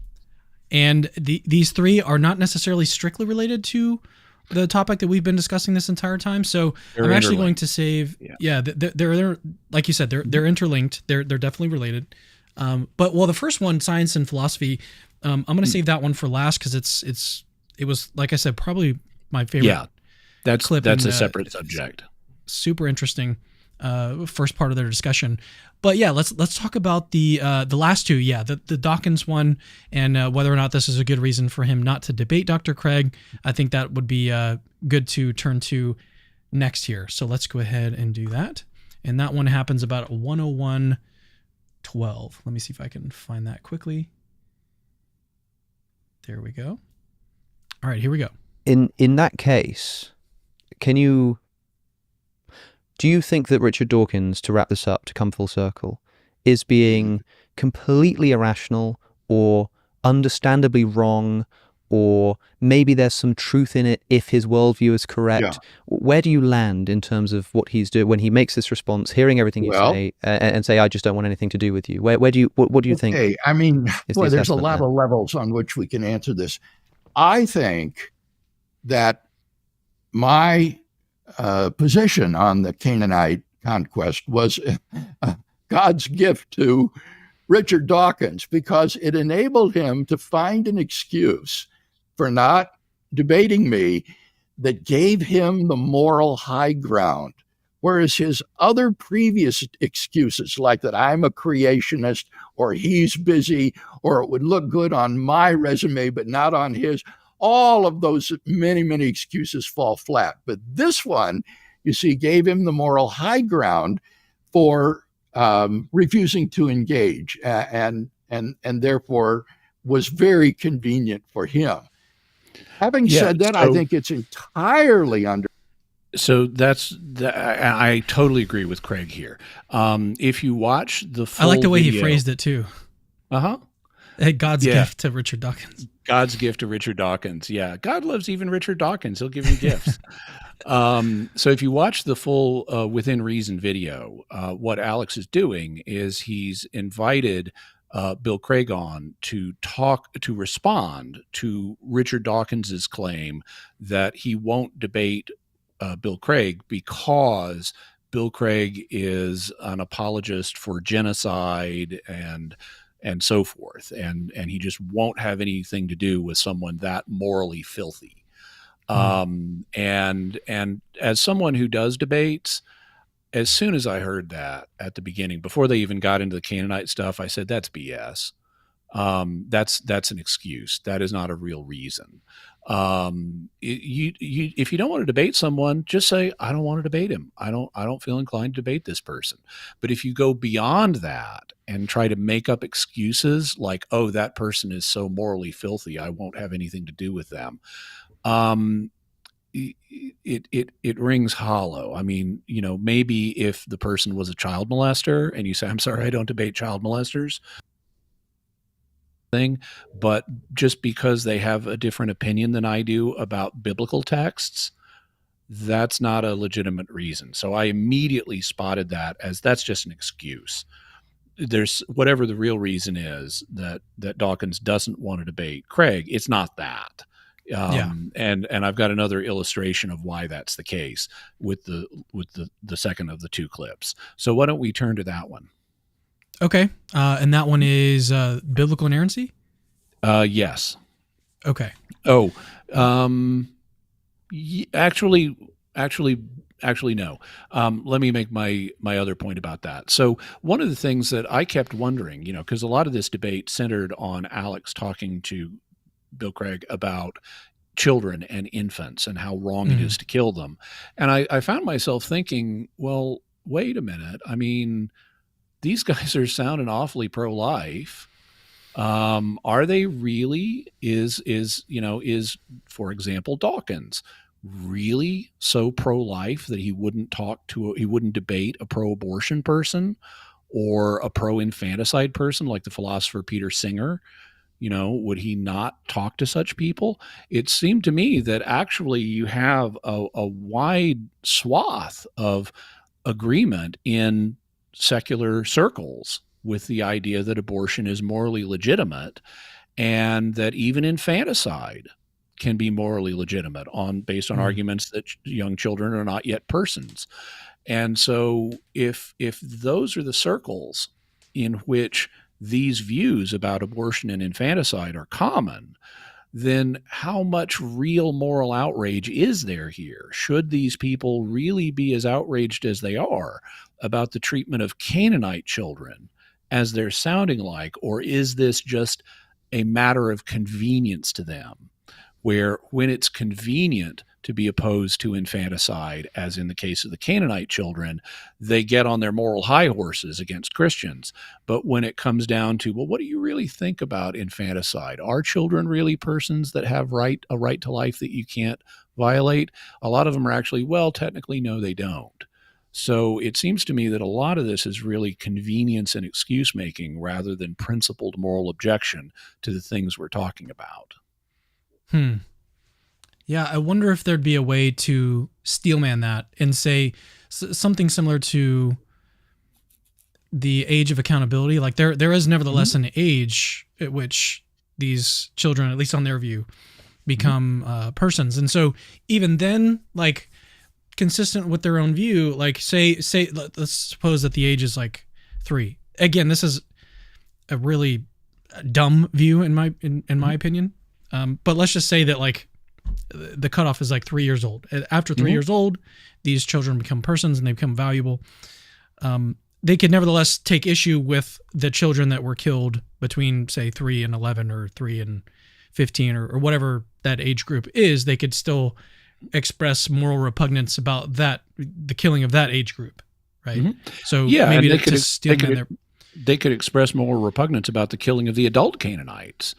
And these 3 are not necessarily strictly related to the topic that we've been discussing this entire time. So I'm actually going to save. Yeah, they're like you said, they're interlinked. They're definitely related. But the first one, science and philosophy, I'm going to save that one for last because it was, like I said, probably my favorite. Yeah, that's a separate subject. Super interesting first part of their discussion. But yeah, let's talk about the last 2. Yeah, the Dawkins one, and whether or not this is a good reason for him not to debate Dr. Craig. I think that would be good to turn to next here. So let's go ahead and do that. And that one happens about 101:12. Let me see if I can find that quickly. There we go. All right, here we go. In that case, do you think that Richard Dawkins, to wrap this up, to come full circle, is being completely irrational or understandably wrong, or maybe there's some truth in it if his worldview is correct? Yeah. Where do you land in terms of what he's doing when he makes this response, hearing everything you say, and say, I just don't want anything to do with you? What do you think? Okay, I mean, there's a lot of levels on which we can answer this. I think that my position on the Canaanite conquest was God's gift to Richard Dawkins, because it enabled him to find an excuse for not debating me that gave him the moral high ground, whereas his other previous excuses, like that I'm a creationist, or he's busy, or it would look good on my resume but not on his, all of those many, many excuses fall flat. But this one, you see, gave him the moral high ground for refusing to engage, and therefore was very convenient for him. Having said that, I think it's entirely under. So I totally agree with Craig here. If you watch the full I like the way video, he phrased it too. God's gift to Richard Dawkins. God's gift to Richard Dawkins. Yeah, God loves even Richard Dawkins. He'll give you gifts. So if you watch the full Within Reason video, what Alex is doing is he's invited Bill Craig on to respond to Richard Dawkins's claim that he won't debate Bill Craig because Bill Craig is an apologist for genocide and so forth, and he just won't have anything to do with someone that morally filthy. And as someone who does debates, as soon as I heard that at the beginning, before they even got into the Canaanite stuff, I said, that's BS. That's an excuse. That is not a real reason. If you don't want to debate someone, just say, I don't want to debate him. I don't feel inclined to debate this person. But if you go beyond that and try to make up excuses like, oh, that person is so morally filthy, I won't have anything to do with them. It rings hollow. I mean, maybe if the person was a child molester and you say, I'm sorry, I don't debate child molesters, but just because they have a different opinion than I do about biblical texts, that's not a legitimate reason. So I immediately spotted that as that's just an excuse. There's whatever the real reason is that Dawkins doesn't want to debate Craig. It's not that. And I've got another illustration of why that's the case with the second of the 2 clips. So why don't we turn to that one? Okay. And that one is biblical inerrancy? Yes. Okay. Oh, actually, no. Let me make my other point about that. So one of the things that I kept wondering, because a lot of this debate centered on Alex talking to Bill Craig about children and infants and how wrong it is to kill them. And I found myself thinking, well, wait a minute. I mean, these guys are sounding awfully pro-life. Are they really? Is for example, Dawkins really so pro-life that he wouldn't debate a pro-abortion person or a pro-infanticide person like the philosopher Peter Singer? Would he not talk to such people? It seemed to me that actually you have a wide swath of agreement in secular circles with the idea that abortion is morally legitimate and that even infanticide can be morally legitimate based on arguments that young children are not yet persons. And so if those are the circles in which these views about abortion and infanticide are common, then how much real moral outrage is there here? Should these people really be as outraged as they are about the treatment of Canaanite children as they're sounding like, or is this just a matter of convenience to them, where when it's convenient to be opposed to infanticide, as in the case of the Canaanite children, they get on their moral high horses against Christians. But when it comes down to, well, what do you really think about infanticide? Are children really persons that have a right to life that you can't violate? A lot of them are actually, well, technically, no, they don't. So it seems to me that a lot of this is really convenience and excuse making rather than principled moral objection to the things we're talking about. Yeah, I wonder if there'd be a way to steelman that and say something similar to the age of accountability. Like there is nevertheless an age at which these children, at least on their view, become persons. And so even then, like consistent with their own view, like say let's suppose that the age is like 3. Again, this is a really dumb view in my opinion. But let's just say that like the cutoff is like 3 years old. After 3 years old, these children become persons and they become valuable. They could nevertheless take issue with the children that were killed between, say, 3 and 11 or 3 and 15 or whatever that age group is. They could still express moral repugnance about the killing of that age group, right? So maybe they could express moral repugnance about the killing of the adult Canaanites.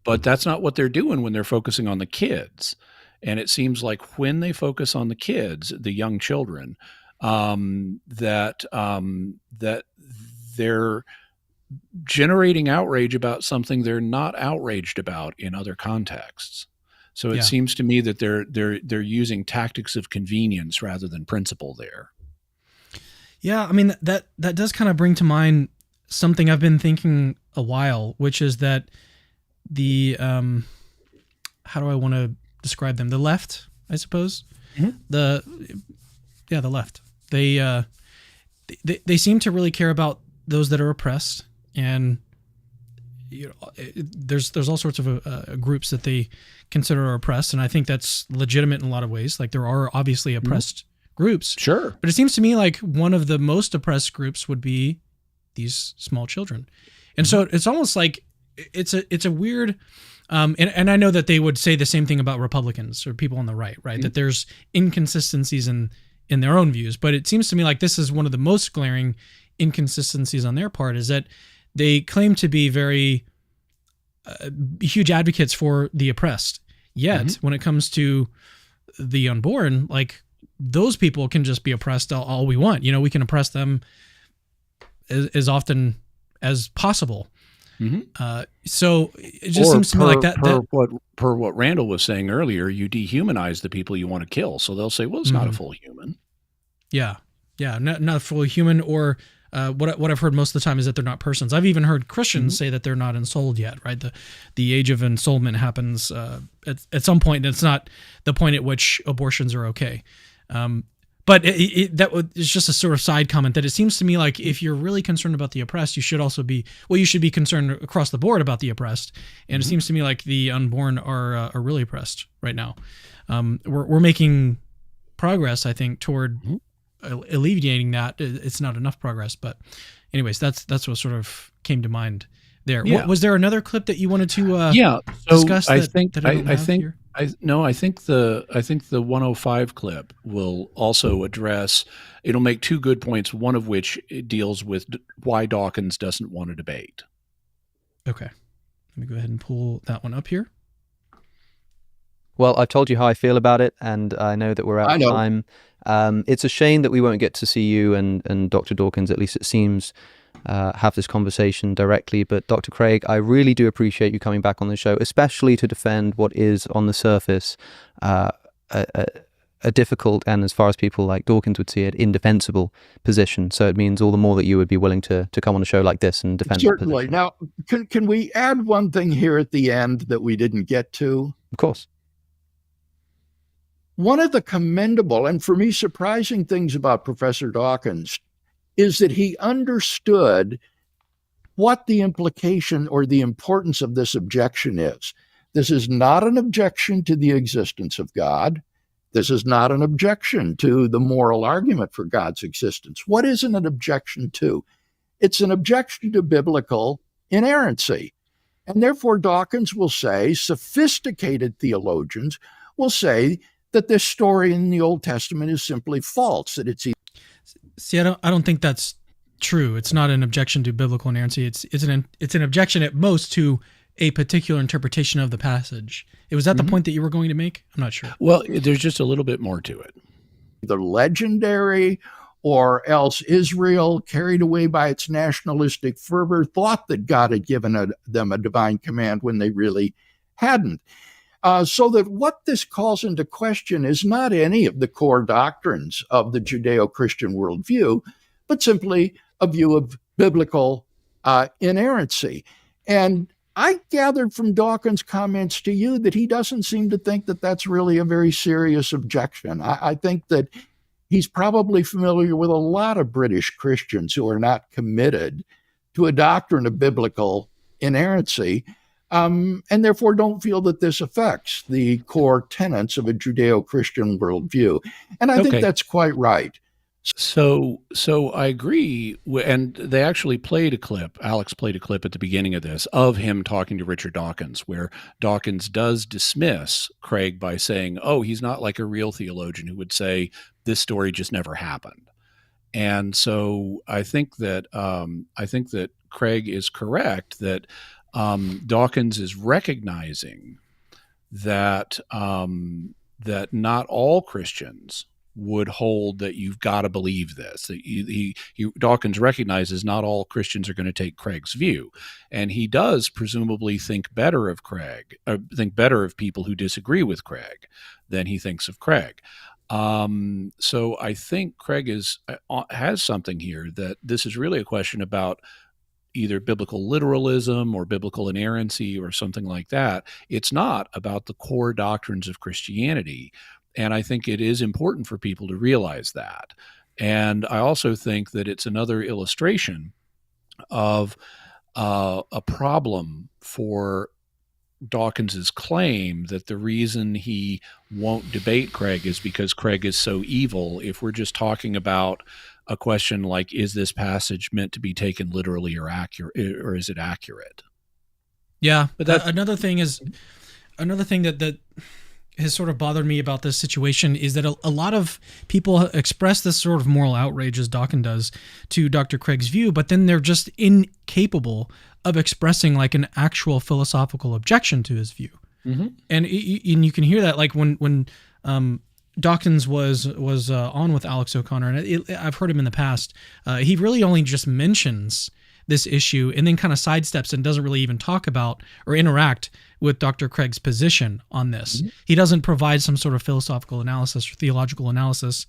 But that's not what they're doing when they're focusing on the kids. And it seems like when they focus on the kids, the young children, that they're generating outrage about something they're not outraged about in other contexts. So it seems to me that they're using tactics of convenience rather than principle there. Yeah, I mean that does kind of bring to mind something I've been thinking a while, which is that the how do I want to describe them? The left, I suppose. The left. They seem to really care about those that are oppressed, and there's all sorts of groups that they consider are oppressed, and I think that's legitimate in a lot of ways. Like there are obviously oppressed groups, sure, but it seems to me like one of the most oppressed groups would be these small children, and so it's almost like it's a weird. And I know that they would say the same thing about Republicans or people on the right, that there's inconsistencies in their own views. But it seems to me like this is one of the most glaring inconsistencies on their part, is that they claim to be very huge advocates for the oppressed. Yet when it comes to the unborn, like those people can just be oppressed all we want. We can oppress them as often as possible. So it just seems to me like that. Per what Randall was saying earlier, you dehumanize the people you want to kill. So they'll say, well, it's not a full human. Yeah. Not a fully human, or what I've heard most of the time is that they're not persons. I've even heard Christians say that they're not ensouled yet, right? The age of ensoulment happens at some point, and it's not the point at which abortions are okay. But it's just a sort of side comment that it seems to me like if you're really concerned about the oppressed, you should also be, well, you should be concerned across the board about the oppressed. And it seems to me like the unborn are really oppressed right now. We're making progress, I think, toward alleviating that. It's not enough progress, but anyways, that's what sort of came to mind there. Yeah. Was there another clip that you wanted to discuss? I think here? I think the 105 clip will also address. It'll make two good points. One of which deals with why Dawkins doesn't want to debate. Okay, let me go ahead and pull that one up here. Well, I've told you how I feel about it, and I know that we're out of time. It's a shame that we won't get to see you and Dr. Dawkins, at least it seems, have this conversation directly. But Dr. Craig, I really do appreciate you coming back on the show, especially to defend what is, on the surface, a difficult and, as far as people like Dawkins would see it, indefensible position. So it means all the more that you would be willing to come on a show like this and defend that position. Now, can we add one thing here at the end that we didn't get to? Of course. One of the commendable and, for me, surprising things about Professor Dawkins is that he understood what the implication or the importance of this objection is. This is not an objection to the existence of God. This is not an objection to the moral argument for God's existence. What is it an objection to? It's an objection to biblical inerrancy. And therefore, Dawkins will say, sophisticated theologians will say that this story in the Old Testament is simply false, that it's... See, I don't think that's true. It's not an objection to biblical inerrancy. It's an objection at most to a particular interpretation of the passage. Was that the point that you were going to make? I'm not sure. Well, there's just a little bit more to it. Either legendary or else Israel, carried away by its nationalistic fervor, thought that God had given them a divine command when they really hadn't. So that what this calls into question is not any of the core doctrines of the Judeo-Christian worldview, but simply a view of biblical inerrancy. And I gathered from Dawkins' comments to you that he doesn't seem to think that that's really a very serious objection. I think that he's probably familiar with a lot of British Christians who are not committed to a doctrine of biblical inerrancy, and therefore don't feel that this affects the core tenets of a Judeo-Christian worldview. And I think that's quite right. So I agree. And they actually played a clip. Alex played a clip at the beginning of this of him talking to Richard Dawkins, where Dawkins does dismiss Craig by saying, oh, he's not like a real theologian who would say this story just never happened. And so I think that Craig is correct that Dawkins is recognizing that that not all Christians would hold that you've got to believe this. Dawkins recognizes not all Christians are going to take Craig's view, and he does presumably think better of Craig, or think better of people who disagree with Craig than he thinks of Craig. So I think Craig has something here, that this is really a question about either biblical literalism or biblical inerrancy or something like that. It's not about the core doctrines of Christianity. And I think it is important for people to realize that. And I also think that it's another illustration of a problem for Dawkins's claim that the reason he won't debate Craig is because Craig is so evil. If we're just talking about a question like, is this passage meant to be taken literally or accurate, or is it accurate? Yeah, but another thing that has sort of bothered me about this situation is that a lot of people express this sort of moral outrage, as Dawkins does, to Dr. Craig's view, but then they're just incapable of expressing like an actual philosophical objection to his view. Mm-hmm. And you can hear that like when Dawkins was on with Alex O'Connor, and I've heard him in the past, he really only just mentions this issue and then kind of sidesteps and doesn't really even talk about or interact with Dr. Craig's position on this. Mm-hmm. He doesn't provide some sort of philosophical analysis or theological analysis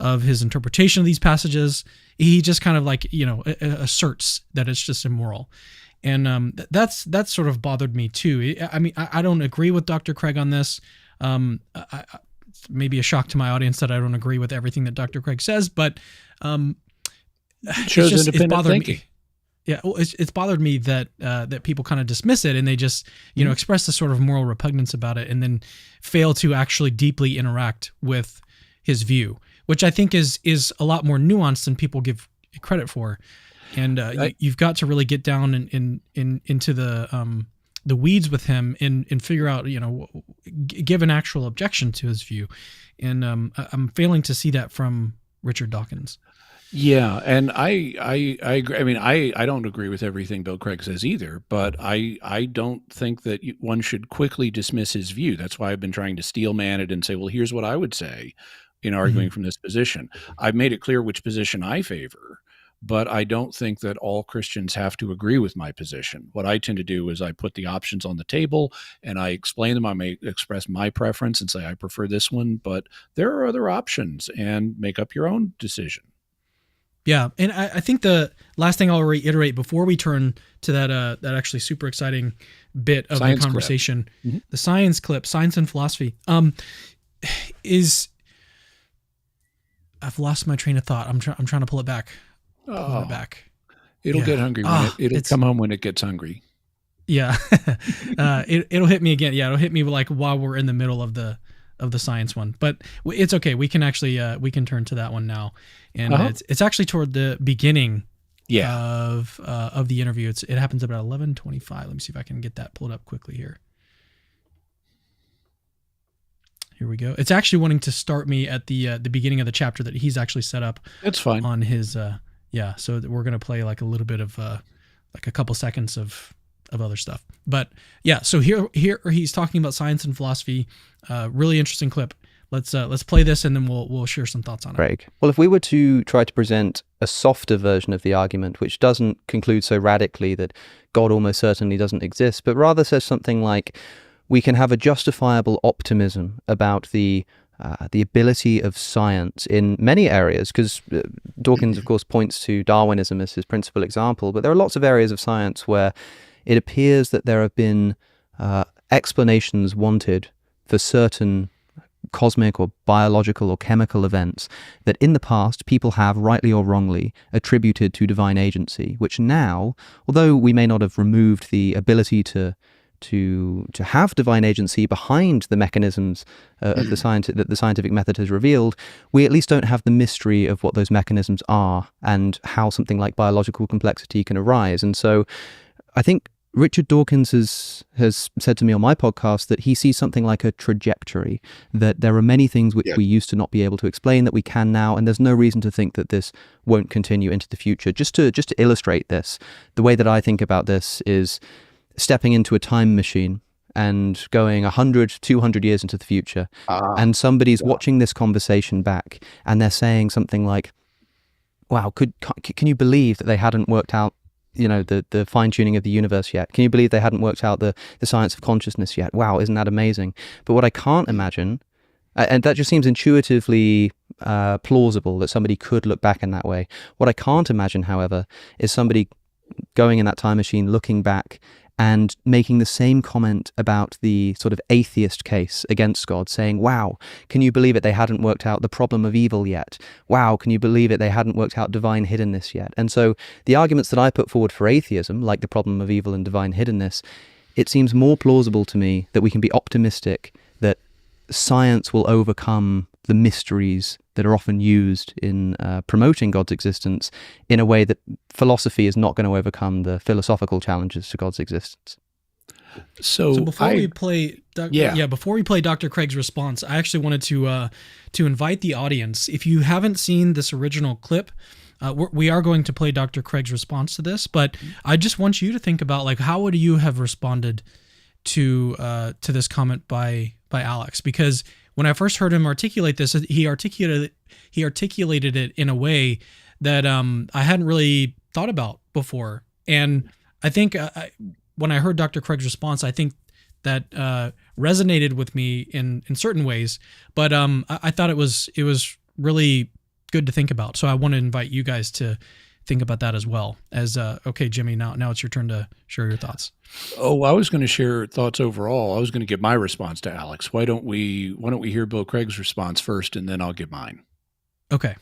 of his interpretation of these passages. He just kind of like, asserts that it's just immoral. And that's sort of bothered me too. I mean, I don't agree with Dr. Craig on this. maybe a shock to my audience that I don't agree with everything that Dr. Craig says, but shows independent bothered thinking. me. Yeah, well, it's bothered me that that people kind of dismiss it and they just express this sort of moral repugnance about it and then fail to actually deeply interact with his view, which I think is a lot more nuanced than people give credit for. And you've got to really get down into the weeds with him and figure out, give an actual objection to his view. And I'm failing to see that from Richard Dawkins. Yeah, and I agree. I mean, I don't agree with everything Bill Craig says either, but I don't think that one should quickly dismiss his view. That's why I've been trying to steel man it and say, well, here's what I would say in arguing from this position. I've made it clear which position I favor, but I don't think that all Christians have to agree with my position. What I tend to do is I put the options on the table and I explain them. I may express my preference and say, I prefer this one, but there are other options, and make up your own decision. Yeah, and I think the last thing I'll reiterate before we turn to that actually super exciting bit of science the conversation, clip. The science clip, science and philosophy, is I've lost my train of thought. I'm trying to pull it back. Pull it back. It'll get hungry when it'll come home when it gets hungry. Yeah, it'll hit me again. Yeah, it'll hit me like while we're in the middle of the science one, but it's okay. We can actually we can turn to that one now, and it's actually toward the beginning of the interview. It happens about 11:25. Let me see if I can get that pulled up quickly here. Here we go. It's actually wanting to start me at the beginning of the chapter that he's actually set up. That's fine on his So we're gonna play like a little bit of like a couple seconds of other stuff. But yeah, so here he's talking about science and philosophy. Really interesting clip. Let's play this and then we'll share some thoughts on it. Craig. Well, if we were to try to present a softer version of the argument, which doesn't conclude so radically that God almost certainly doesn't exist, but rather says something like, we can have a justifiable optimism about the ability of science in many areas, because Dawkins, of course, points to Darwinism as his principal example, but there are lots of areas of science where it appears that there have been explanations wanted for certain cosmic or biological or chemical events that in the past people have, rightly or wrongly, attributed to divine agency, which now, although we may not have removed the ability to have divine agency behind the mechanisms of that the scientific method has revealed, we at least don't have the mystery of what those mechanisms are and how something like biological complexity can arise. And so I think Richard Dawkins has said to me on my podcast that he sees something like a trajectory, that there are many things which we used to not be able to explain that we can now, and there's no reason to think that this won't continue into the future. Just to illustrate this, the way that I think about this is stepping into a time machine and going 100, 200 years into the future, and somebody's watching this conversation back, and they're saying something like, wow, can you believe that they hadn't worked out the fine-tuning of the universe yet? Can you believe they hadn't worked out the science of consciousness yet? Wow, isn't that amazing? But what I can't imagine, and that just seems intuitively plausible that somebody could look back in that way. What I can't imagine, however, is somebody going in that time machine, looking back and making the same comment about the sort of atheist case against God, saying, wow, can you believe it, they hadn't worked out the problem of evil yet? Wow, can you believe it, they hadn't worked out divine hiddenness yet? And so the arguments that I put forward for atheism, like the problem of evil and divine hiddenness, it seems more plausible to me that we can be optimistic that science will overcome the mysteries that are often used in promoting God's existence in a way that philosophy is not going to overcome the philosophical challenges to God's existence. So before we play Dr. Craig's response, I actually wanted to invite the audience. If you haven't seen this original clip, we are going to play Dr. Craig's response to this, but I just want you to think about, like, how would you have responded to this comment by Alex? Because when I first heard him articulate this, he articulated it in a way that I hadn't really thought about before. And I think when I heard Dr. Craig's response, I think that resonated with me in certain ways. But I thought it was really good to think about. So I want to invite you guys to think about that as well. As okay, Jimmy, now it's your turn to share your thoughts. Oh, I was going to share thoughts overall. I was going to give my response to Alex. Why don't we hear Bill Craig's response first, and then I'll give mine. Okay.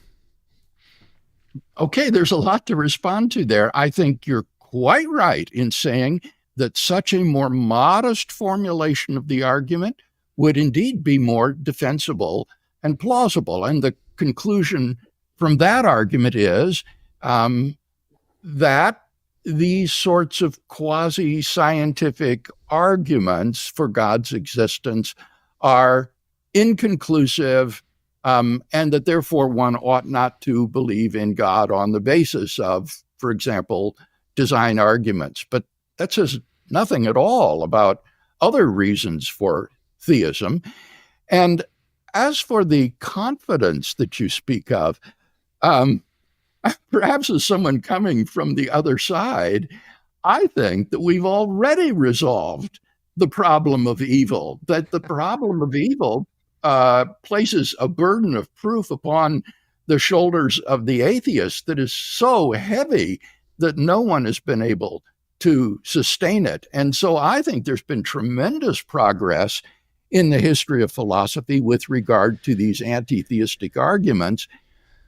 Okay, there's a lot to respond to there. I think you're quite right in saying that such a more modest formulation of the argument would indeed be more defensible and plausible. And the conclusion from that argument is that these sorts of quasi-scientific arguments for God's existence are inconclusive, and that therefore one ought not to believe in God on the basis of, for example, design arguments. But that says nothing at all about other reasons for theism. And as for the confidence that you speak of, perhaps as someone coming from the other side, I think that we've already resolved the problem of evil, that the problem of evil places a burden of proof upon the shoulders of the atheist that is so heavy that no one has been able to sustain it. And so I think there's been tremendous progress in the history of philosophy with regard to these anti-theistic arguments.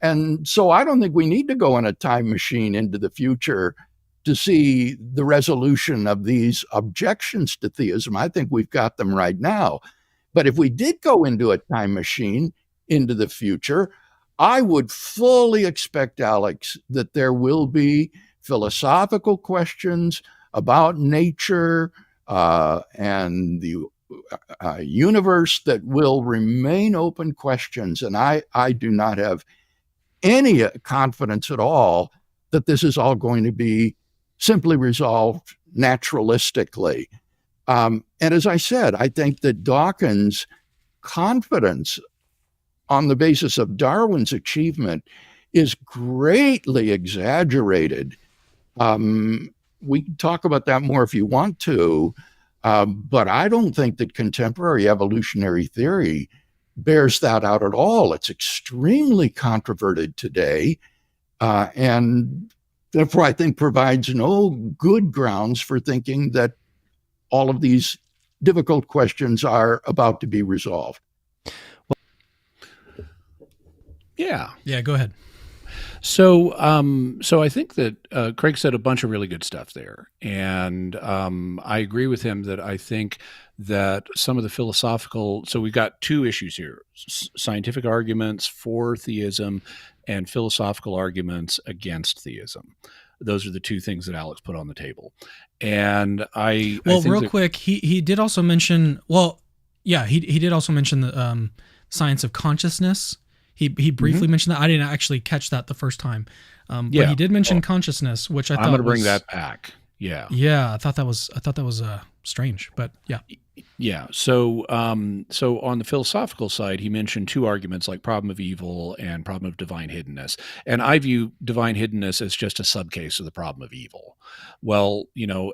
And so I don't think we need to go in a time machine into the future to see the resolution of these objections to theism. I think we've got them right now. But if we did go into a time machine into the future, I would fully expect, Alex, that there will be philosophical questions about nature and the universe that will remain open questions. And I do not have any confidence at all that this is all going to be simply resolved naturalistically. And as I said, I think that Dawkins' confidence on the basis of Darwin's achievement is greatly exaggerated. We can talk about that more if you want to, but I don't think that contemporary evolutionary theory bears that out at all. It's extremely controverted today, and therefore I think provides no good grounds for thinking that all of these difficult questions are about to be resolved. Yeah, go ahead. So I think that Craig said a bunch of really good stuff there, and I agree with him that I think that some of the philosophical. So we've got two issues here: scientific arguments for theism and philosophical arguments against theism. Those are the two things that Alex put on the table. And I think real quick, he did also mention. He did also mention the science of consciousness. He briefly mentioned that. I didn't actually catch that the first time, but he did mention consciousness, which I thought I'm going to bring that back. Yeah. Yeah, I thought that was strange, but yeah. Yeah. So on the philosophical side, he mentioned two arguments like problem of evil and problem of divine hiddenness. And I view divine hiddenness as just a subcase of the problem of evil. Well,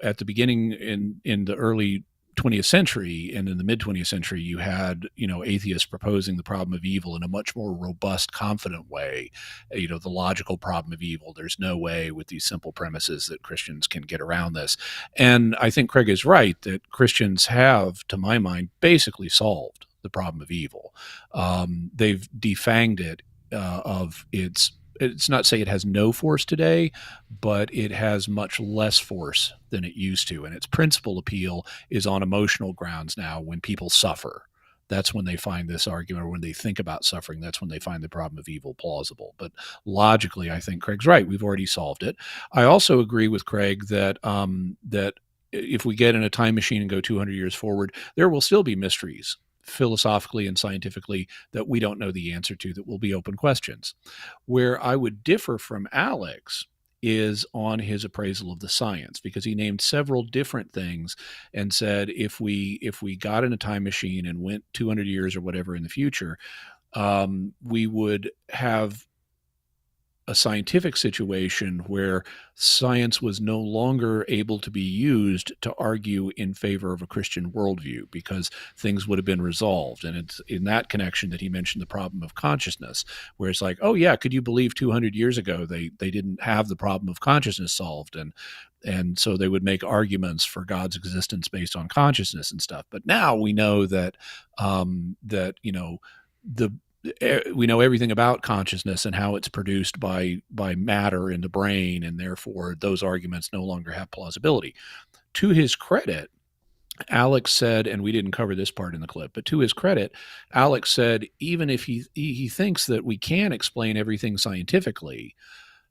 at the beginning in the early 20th century and in the mid 20th century, you had, atheists proposing the problem of evil in a much more robust, confident way. The logical problem of evil. There's no way with these simple premises that Christians can get around this. And I think Craig is right that Christians have, to my mind, basically solved the problem of evil. They've defanged it of its. It's not to say it has no force today, but it has much less force than it used to. And its principal appeal is on emotional grounds now. When people suffer, that's when they find this argument, or when they think about suffering, that's when they find the problem of evil plausible. But logically, I think Craig's right. We've already solved it. I also agree with Craig that that if we get in a time machine and go 200 years forward, there will still be mysteries philosophically and scientifically that we don't know the answer to, that will be open questions. Where I would differ from Alex is on his appraisal of the science, because he named several different things and said if we got in a time machine and went 200 years or whatever in the future, we would have a scientific situation where science was no longer able to be used to argue in favor of a Christian worldview because things would have been resolved. And it's in that connection that he mentioned the problem of consciousness, where it's like, oh yeah, could you believe 200 years ago they didn't have the problem of consciousness solved, and so they would make arguments for God's existence based on consciousness and stuff. But now we know that we know everything about consciousness and how it's produced by matter in the brain, and therefore those arguments no longer have plausibility. To his credit, Alex said, and we didn't cover this part in the clip, but to his credit, Alex said, even if he thinks that we can explain everything scientifically,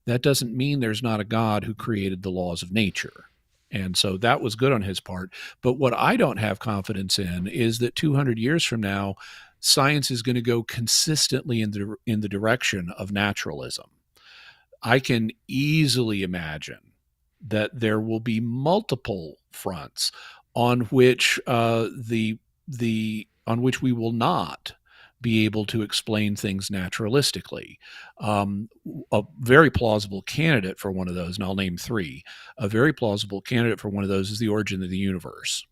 that doesn't mean there's not a God who created the laws of nature. And so that was good on his part. But what I don't have confidence in is that 200 years from now, science is going to go consistently in the direction of naturalism. I can easily imagine that there will be multiple fronts on which we will not be able to explain things naturalistically. A very plausible candidate for one of those, and I'll name three. A very plausible candidate for one of those is the origin of the universe.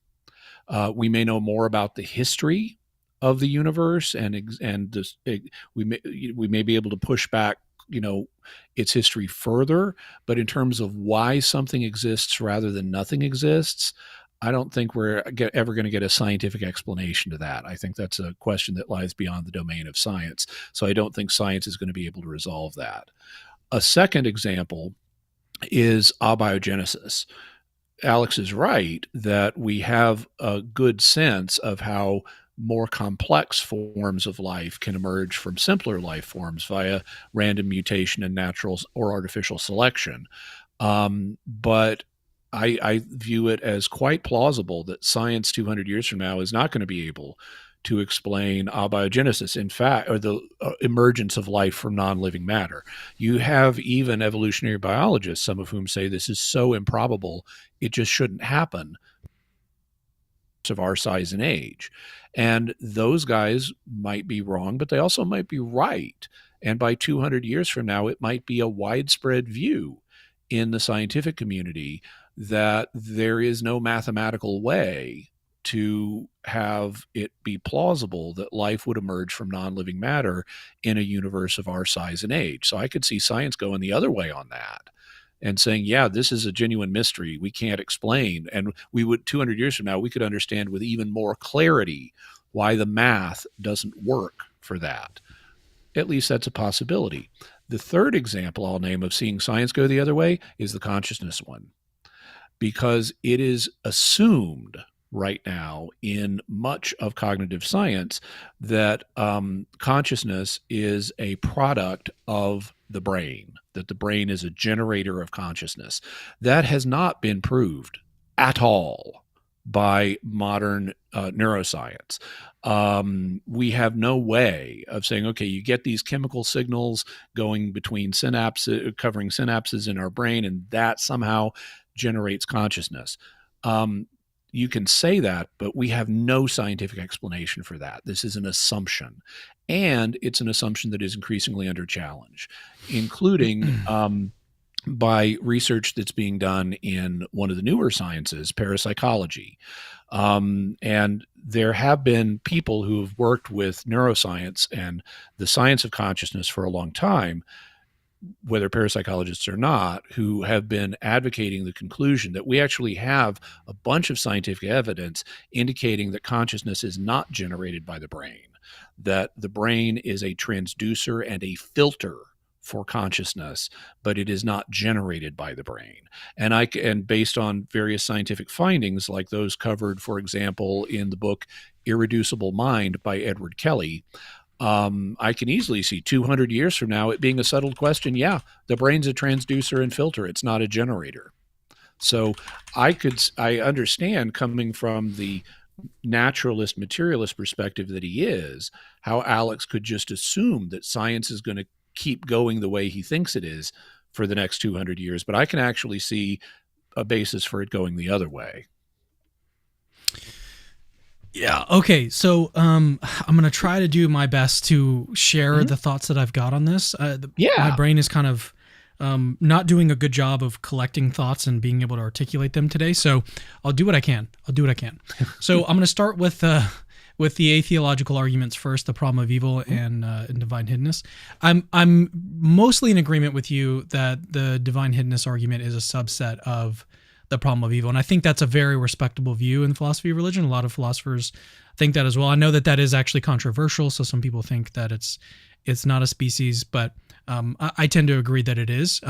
We may know more about the history of the universe, we may be able to push back, its history further. But in terms of why something exists rather than nothing exists, I don't think we're ever going to get a scientific explanation to that. I think that's a question that lies beyond the domain of science. So I don't think science is going to be able to resolve that. A second example is abiogenesis. Alex is right that we have a good sense of how more complex forms of life can emerge from simpler life forms via random mutation and natural or artificial selection. But I view it as quite plausible that science 200 years from now is not going to be able to explain abiogenesis, in fact, or the emergence of life from non-living matter. You have even evolutionary biologists, some of whom say this is so improbable, it just shouldn't happen, of our size and age. And those guys might be wrong, but they also might be right. And by 200 years from now, it might be a widespread view in the scientific community that there is no mathematical way to have it be plausible that life would emerge from non-living matter in a universe of our size and age. So I could see science going the other way on that and saying, yeah, this is a genuine mystery we can't explain. And we would, 200 years from now, we could understand with even more clarity why the math doesn't work for that. At least that's a possibility. The third example I'll name of seeing science go the other way is the consciousness one, because it is assumed right now in much of cognitive science that consciousness is a product of the brain, that the brain is a generator of consciousness. That has not been proved at all by modern neuroscience. We have no way of saying, okay, you get these chemical signals going between synapses, covering synapses in our brain, and that somehow generates consciousness. You can say that, but we have no scientific explanation for that. This is an assumption. And it's an assumption that is increasingly under challenge, including by research that's being done in one of the newer sciences, parapsychology. And there have been people who have worked with neuroscience and the science of consciousness for a long time, whether parapsychologists or not, who have been advocating the conclusion that we actually have a bunch of scientific evidence indicating that consciousness is not generated by the brain, that the brain is a transducer and a filter for consciousness, but it is not generated by the brain. And based on various scientific findings, like those covered, for example, in the book Irreducible Mind by Edward Kelly, I can easily see 200 years from now it being a settled question. Yeah, the brain's a transducer and filter. It's not a generator. So I understand, coming from the naturalist, materialist perspective that he is, how Alex could just assume that science is going to keep going the way he thinks it is for the next 200 years. But I can actually see a basis for it going the other way. Yeah. Okay. So I'm going to try to do my best to share the thoughts that I've got on this. My brain is kind of not doing a good job of collecting thoughts and being able to articulate them today. So I'll do what I can. So I'm going to start with the atheological arguments first, the problem of evil and divine hiddenness. I'm mostly in agreement with you that the divine hiddenness argument is a subset of the problem of evil, and I think that's a very respectable view in the philosophy of religion. A lot of philosophers think that as well. I know that is actually controversial, so some people think that it's not a species, but I tend to agree that it is.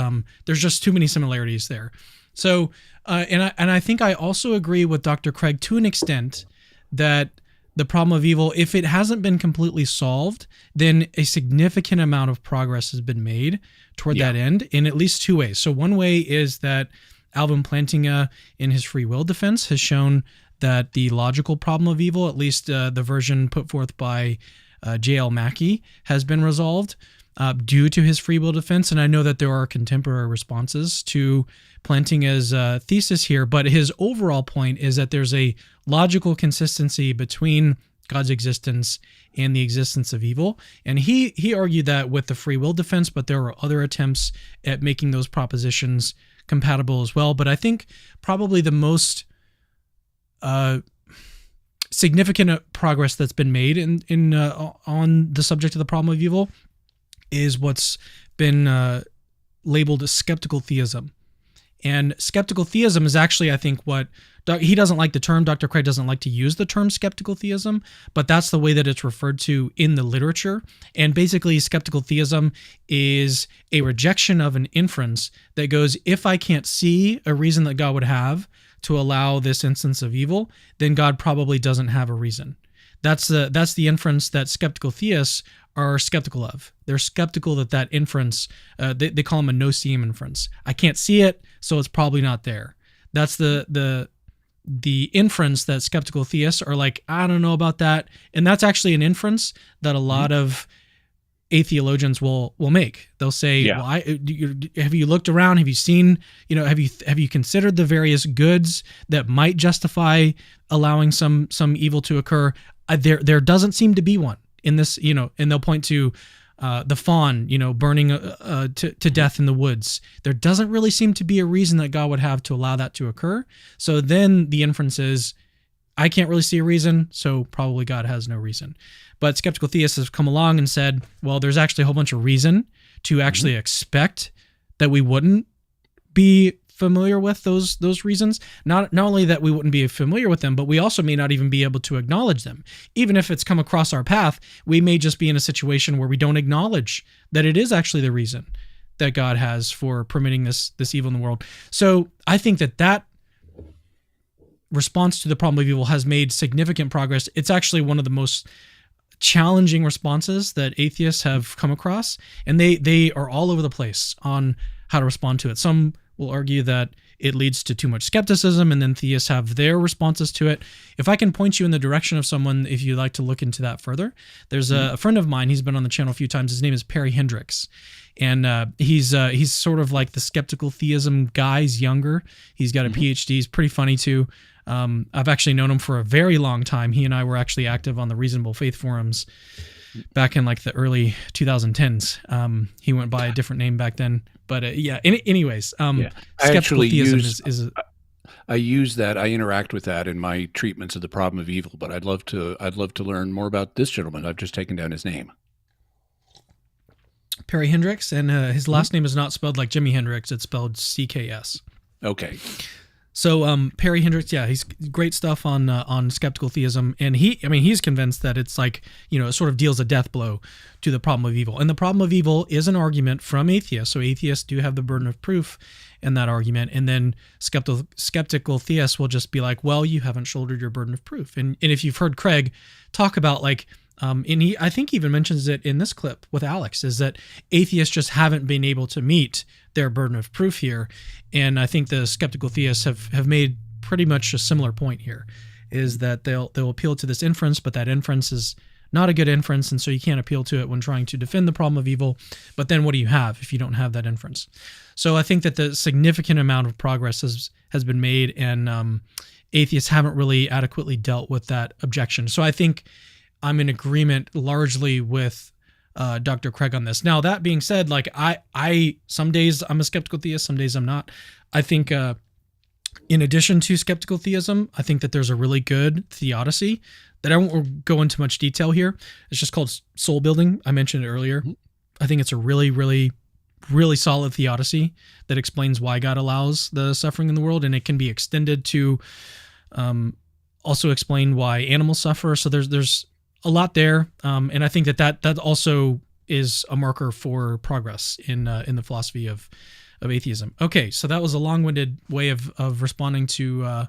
There's just too many similarities there. So, and I think I also agree with Dr. Craig to an extent that the problem of evil, if it hasn't been completely solved, then a significant amount of progress has been made toward that end in at least two ways. So one way is that Alvin Plantinga, in his free will defense, has shown that the logical problem of evil, at least the version put forth by J.L. Mackie, has been resolved due to his free will defense. And I know that there are contemporary responses to Plantinga's thesis here, but his overall point is that there's a logical consistency between God's existence and the existence of evil. And he argued that with the free will defense, but there were other attempts at making those propositions compatible as well. But I think probably the most significant progress that's been made in on the subject of the problem of evil is what's been labeled as skeptical theism. And skeptical theism is actually, I think, what he doesn't like the term. Dr. Craig doesn't like to use the term skeptical theism, but that's the way that it's referred to in the literature. And basically, skeptical theism is a rejection of an inference that goes, if I can't see a reason that God would have to allow this instance of evil, then God probably doesn't have a reason. That's the inference that skeptical theists are skeptical of. They're skeptical that inference, they call them a no-seeing inference. I can't see it, so it's probably not there. That's the inference that skeptical theists are like, I don't know about that. And that's actually an inference that a lot of atheologians will make. They'll say, well, have you looked around? Have you seen, have you considered the various goods that might justify allowing some evil to occur? There doesn't seem to be one in this, and they'll point to the fawn, burning to death in the woods. There doesn't really seem to be a reason that God would have to allow that to occur. So then the inference is, I can't really see a reason, so probably God has no reason. But skeptical theists have come along and said, well, there's actually a whole bunch of reason to actually expect that we wouldn't be familiar with those reasons. Not only that we wouldn't be familiar with them, but we also may not even be able to acknowledge them. Even if it's come across our path, we may just be in a situation where we don't acknowledge that it is actually the reason that God has for permitting this evil in the world. So I think that response to the problem of evil has made significant progress. It's actually one of the most challenging responses that atheists have come across, and they are all over the place on how to respond to it. Some will argue that it leads to too much skepticism, and then theists have their responses to it. If I can point you in the direction of someone, if you'd like to look into that further, there's a friend of mine. He's been on the channel a few times. His name is Perry Hendricks, and he's sort of like the skeptical theism guy. He's younger. He's got a PhD. He's pretty funny too. I've actually known him for a very long time. He and I were actually active on the Reasonable Faith forums back in like the early 2010s. He went by a different name back then, but anyways, skeptical theism I use that. I interact with that in my treatments of the problem of evil, but I'd love to learn more about this gentleman. I've just taken down his name. Perry Hendricks, and his last name is not spelled like Jimi Hendrix. It's spelled CKS. Okay. So Perry Hendricks, he's great stuff on skeptical theism, and he's convinced that it's like, it sort of deals a death blow to the problem of evil. And the problem of evil is an argument from atheists, so atheists do have the burden of proof in that argument, and then skeptical theists will just be like, well, you haven't shouldered your burden of proof. And if you've heard Craig talk about like, and he, I think, even mentions it in this clip with Alex, is that atheists just haven't been able to meet their burden of proof here. And I think the skeptical theists have made pretty much a similar point here, is that they'll appeal to this inference, but that inference is not a good inference, and so you can't appeal to it when trying to defend the problem of evil. But then what do you have if you don't have that inference? So I think that the significant amount of progress has been made, and atheists haven't really adequately dealt with that objection. So I think I'm in agreement largely with Dr. Craig on this. Now, that being said, like I some days I'm a skeptical theist, some days I'm not. I think in addition to skeptical theism, I think that there's a really good theodicy that I won't go into much detail here. It's just called soul building. I mentioned it earlier. I think it's a really, really, really solid theodicy that explains why God allows the suffering in the world, and it can be extended to also explain why animals suffer. So there's a lot there, and I think that also is a marker for progress in the philosophy of atheism. Okay, so that was a long-winded way of responding to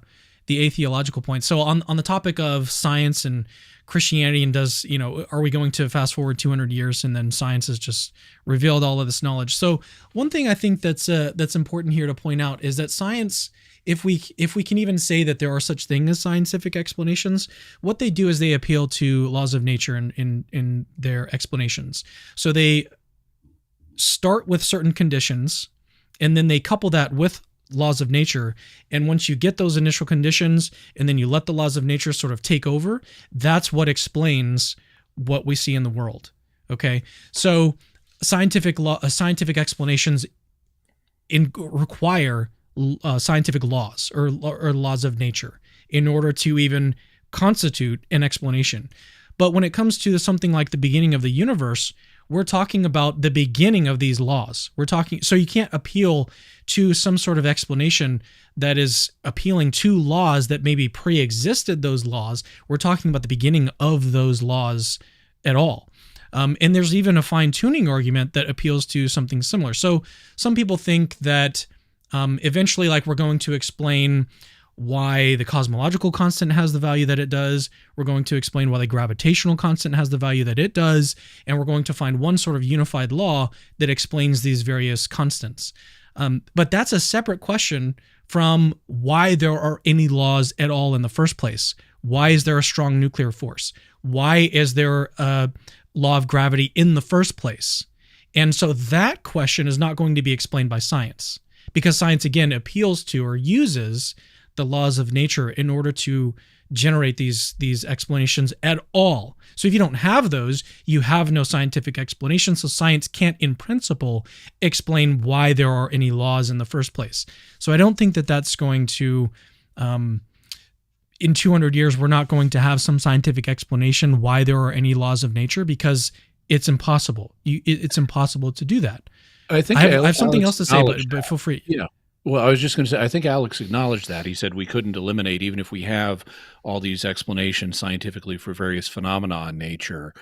the atheological point. So on the topic of science and Christianity, and are we going to fast forward 200 years and then science has just revealed all of this knowledge? So one thing I think that's important here to point out is that science, if we can even say that there are such things as scientific explanations, what they do is they appeal to laws of nature in their explanations. So they start with certain conditions, and then they couple that with laws of nature. And once you get those initial conditions and then you let the laws of nature sort of take over, that's what explains what we see in the world. Okay. So scientific explanations require scientific laws or laws of nature in order to even constitute an explanation. But when it comes to something like the beginning of the universe, we're talking about the beginning of these laws. So you can't appeal to some sort of explanation that is appealing to laws that maybe pre-existed those laws. We're talking about the beginning of those laws at all. And there's even a fine-tuning argument that appeals to something similar. So some people think that eventually, like, we're going to explain why the cosmological constant has the value that it does. We're going to explain why the gravitational constant has the value that it does. And we're going to find one sort of unified law that explains these various constants. But that's a separate question from why there are any laws at all in the first place. Why is there a strong nuclear force? Why is there a law of gravity in the first place? And so that question is not going to be explained by science, because science, again, appeals to or uses the laws of nature in order to generate these explanations at all. So if you don't have those, you have no scientific explanation. So science can't, in principle, explain why there are any laws in the first place. So I don't think that that's going to, in 200 years, we're not going to have some scientific explanation why there are any laws of nature, because it's impossible. It's impossible to do that. I think I have something else to say, but feel free. Yeah. Well, I was just going to say, I think Alex acknowledged that. He said we couldn't eliminate, even if we have all these explanations scientifically for various phenomena in nature,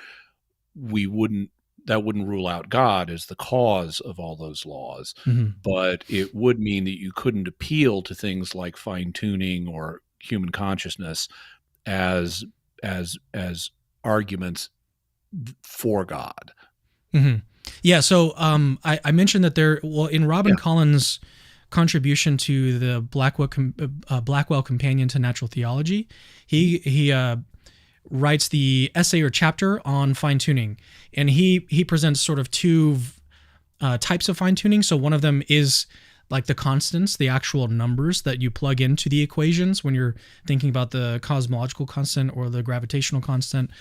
that wouldn't rule out God as the cause of all those laws. Mm-hmm. But it would mean that you couldn't appeal to things like fine-tuning or human consciousness as arguments for God. Mm-hmm. Yeah. So I mentioned that in Robin Collins' contribution to the Blackwell Companion to Natural Theology, he writes the essay or chapter on fine-tuning, and he presents sort of two types of fine-tuning. So one of them is like the constants, the actual numbers that you plug into the equations when you're thinking about the cosmological constant or the gravitational constant.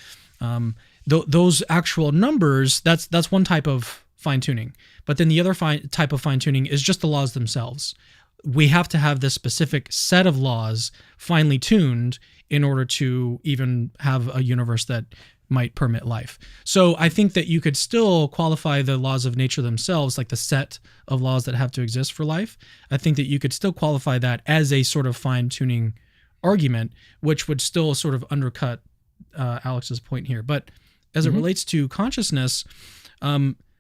Those actual numbers, that's one type of fine-tuning. But then the other type of fine-tuning is just the laws themselves. We have to have this specific set of laws finely tuned in order to even have a universe that might permit life. So I think that you could still qualify the laws of nature themselves, like the set of laws that have to exist for life. I think that you could still qualify that as a sort of fine-tuning argument, which would still sort of undercut Alex's point here. But as it relates to consciousness,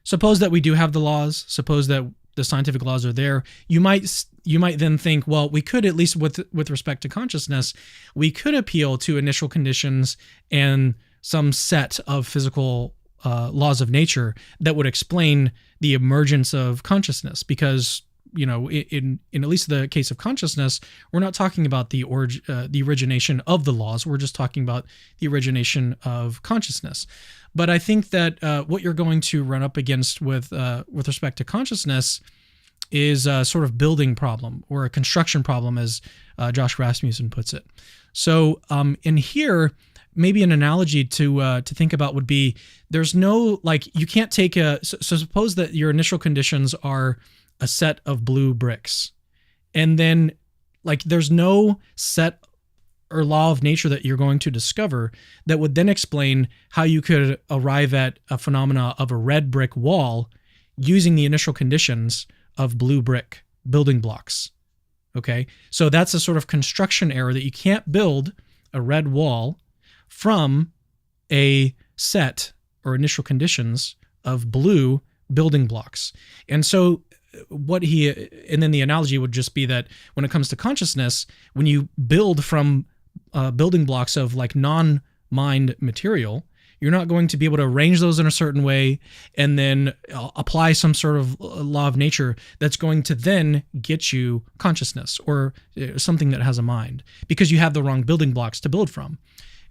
suppose that we do have the laws, suppose that the scientific laws are there, you might then think, well, we could, at least with respect to consciousness, we could appeal to initial conditions and some set of physical laws of nature that would explain the emergence of consciousness. Because, in at least the case of consciousness, we're not talking about the origination of the laws. We're just talking about the origination of consciousness. But I think that what you're going to run up against with respect to consciousness is a sort of building problem, or a construction problem, as Josh Rasmussen puts it. So in here, maybe an analogy to think about would be, there's no, like, you can't take so suppose that your initial conditions are a set of blue bricks, and then like there's no set or law of nature that you're going to discover that would then explain how you could arrive at a phenomena of a red brick wall using the initial conditions of blue brick building blocks. Okay, so that's a sort of construction error, that you can't build a red wall from a set or initial conditions of blue building blocks. And so and then the analogy would just be that when it comes to consciousness, when you build from building blocks of like non-mind material, you're not going to be able to arrange those in a certain way and then apply some sort of law of nature that's going to then get you consciousness or something that has a mind, because you have the wrong building blocks to build from.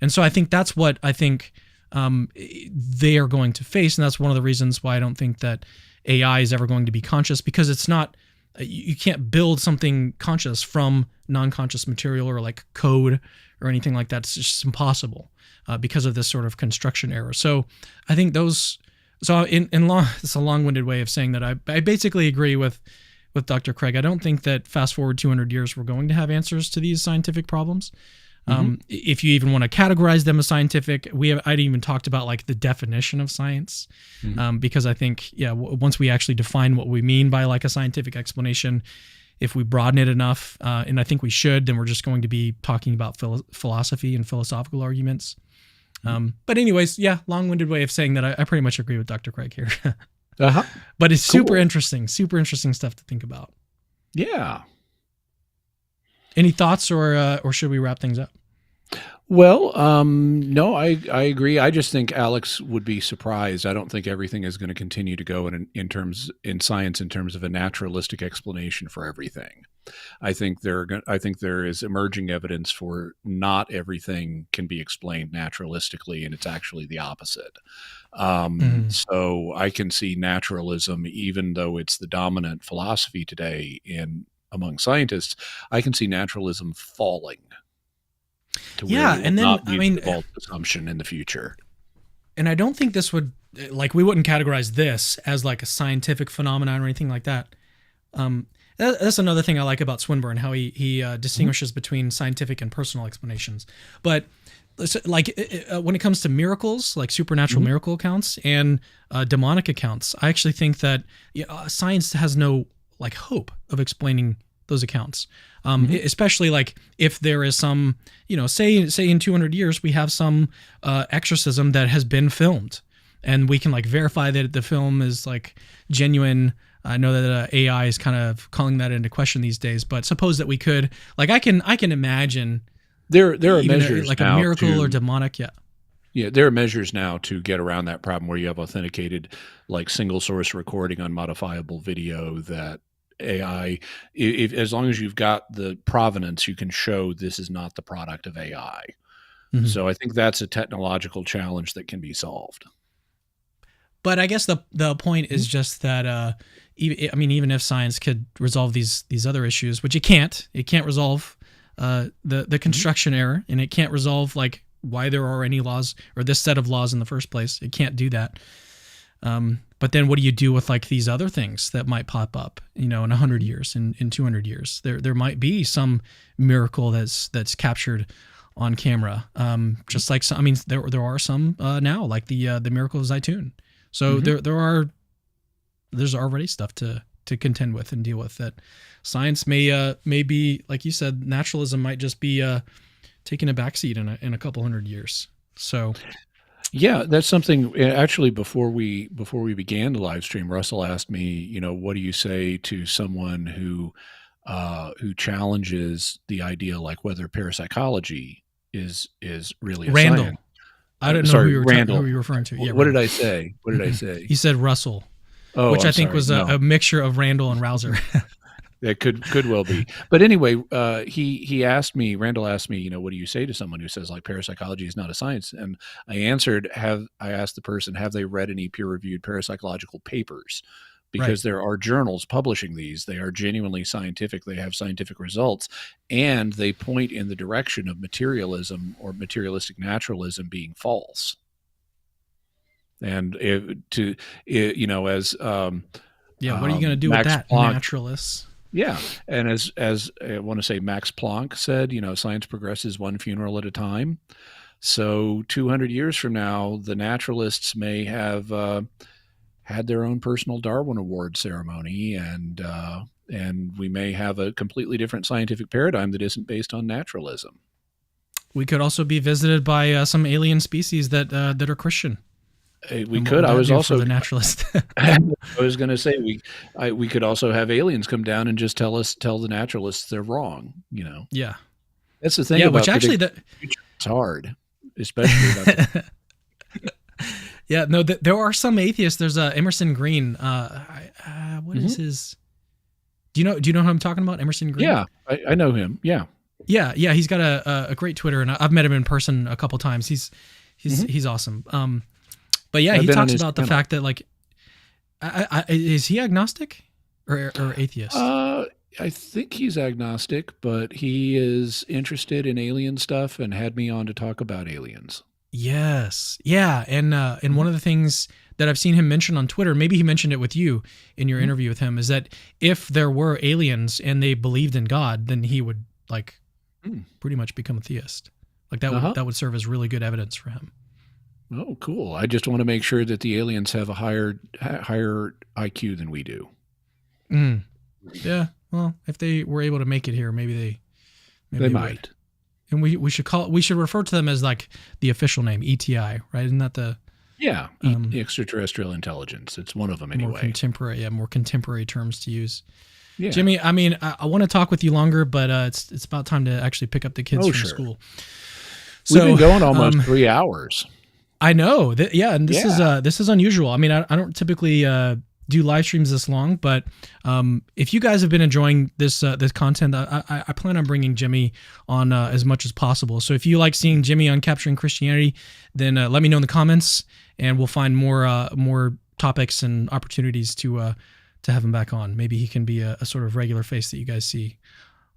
And so I think that's what I think they are going to face. And that's one of the reasons why I don't think that AI is ever going to be conscious, because it's not, you can't build something conscious from non-conscious material or like code or anything like that. It's just impossible because of this sort of construction error. So I think those, so it's a long-winded way of saying that I basically agree with Dr. Craig. I don't think that fast forward 200 years, we're going to have answers to these scientific problems. If you even want to categorize them as scientific, I'd even talked about like the definition of science, because I think, once we actually define what we mean by like a scientific explanation, if we broaden it enough, and I think we should, then we're just going to be talking about philosophy and philosophical arguments. But anyways, long-winded way of saying that I pretty much agree with Dr. Craig here. But it's super interesting stuff to think about. Yeah. Any thoughts, or should we wrap things up? Well, no, I agree. I just think Alex would be surprised. I don't think everything is going to continue to go in science in terms of a naturalistic explanation for everything. I think there is emerging evidence for not everything can be explained naturalistically, and it's actually the opposite. So I can see naturalism, even though it's the dominant philosophy today among scientists, I can see naturalism falling to where it will not be a default assumption in the future. And I don't think this would, like, we wouldn't categorize this as like a scientific phenomenon or anything like that. That's another thing I like about Swinburne, how he distinguishes between scientific and personal explanations. But like when it comes to miracles, like supernatural miracle accounts and demonic accounts, I actually think that science has no like hope of explaining those accounts, especially like if there is some, say in 200 years we have some exorcism that has been filmed, and we can like verify that the film is like genuine. I know that AI is kind of calling that into question these days, but suppose that we could, like, I can imagine there are measures like now a miracle or demonic, Yeah, there are measures now to get around that problem where you have authenticated, like, single source recording on modifiable video that AI, as long as you've got the provenance, you can show this is not the product of AI. So I think that's a technological challenge that can be solved. But I guess the point is just that, even if science could resolve these other issues, which it can't resolve the construction error, and it can't resolve like why there are any laws or this set of laws in the first place. It can't do that. But then what do you do with like these other things that might pop up, in 100 years, in 200 years? There might be some miracle that's captured on camera. Just like there are some now, like the miracle of Zaytun. So there's already stuff to contend with and deal with that science may be, like you said, naturalism might just be taking a backseat in a couple hundred years. So yeah, that's something. Actually, before we began the live stream, Russell asked me, what do you say to someone who challenges the idea, like whether parapsychology is really a Randall. science? I don't know who you were referring to. Yeah, what did I say? What did I say? You said Russell, which I think was a mixture of Randall and Rauser. That could well be. But anyway, Randall asked me, what do you say to someone who says like parapsychology is not a science? And I answered, I asked the person, have they read any peer-reviewed parapsychological papers? because there are journals publishing these. They are genuinely scientific. They have scientific results, and they point in the direction of materialism or materialistic naturalism being false. And as what are you going to do Max with that, Planck, naturalists? Yeah, and as I want to say, Max Planck said, science progresses one funeral at a time. So 200 years from now, the naturalists may have had their own personal Darwin Award ceremony, and we may have a completely different scientific paradigm that isn't based on naturalism. We could also be visited by some alien species that are Christian. We could. I was also the naturalist. I was going to say we could also have aliens come down and just tell the naturalists they're wrong. Yeah, that's the thing. Yeah, about which actually it's hard, especially about yeah. No, there are some atheists. There's Emerson Green. What is his? Do you know who I'm talking about? Emerson Green. Yeah, I know him. Yeah. Yeah. He's got a great Twitter, and I've met him in person a couple times. He's awesome. But yeah, he talks about the fact that is he agnostic or atheist? I think he's agnostic, but he is interested in alien stuff and had me on to talk about aliens. Yes. Yeah. And one of the things that I've seen him mention on Twitter, maybe he mentioned it with you in your interview with him, is that if there were aliens and they believed in God, then he would pretty much become a theist. That would serve as really good evidence for him. Oh, cool. I just want to make sure that the aliens have a higher IQ than we do. Yeah. Well, if they were able to make it here, maybe they might. And we should refer to them as the official name, ETI, right? Isn't that the extraterrestrial intelligence? It's one of them anyway. More contemporary terms to use. Yeah. Jimmy, I mean, I want to talk with you longer, but it's about time to actually pick up the kids from school. So, we've been going almost 3 hours. I know and this is unusual. I mean, I don't typically do live streams this long, but if you guys have been enjoying this content, I plan on bringing Jimmy on as much as possible. So if you like seeing Jimmy on Capturing Christianity, then let me know in the comments, and we'll find more topics and opportunities to have him back on. Maybe he can be a sort of regular face that you guys see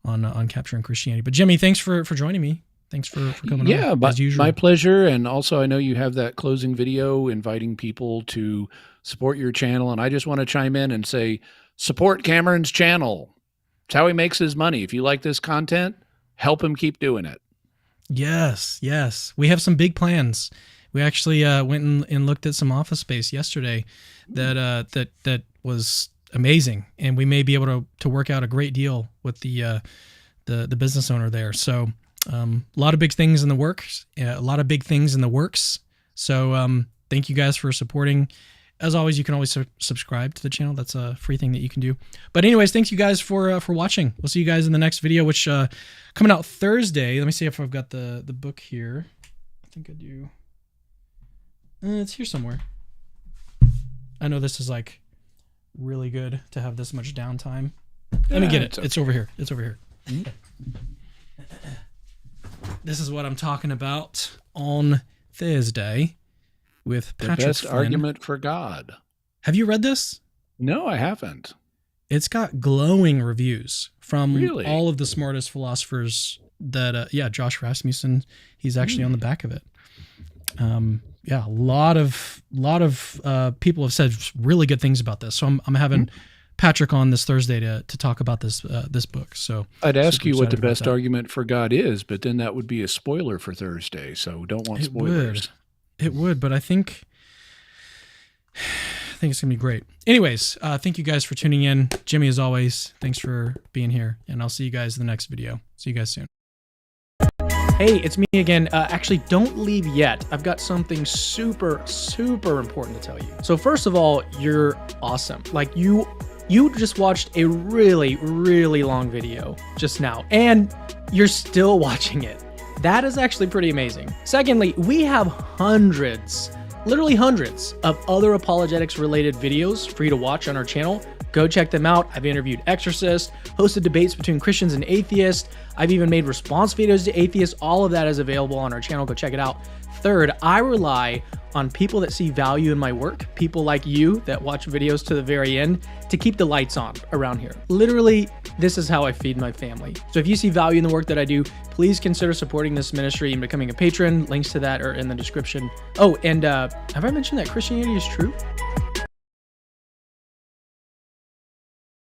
on Capturing Christianity. But Jimmy, thanks for joining me. Thanks for coming on, as usual. My pleasure. And also, I know you have that closing video inviting people to support your channel. And I just want to chime in and say, support Cameron's channel. It's how he makes his money. If you like this content, help him keep doing it. Yes. We have some big plans. We actually went and looked at some office space yesterday that was amazing. And we may be able to work out a great deal with the business owner there. So a lot of big things in the works. So thank you guys for supporting. As always, you can always subscribe to the channel. That's a free thing that you can do. But anyways, thanks you guys for watching. We'll see you guys in the next video, which coming out Thursday. Let me see if I've got the book here. I think I do. It's here somewhere. I know this is really good to have this much downtime. Let me get it. Okay. It's over here. Mm-hmm. This is what I'm talking about on Thursday with Patrick The Best Flynn. Argument for God. Have you read this? No, I haven't. It's got glowing reviews from Really? all of the smartest philosophers that, Josh Rasmussen, he's actually on the back of it. A lot of people have said really good things about this. So I'm having Patrick on this Thursday to talk about this book. So I'd ask you what the best argument for God is, but then that would be a spoiler for Thursday. So don't want spoilers. It would, but I think it's gonna be great. Anyways, thank you guys for tuning in. Jimmy, as always, thanks for being here, and I'll see you guys in the next video. See you guys soon. Hey, it's me again. Actually, don't leave yet. I've got something super, super important to tell you. So first of all, you're awesome. You just watched a really, really long video just now, and you're still watching it. That is actually pretty amazing. Secondly, we have literally hundreds of other apologetics related videos for you to watch on our channel. Go check them out. I've interviewed exorcists, hosted debates between Christians and atheists. I've even made response videos to atheists. All of that is available on our channel. Go check it out. Third, I rely on people that see value in my work, people like you that watch videos to the very end, to keep the lights on around here. Literally, this is how I feed my family. So if you see value in the work that I do, please consider supporting this ministry and becoming a patron. Links to that are in the description. Oh, and have I mentioned that Christianity is true?